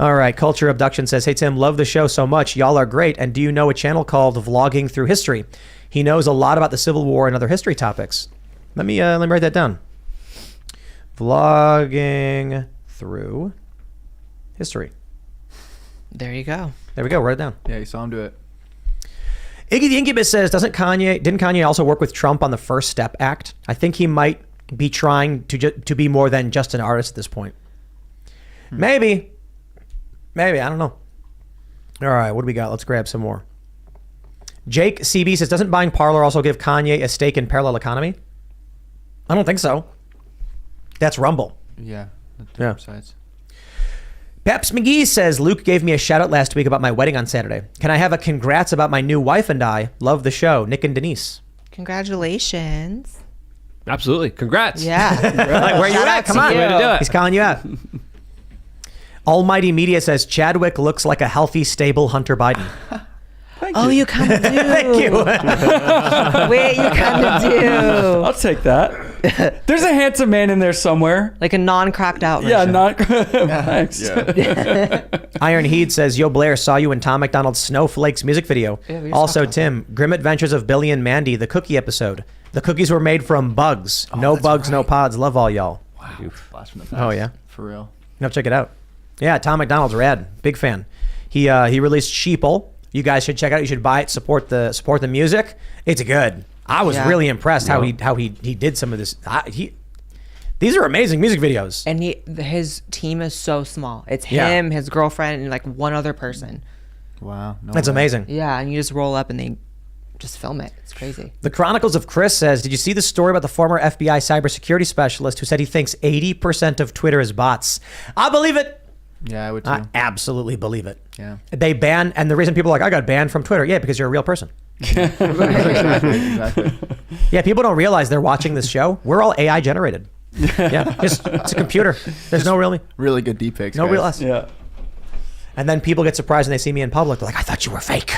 All right. Culture Abduction says, hey, Tim, love the show so much. Y'all are great. And do you know a channel called Vlogging Through History? He knows a lot about the Civil War and other history topics. Let me write that down. Vlogging Through History.
There you go.
There we go. Write it down.
Yeah, you saw him do it.
Iggy the Incubus says, didn't Kanye also work with Trump on the First Step Act? I think he might be trying to be more than just an artist at this point. Maybe, I don't know. All right, what do we got? Let's grab some more. Jake CB says, doesn't buying Parler also give Kanye a stake in parallel economy? I don't think so. That's Rumble.
Yeah.
Yeah.
Sides.
Peps McGee says, Luke gave me a shout out last week about my wedding on Saturday. Can I have a congrats about my new wife and I? Love the show. Nick and Denise.
Congratulations.
Absolutely. Congrats.
Yeah.
Like, where you at? Come on.
Way to do it.
He's calling you out. Almighty Media says, Chadwick looks like a healthy, stable Hunter Biden.
Oh, you kind of do.
Thank you.
Wait, you kind of do.
I'll take that. There's a handsome man in there somewhere.
Like a non-cracked out
Yeah,
version.
not. Thanks.
Iron Heat says, Yo, Blaire, saw you in Tom McDonald's Snowflakes music video.
Yeah, we just
Also,
talked
Tim, Grim Adventures of Billy and Mandy, the cookie episode. The cookies were made from bugs. No bugs, no pods. Love all y'all.
Wow. Blast from the past.
Oh, yeah?
For real.
No, check it out. Yeah, Tom McDonald's rad. Big fan. He released Sheeple. You guys should check it out. You should buy it. Support the music. It's good. I was really impressed how he did some of this. These are amazing music videos.
And his team is so small. It's him, his girlfriend, and like one other person.
Wow. No
That's
way.
amazing.
Yeah, and you just roll up and they just film it. It's crazy.
The Chronicles of Chris says, did you see the story about the former FBI cybersecurity specialist who said he thinks 80% of Twitter is bots? I believe it.
Yeah, I would too.
I absolutely believe it.
Yeah.
They ban, and the reason people are like, I got banned from Twitter. Yeah, because you're a real person.
exactly.
Yeah, people don't realize they're watching this show. We're all AI generated. Yeah, it's a computer. There's no
Really good deepfakes.
no
guys.
real us.
Yeah.
And then people get surprised when they see me in public. They're like, I thought you were fake.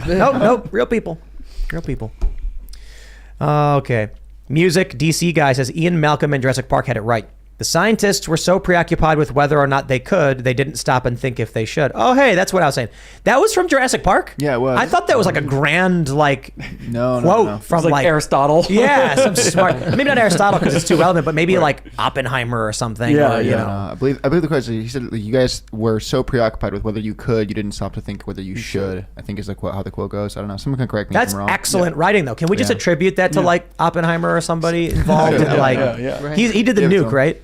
Nope, real people. Real people. Okay. Music DC guy says, Ian Malcolm in Jurassic Park had it right. The scientists were so preoccupied with whether or not they could, they didn't stop and think if they should. Oh, hey, that's what I was saying. That was from Jurassic Park?
Yeah, it was.
I thought that was like a grand,
No.
quote from
It's like Aristotle.
Yeah, some smart. Maybe not Aristotle because it's too relevant, but maybe like Oppenheimer or something.
Yeah,
or, you
yeah.
know.
I believe the question. He said you guys were so preoccupied with whether you could, you didn't stop to think whether you should. I think is like how the quote goes. I don't know. Someone can correct me
That's
if I'm wrong.
excellent writing, though. Can we just
Yeah.
attribute that to like Oppenheimer or somebody involved? in, like,
yeah.
He did the
Give it to
nuke,
him.
right?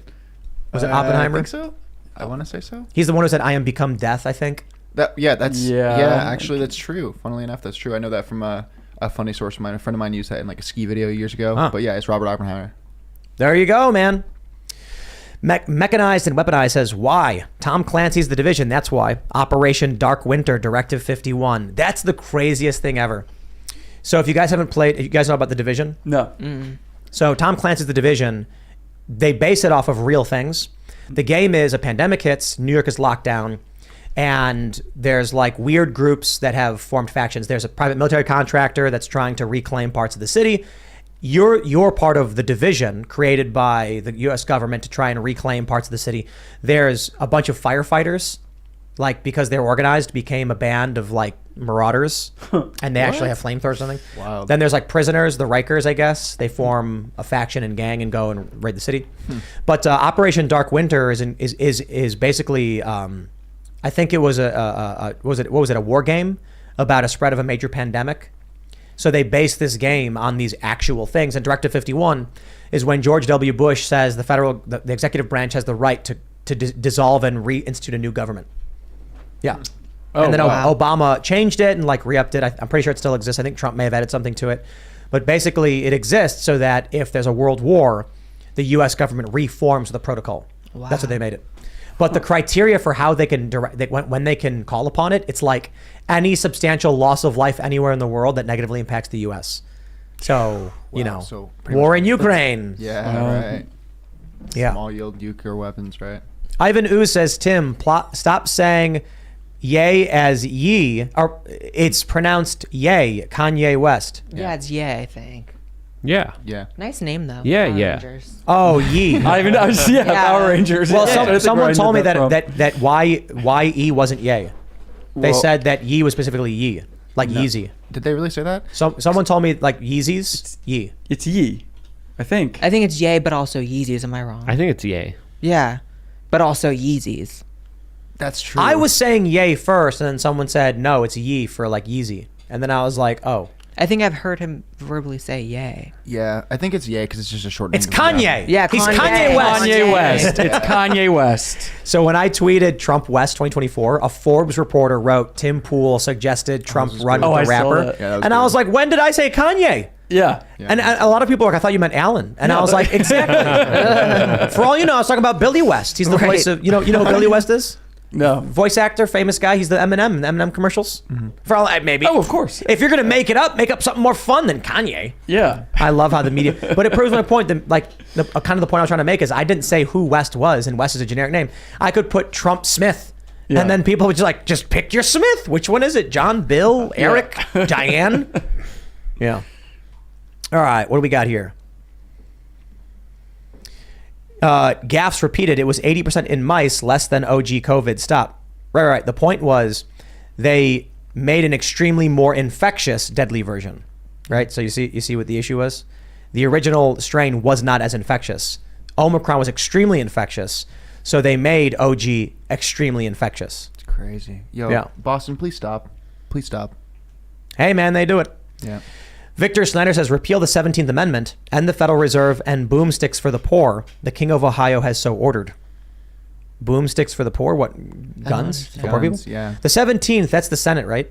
Was it Oppenheimer?
I think so. I want to say so.
He's the one who said, "I am become death." I think.
Actually, that's true. Funnily enough, that's true. I know that from a funny source of mine. A friend of mine used that in like a ski video years ago.
Huh.
But yeah, it's Robert Oppenheimer.
There you go, man. Mechanized and Weaponized says, why? Tom Clancy's The Division, that's why. Operation Dark Winter, Directive 51. That's the craziest thing ever. So if you guys haven't played, you guys know about The Division?
No.
So Tom Clancy's The Division, they base it off of real things. The game is a pandemic hits, New York is locked down, and there's like weird groups that have formed factions. There's a private military contractor that's trying to reclaim parts of the city, you're part of the division created by the U.S. government to try and reclaim parts of the city. There's a bunch of firefighters, like because they're organized, became a band of like marauders, and they actually have flamethrowers or something.
Wow.
Then there's like prisoners, the Rikers, I guess. They form a faction and gang and go and raid the city. But Operation Dark Winter is basically, I think it was a war game about a spread of a major pandemic. So they base this game on these actual things. And Directive 51 is when George W. Bush says the executive branch has the right to dissolve and reinstitute a new government. Yeah. And then Obama changed it and like re-upped it. I'm pretty sure it still exists. I think Trump may have added something to it. But basically it exists so that if there's a world war, the U.S. government reforms the protocol.
Wow.
That's what they made it. But the criteria for how they can when they can call upon it, it's like any substantial loss of life anywhere in the world that negatively impacts the U.S. So,
so
war in Ukraine.
Yeah, right.
Yeah.
Small yield nuclear weapons, right?
Ivan Ooze says, Tim, stop saying yay as ye. Or it's pronounced yay, Kanye West.
Yeah, it's Ye, I think.
Yeah.
Yeah.
Nice name though.
Yeah,
Power
yeah.
Rangers.
Oh, ye.
Power Rangers.
Well,
Yeah, I think
someone
where I
told me
knew from.
that ye wasn't yay. They said that ye was specifically ye, like Yeezy.
Did they really say that?
Someone told me like Yeezys, ye.
It's Yee, I think.
I think it's Ye, but also Yeezys. Am I wrong?
I think it's yay.
Yeah, but also Yeezys.
That's true.
I was saying yay first, and then someone said no, it's ye for like Yeezy, and then I was like, oh,
I think I've heard him verbally say Ye.
Yeah, I think it's because it's just a short name.
it's Kanye.
Yeah,
he's
Kanye.
Kanye West.
Kanye West. It's Kanye West.
So when I tweeted Trump West 2024, a Forbes reporter wrote Tim Pool suggested Trump run
Oh,
with
I
the
saw
rapper,
that.
Yeah, that was
and I
good.
was like, when did I say Kanye?
Yeah.
And a lot of people were like, I thought you meant Alan. And I was like, exactly. For all you know, I was talking about Billy West. He's the voice of, you know who Billy West is?
No.
Voice actor, famous guy. He's the Eminem in the Eminem commercials. For all maybe.
Oh, of course.
If you're going to make up something more fun than Kanye.
Yeah.
I love how the media, but it proves my point that kind of the point I was trying to make is I didn't say who West was, and West is a generic name. I could put Trump Smith.
Yeah.
And then people would just pick your Smith. Which one is it? John, Bill, Eric, Diane? Yeah. All right, what do we got here? Gaffs repeated, it was 80% in mice, less than OG COVID. Stop. Right. The point was they made an extremely more infectious, deadly version. Right? So you see what the issue was? The original strain was not as infectious. Omicron was extremely infectious. So they made OG extremely infectious.
It's crazy. Yo,
Yeah.
Boston, please stop. Please stop.
Hey, man, they do it.
Yeah.
Victor Snyder says, repeal the 17th Amendment, end the Federal Reserve, and boomsticks for the poor. The King of Ohio has so ordered. Boomsticks for the poor? What? Guns? For poor people?
Guns, yeah.
The 17th, that's the Senate, right?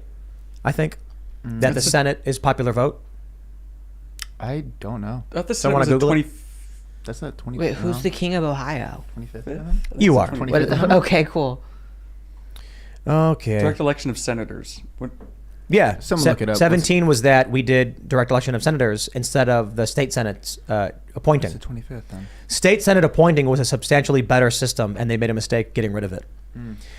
I think. That the Senate is popular vote.
I don't know.
I thought the
Don't wanna
Senate was
Google
a
it?
20.
That's not 20.
Wait, who's the king of Ohio?
25th Amendment?
You are.
25th
Okay, cool.
Okay.
Direct election of senators. What?
Yeah.
Someone look it up.
17 was that we did direct election of senators instead of the state Senate's appointing.
It's the 25th then.
State Senate appointing was a substantially better system, and they made a mistake getting rid of it.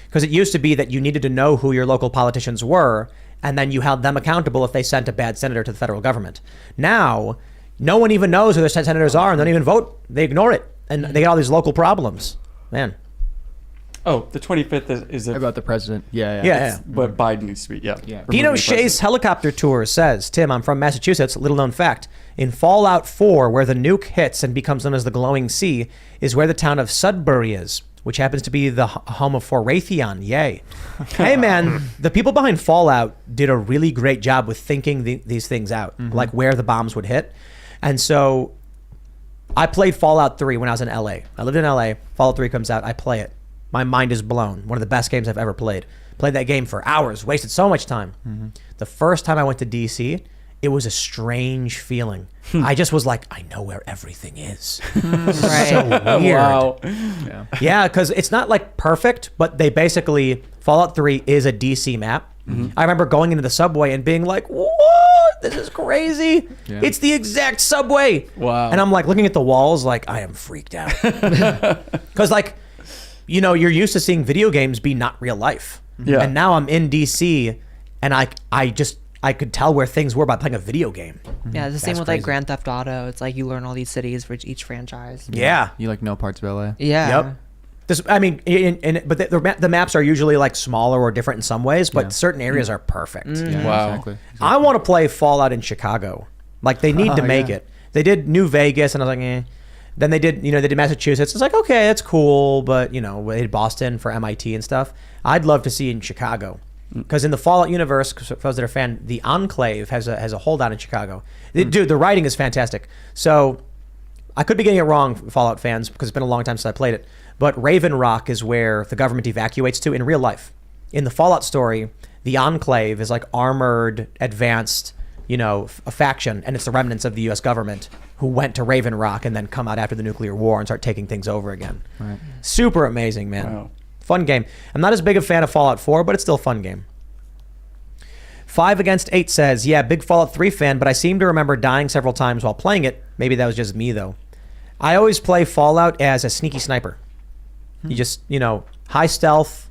Because it used to be that you needed to know who your local politicians were, and then you held them accountable if they sent a bad senator to the federal government. Now, no one even knows who their senators are, and they don't even vote. They ignore it, and they get all these local problems. Man.
Oh, the 25th is
About the president. Yeah.
Yeah.
But Biden needs to be. Yeah.
Yeah.
Dino Shea's helicopter tour says, Tim, I'm from Massachusetts. Little known fact. In Fallout 4, where the nuke hits and becomes known as the Glowing Sea, is where the town of Sudbury is, which happens to be the home of Raytheon. Yay. Hey, man, the people behind Fallout did a really great job with thinking these things out, like where the bombs would hit. And so I played Fallout 3 when I was in LA. I lived in LA. Fallout 3 comes out. I play it. My mind is blown. One of the best games I've ever played. Played that game for hours, wasted so much time. The first time I went to DC, it was a strange feeling. I just was like, I know where everything is.
Right.
So weird.
Wow.
Yeah, because it's not like perfect, but they basically, Fallout 3 is a DC map. I remember going into the subway and being like, what? This is crazy.
Yeah.
It's the exact subway.
Wow.
And I'm like looking at the walls like, I am freaked out. Because like, you know, you're used to seeing video games be not real life.
Yeah.
And now I'm in DC and I I could tell where things were by playing a video game.
Yeah, the same
That's
with
crazy.
like Grand Theft Auto. It's like you learn all these cities for each franchise.
Yeah.
You like know parts of LA?
Yeah.
Yep. This, I mean, but the maps are usually like smaller or different in some ways, but certain areas are perfect.
Yeah,
Wow.
Exactly.
I want to play Fallout in Chicago. Like they need to make it. They did New Vegas, and I was like, eh. Then they did Massachusetts. It's like, okay, that's cool, but they did Boston for MIT and stuff. I'd love to see in Chicago, because in the Fallout universe, for those that are fan, the Enclave has a holdout in Chicago. Dude, the writing is fantastic. So I could be getting it wrong, Fallout fans, because it's been a long time since I played it. But Raven Rock is where the government evacuates to in real life. In the Fallout story, the Enclave is like armored, advanced, a faction, and it's the remnants of the U.S. government who went to Raven Rock and then come out after the nuclear war and start taking things over again.
Right.
Super amazing, man.
Wow.
Fun game. I'm not as big a fan of Fallout 4, but it's still a fun game. 5 Against 8 says, yeah, big Fallout 3 fan, but I seem to remember dying several times while playing it. Maybe that was just me, though. I always play Fallout as a sneaky sniper. You just, high stealth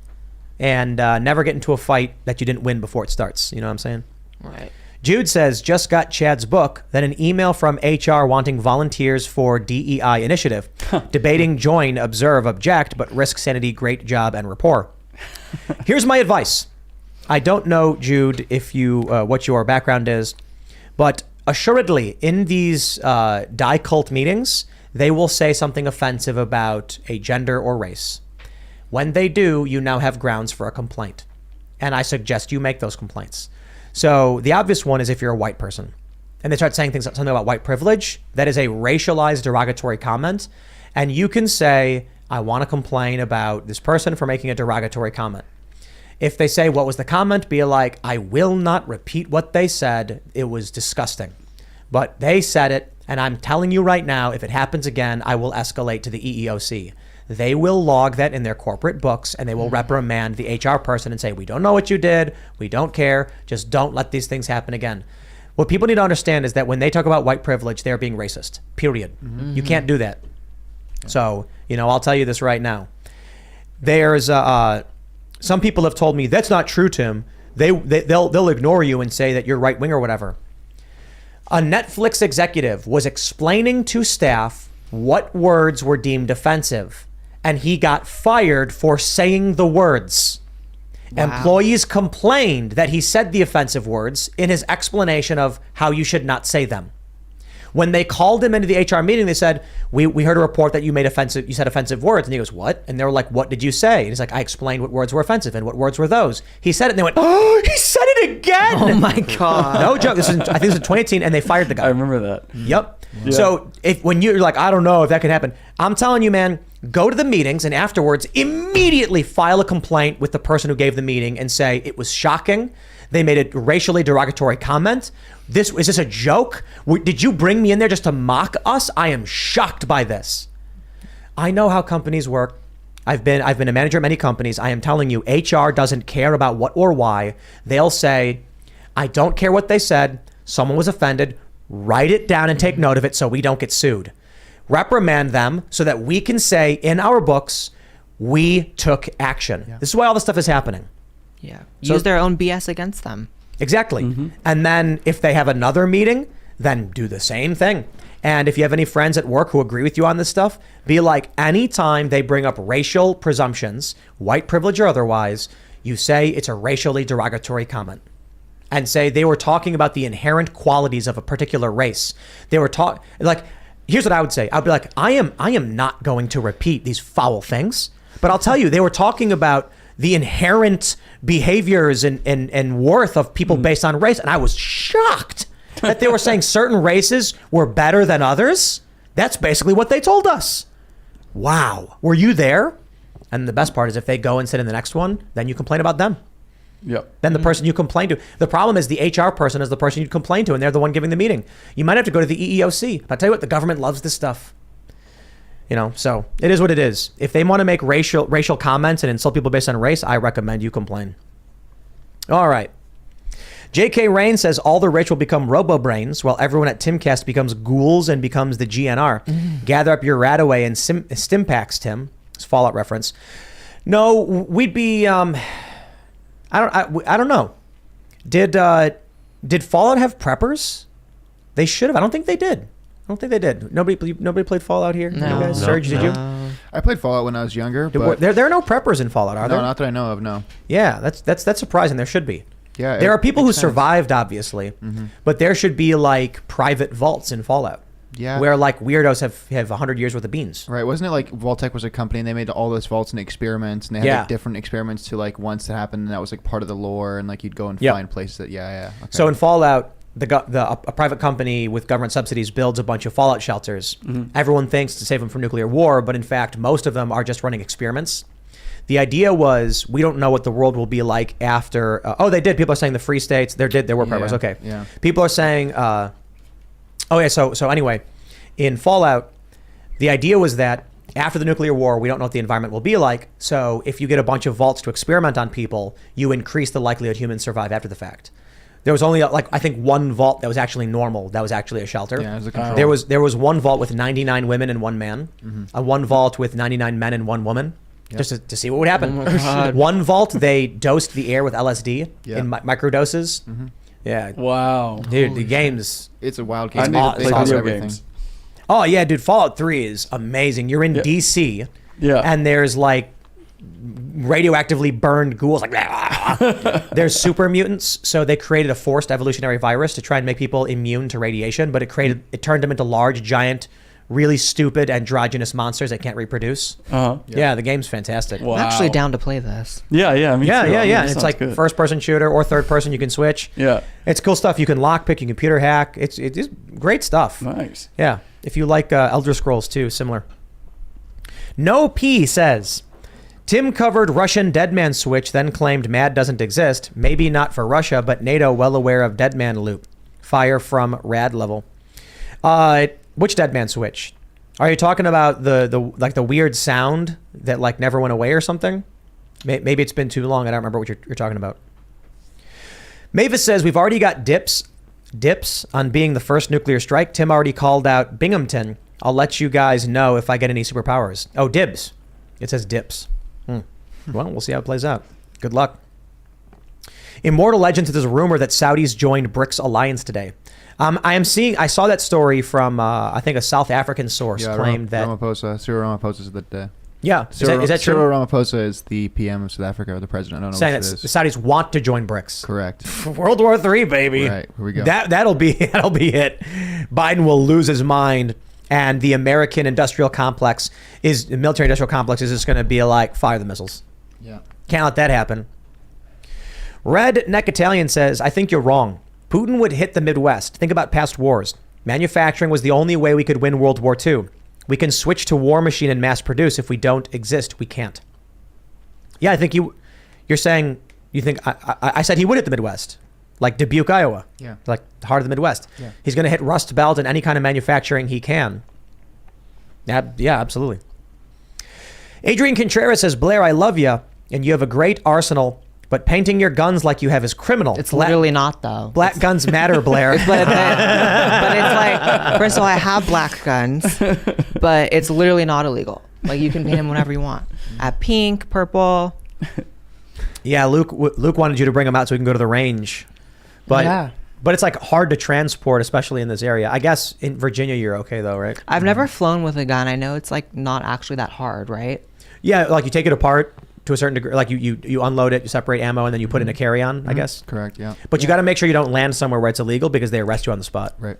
and never get into a fight that you didn't win before it starts. You know what I'm saying?
Right.
Jude says, just got Chad's book, then an email from HR wanting volunteers for DEI initiative. Debating, join, observe, object, but risk sanity, great job, and rapport. Here's my advice. I don't know, Jude, if you what your background is, but assuredly in these die cult meetings, they will say something offensive about a gender or race. When they do, you now have grounds for a complaint. And I suggest you make those complaints. So the obvious one is if you're a white person and they start saying something about white privilege, that is a racialized derogatory comment. And you can say, I want to complain about this person for making a derogatory comment. If they say, what was the comment? Be like, I will not repeat what they said. It was disgusting. But they said it. And I'm telling you right now, if it happens again, I will escalate to the EEOC. They will log that in their corporate books and they will reprimand the HR person and say, we don't know what you did. We don't care. Just don't let these things happen again. What people need to understand is that when they talk about white privilege, they're being racist, period. You can't do that. So, I'll tell you this right now. There's some people have told me that's not true, Tim. They'll ignore you and say that you're right wing or whatever. A Netflix executive was explaining to staff what words were deemed offensive, and he got fired for saying the words. Wow. Employees complained that he said the offensive words in his explanation of how you should not say them. When they called him into the HR meeting, they said, we heard a report that you said offensive words. And he goes, what? And they were like, what did you say? And he's like, I explained what words were offensive and what words were those. He said it and they went, oh, he said it again.
Oh my God.
No joke. I think this was in 2018 and they fired the guy.
I remember that.
Yep. Yeah. So when you're like, I don't know if that could happen, I'm telling you, man, go to the meetings and afterwards immediately file a complaint with the person who gave the meeting and say it was shocking. They made a racially derogatory comment. Is this a joke? Did you bring me in there just to mock us? I am shocked by this. I know how companies work. I've been a manager at many companies. I am telling you, HR doesn't care about what or why. They'll say, I don't care what they said. Someone was offended. Write it down and take note of it so we don't get sued. Reprimand them so that we can say in our books, we took action. Yeah. This is why all this stuff is happening.
Yeah. Use their own BS against them.
Exactly. Mm-hmm. And then if they have another meeting, then do the same thing. And if you have any friends at work who agree with you on this stuff, be like, anytime they bring up racial presumptions, white privilege or otherwise, you say it's a racially derogatory comment. And say they were talking about the inherent qualities of a particular race. They were here's what I would say. I'd be like, I am not going to repeat these foul things, but I'll tell you, they were talking about the inherent behaviors and worth of people based on race. And I was shocked that they were saying certain races were better than others. That's basically what they told us. Wow. Were you there? And the best part is if they go and sit in the next one, then you complain about them.
Yep.
Then the person you complain to. The problem is the HR person is the person you'd complain to, and they're the one giving the meeting. You might have to go to the EEOC. But I'll tell you what, the government loves this stuff. So it is what it is. If they want to make racial comments and insult people based on race, I recommend you complain. All right. JK Rain says all the rich will become robo-brains while everyone at Timcast becomes ghouls and becomes the GNR. Gather up your Radaway and Stimpaks, Tim. It's a Fallout reference. No, we'd be... I don't know. Did Did Fallout have preppers? They should have. I don't think they did. Nobody played Fallout here?
No.
You guys? Serge, did you?
I played Fallout when I was younger, but
There are no preppers in Fallout, are
no,
there?
not that I know of. No.
Yeah, that's surprising. There should be.
Yeah,
There
it
are people who
makes sense.
survived, obviously, but there should be like private vaults in Fallout.
Yeah.
Where like weirdos have 100 years worth of beans.
Right, wasn't it like Vault-Tec was a company and they made all those vaults and experiments and they had
Yeah.
like different experiments to like once that happened and that was like part of the lore and like you'd go and
Yep.
find places that okay.
So in Fallout, a private company with government subsidies builds a bunch of Fallout shelters. Everyone thinks to save them from nuclear war, but in fact, most of them are just running experiments. The idea was we don't know what the world will be like after. They did. People are saying the free states. There were preppers.
Yeah,
Okay.
yeah.
People are saying. So anyway, in Fallout, the idea was that after the nuclear war, we don't know what the environment will be like. So if you get a bunch of vaults to experiment on people, you increase the likelihood humans survive after the fact. There was only I think one vault that was actually normal. That was actually a shelter.
Yeah, it was a control.
There was one vault with 99 women and one man. One vault with 99 men and one woman. Just to see what would happen.
Oh my God.
One vault, they dosed the air with LSD
Yeah.
in microdoses. Yeah.
Wow.
Dude, the game's...
It's a wild
I
game.
need to
They
play
cost
video
everything.
games.
Oh, yeah, dude. Fallout 3 is amazing. You're in D.C.
Yeah.
And there's, like, radioactively burned ghouls. Like, there's super mutants. So they created a forced evolutionary virus to try and make people immune to radiation. But it turned them into large, giant, really stupid, androgynous monsters that can't reproduce.
Uh-huh.
Yeah, the game's fantastic.
Wow.
I'm actually down to play this.
Yeah, me too. I mean,
Yeah.
that
And it's
sounds
like
good.
first-person shooter or third-person. You can switch.
Yeah.
It's cool stuff. You can lockpick, you can computer hack. It's great stuff.
Nice.
Yeah. If you like Elder Scrolls too, similar. No P says, Tim covered Russian Deadman switch, then claimed MAD doesn't exist. Maybe not for Russia, but NATO well aware of Deadman loop. Fire from Rad level. Which Deadman switch? Are you talking about the weird sound that like never went away or something? Maybe it's been too long. I don't remember what you're talking about. Mavis says we've already got dips on being the first nuclear strike. Tim already called out Binghamton. I'll let you guys know if I get any superpowers. Oh, dibs. It says dips. Well, we'll see how it plays out. Good luck. Immortal Legends, there's a rumor that Saudis joined BRICS alliance today. I saw that story from, I think a South African source claimed that.
Cyril Ramaphosa said that.
Yeah. Is that true?
Cyril Ramaphosa is the PM of South Africa, or the president. I don't know
Saying
what
that
it
the
is.
Saudis want to join BRICS.
Correct.
World War III, baby.
Right, here we go.
That'll be it. Biden will lose his mind, and the American industrial complex the military industrial complex is just going to be like, fire the missiles.
Yeah.
Can't let that happen. Red Neck Italian says, I think you're wrong. Putin would hit the Midwest. Think about past wars. Manufacturing was the only way we could win World War II. We can switch to war machine and mass produce. If we don't exist, we can't. Yeah, I think you're saying you think I said he would hit the Midwest, like Dubuque, Iowa.
Yeah.
Like the heart of the Midwest.
Yeah.
He's going to hit Rust Belt and any kind of manufacturing he can. Yeah, absolutely. Adrian Contreras says, Blaire, I love you, and you have a great arsenal, but painting your guns like you have is criminal.
It's literally not, though.
Black guns matter, Blaire.
but it's like, first of all, I have black guns, but it's literally not illegal. Like, you can paint them whenever you want. I have pink, purple.
Yeah, Luke wanted you to bring them out so we can go to the range. But it's like hard to transport, especially in this area. I guess in Virginia you're okay though, right?
I've never flown with a gun. I know it's like not actually that hard, right?
Yeah, like you take it apart to a certain degree. Like you unload it, you separate ammo, and then you put it in a carry-on, I guess.
Correct, yeah.
But you got to make sure you don't land somewhere where it's illegal because they arrest you on the spot.
Right.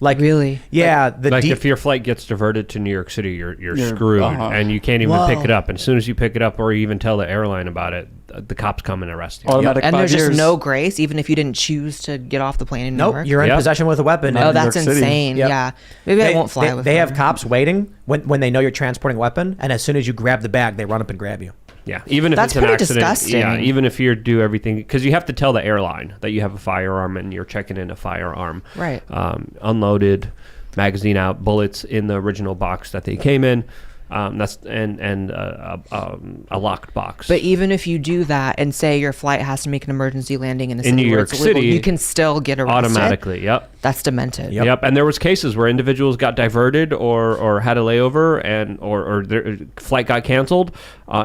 Like
Really?
Yeah.
If your flight gets diverted to New York City, you're screwed, and you can't even
Whoa.
pick it up. And as soon as you pick it up, or you even tell the airline about it, the cops come and arrest you.
Automatic
And
5
there's
years.
just no grace, even if you didn't choose to get off the plane in New
Nope,
York?
you're in
Yep.
possession with a weapon.
Not
Oh,
in New
that's
York City.
insane.
Yep.
Yeah. Maybe I won't fly with
They have
them.
cops waiting when they know you're transporting a weapon, and as soon as you grab the bag, they run up and grab you.
Yeah, even if
That's
it's an
pretty
accident.
disgusting.
Yeah, even if you do everything, because you have to tell the airline that you have a firearm and you're checking in a firearm.
Right.
Unloaded, magazine out, bullets in the original box that they came in. That's a locked box.
But even if you do that and say your flight has to make an emergency landing in a city
New
where
York
it's illegal,
City,
you can still get arrested.
automatically, yep.
That's demented.
Yep. And there was cases where individuals got diverted or had a layover and or their flight got canceled.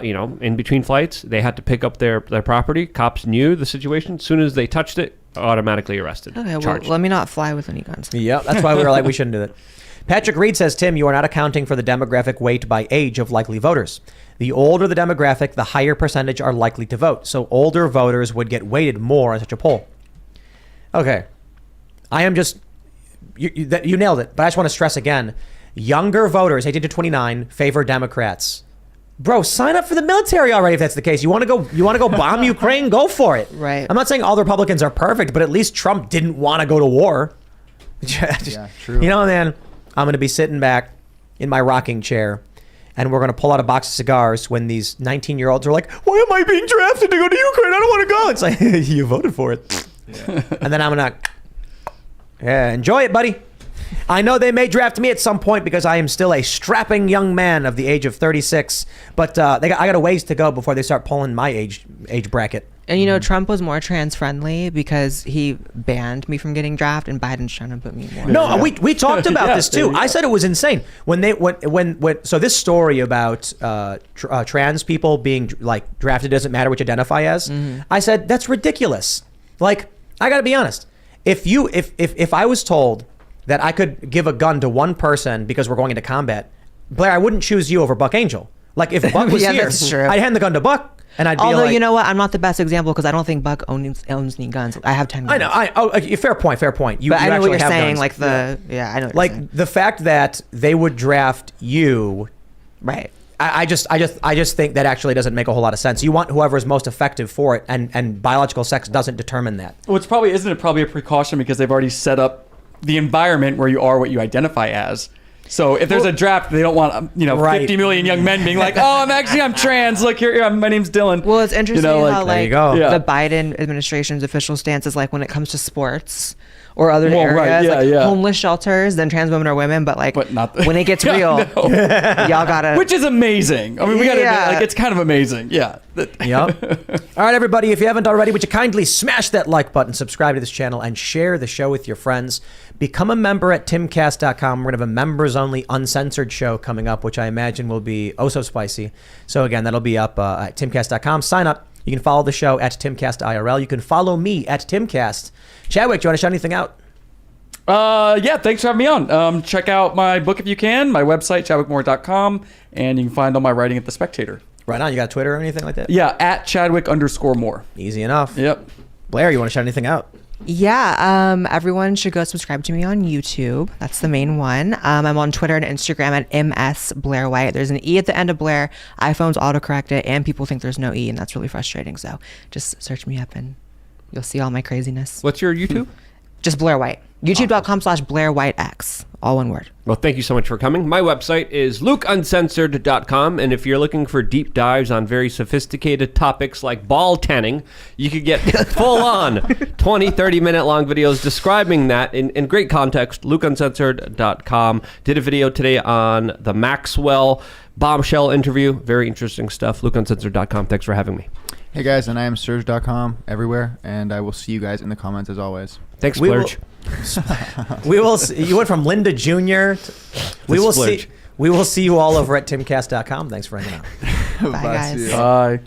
In between flights, they had to pick up their property. Cops knew the situation. As soon as they touched it, automatically arrested.
Okay, well,
charged.
let me not fly with any guns.
Yep, that's why we were like, we shouldn't do that. Patrick Reed says, Tim, you are not accounting for the demographic weight by age of likely voters. The older the demographic, the higher percentage are likely to vote. So older voters would get weighted more in such a poll. Okay. I am just, you nailed it. But I just want to stress again, younger voters, 18 to 29, favor Democrats. Bro, sign up for the military already if that's the case. You want to go bomb Ukraine? Go for it.
Right.
I'm not saying all the Republicans are perfect, but at least Trump didn't want to go to war.
Yeah, true.
You know, man, I'm going to be sitting back in my rocking chair and we're going to pull out a box of cigars when these 19-year-olds are like, why am I being drafted to go to Ukraine? I don't want to go. It's like, you voted for it. Yeah. And then I'm going to, enjoy it, buddy. I know they may draft me at some point because I am still a strapping young man of the age of 36, but I got a ways to go before they start pulling my age bracket.
And you know, Trump was more trans friendly because he banned me from getting drafted, and Biden's trying to put me more.
No, we talked about this too. I said it was insane when so this story about trans people being like drafted doesn't matter which identify as. Mm-hmm. I said that's ridiculous. Like, I got to be honest. If I was told that I could give a gun to one person because we're going into combat, Blaire, I wouldn't choose you over Buck Angel. Like, if Buck was
Yeah,
here,
that's true.
I'd hand the gun to Buck. And I'd be
Although,
like,
you know what? I'm not the best example because I don't think Buck owns any guns. I have 10 guns.
I know. Fair point.
But
You
I know
actually
what you're
have
saying.
guns.
Like I know what you're
like
saying.
the fact that they would draft you.
Right.
I just think that actually doesn't make a whole lot of sense. You want whoever is most effective for it, and biological sex doesn't determine that.
Well, isn't it probably a precaution because they've already set up the environment where you are what you identify as. So if there's a draft, they don't want 50 million young men being like, oh, I'm trans. Look here, my name's Dylan.
Well, it's interesting how
there you go.
Yeah.
the Biden administration's official stance is like when it comes to sports or other areas,
right, yeah,
like
yeah.
homeless shelters, then trans women are women. But
not
when it gets real, y'all gotta.
Which is amazing. I mean, we gotta admit, like, it's kind of amazing. Yeah.
Yep. All right, everybody, if you haven't already, would you kindly smash that like button, subscribe to this channel, and share the show with your friends. Become a member at timcast.com. We're going to have a members-only uncensored show coming up, which I imagine will be oh so spicy. So again, that'll be up at timcast.com. Sign up. You can follow the show at Timcast IRL. You can follow me at Timcast. Chadwick, do you want to shout anything out?
Yeah, thanks for having me on. Check out my book if you can, my website, chadwickmoore.com, and you can find all my writing at The Spectator.
Right on. You got Twitter or anything like that?
Yeah, at Chadwick_Moore.
Easy enough.
Yep.
Blaire, you want to shout anything out?
Yeah, everyone should go subscribe to me on YouTube. That's the main one. I'm on Twitter and Instagram at MS Blaire White. There's an E at the end of Blaire. iPhones autocorrect it, and people think there's no E, and that's really frustrating. So just search me up, and you'll see all my craziness.
What's your YouTube?
Just Blaire White. YouTube.com/BlaireWhiteX. All one word.
Well, thank you so much for coming. My website is lukeuncensored.com, and if you're looking for deep dives on very sophisticated topics like ball tanning, you could get full-on 20, 30-minute long videos describing that in great context. lukeuncensored.com. Did a video today on the Maxwell bombshell interview. Very interesting stuff. lukeuncensored.com. Thanks for having me.
Hey guys, and I am Serge.com everywhere, and I will see you guys in the comments as always.
Thanks,
We will-
Splurge.
We will see, you went from Linda Jr. We will
Splurge.
see you all over at timcast.com. Thanks for hanging out.
Bye, guys.
See ya.
Bye.